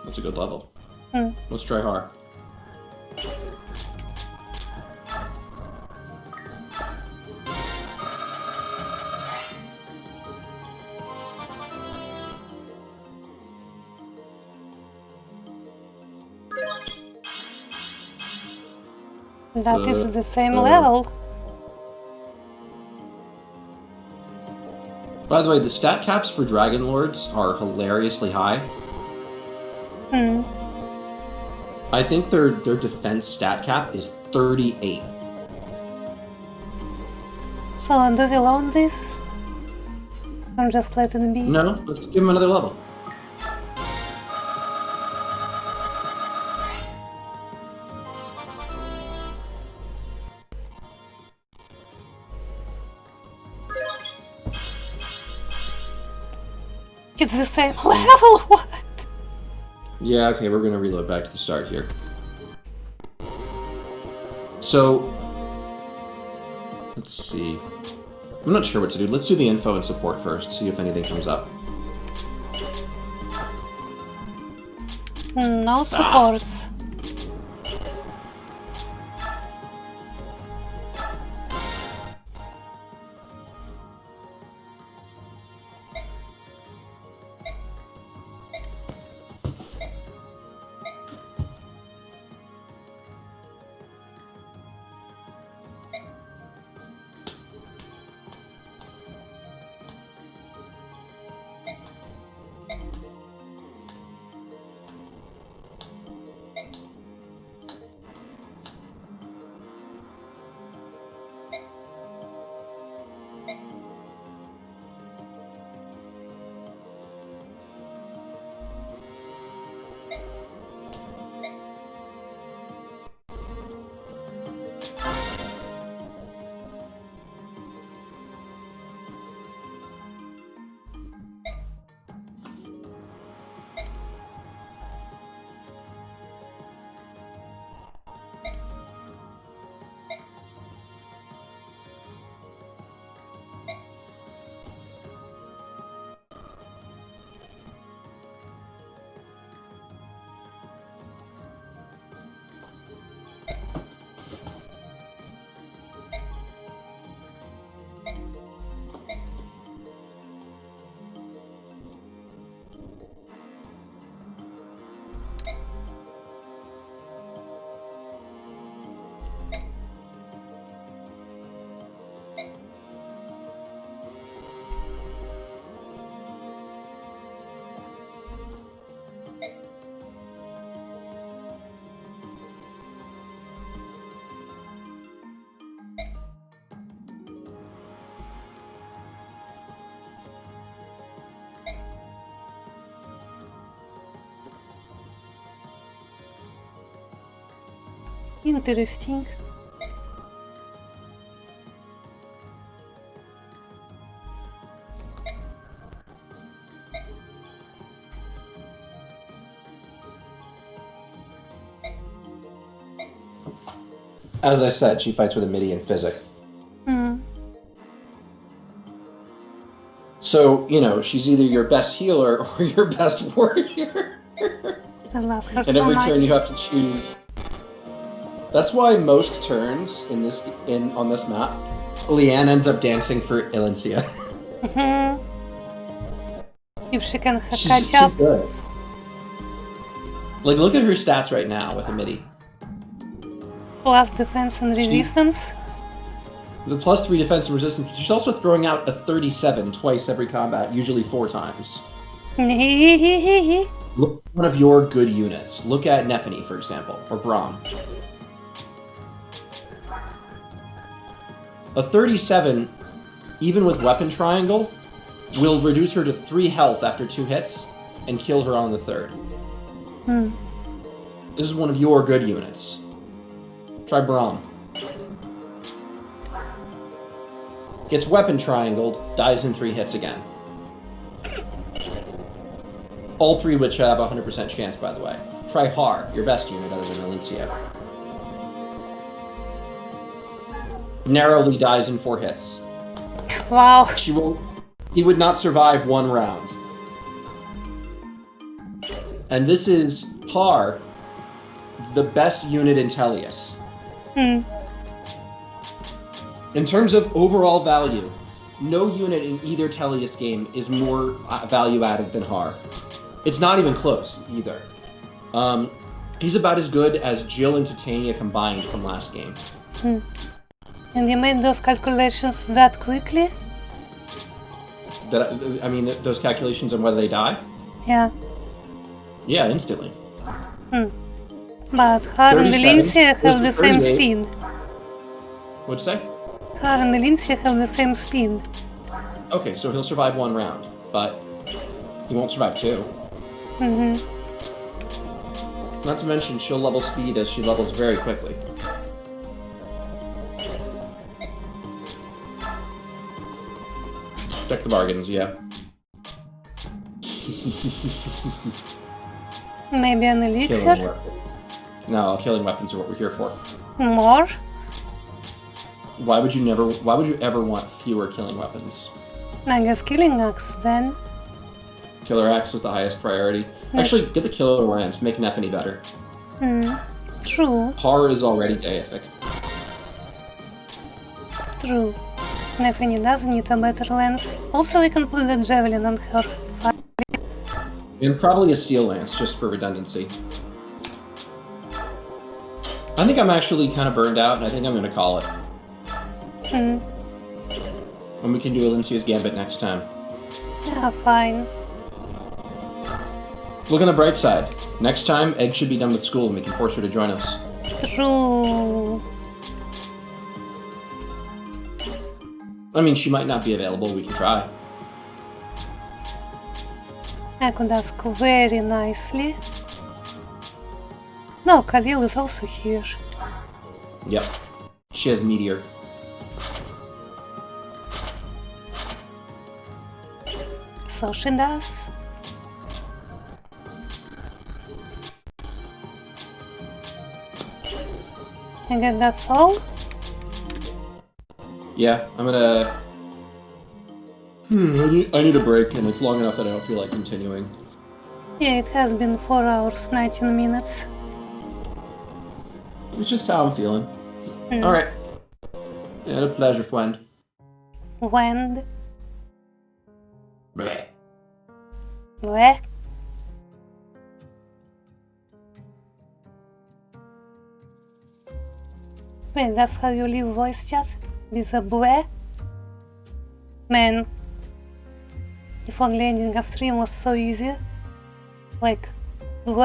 That's a good level. Let's try Har. That is the same level. By the way, the stat caps for Dragon Lords are hilariously high. I think their defense stat cap is 38. So do we loan this? Or just let it be? No, let's give him another level. It's the same level? What? Yeah, okay, we're gonna reload back to the start here. So, let's see. I'm not sure what to do. Let's do the info and support first, see if anything comes up. No supports. Interesting. As I said, she fights with a MIDI and physic. Hmm. So, you know, she's either your best healer or your best warrior. I love her And so every much. turn you have to choose. That's why most turns on this map, Leanne ends up dancing for Elyncia. Mhm. If she can She's catch just up. too good. Like, look at her stats right now with a MIDI. Plus defense and resistance. The +3 defense and resistance. She's also throwing out a 37 twice every combat, usually 4 times. Look at one of your good units. Look at Nephany, for example, or Braum. A 37, even with weapon triangle, will reduce her to 3 health after 2 hits and kill her on the 3rd. Hmm. This is one of your good units. Try Braum. Gets weapon triangled, dies in 3 hits again. All 3 which have a 100% chance, by the way. Try Har, your best unit other than Elyncia. Narrowly dies in 4 hits. Wow. He would not survive 1 round. And this is Har, the best unit in Tellius. Hmm. In terms of overall value, no unit in either Tellius game is more value added than Har. It's not even close either. He's about as good as Jill and Titania combined from last game. Hmm. And you made those calculations that quickly? Those calculations on whether they die? Yeah. Yeah, instantly. Hmm. But Har and 37 Elyncia goes have to the same 38. speed. What'd you say? Har and Elyncia have the same speed. Okay, so he'll survive 1 round, but he won't survive 2. Mm-hmm. Not to mention, she'll level speed as she levels very quickly. Check the bargains, yeah. Maybe an Killing elixir? weapons. No, killing weapons are what we're here for. More? Why would you ever want fewer killing weapons? I guess killing axe then. Killer Axe is the highest priority. Yeah. Actually, get the Killer Lance, make Nephany better. Hmm. True. Horror is already deific. True. Nephany does need a better lens. Also, we can put the javelin on her. And probably a Steel Lance, just for redundancy. I think I'm actually kind of burned out, and I think I'm going to call it. Hmm. And we can do Elyncia's Gambit next time. Yeah, fine. Look on the bright side. Next time, Egg should be done with school, and we can force her to join us. True. I mean, she might not be available, we can try. I could ask very nicely. No, Khalil is also here. Yep. She has Meteor. So she does. I guess that's all. Yeah, I'm gonna... I need a break, and it's long enough that I don't feel like continuing. Yeah, it has been 4 hours, 19 minutes. It's just how I'm feeling. Hmm. Alright. Yeah, a pleasure, friend. When? Bleh. Where? Wait, that's how you leave voice chat? With a bleh? Man, if only ending a stream was so easy. Like, bleh.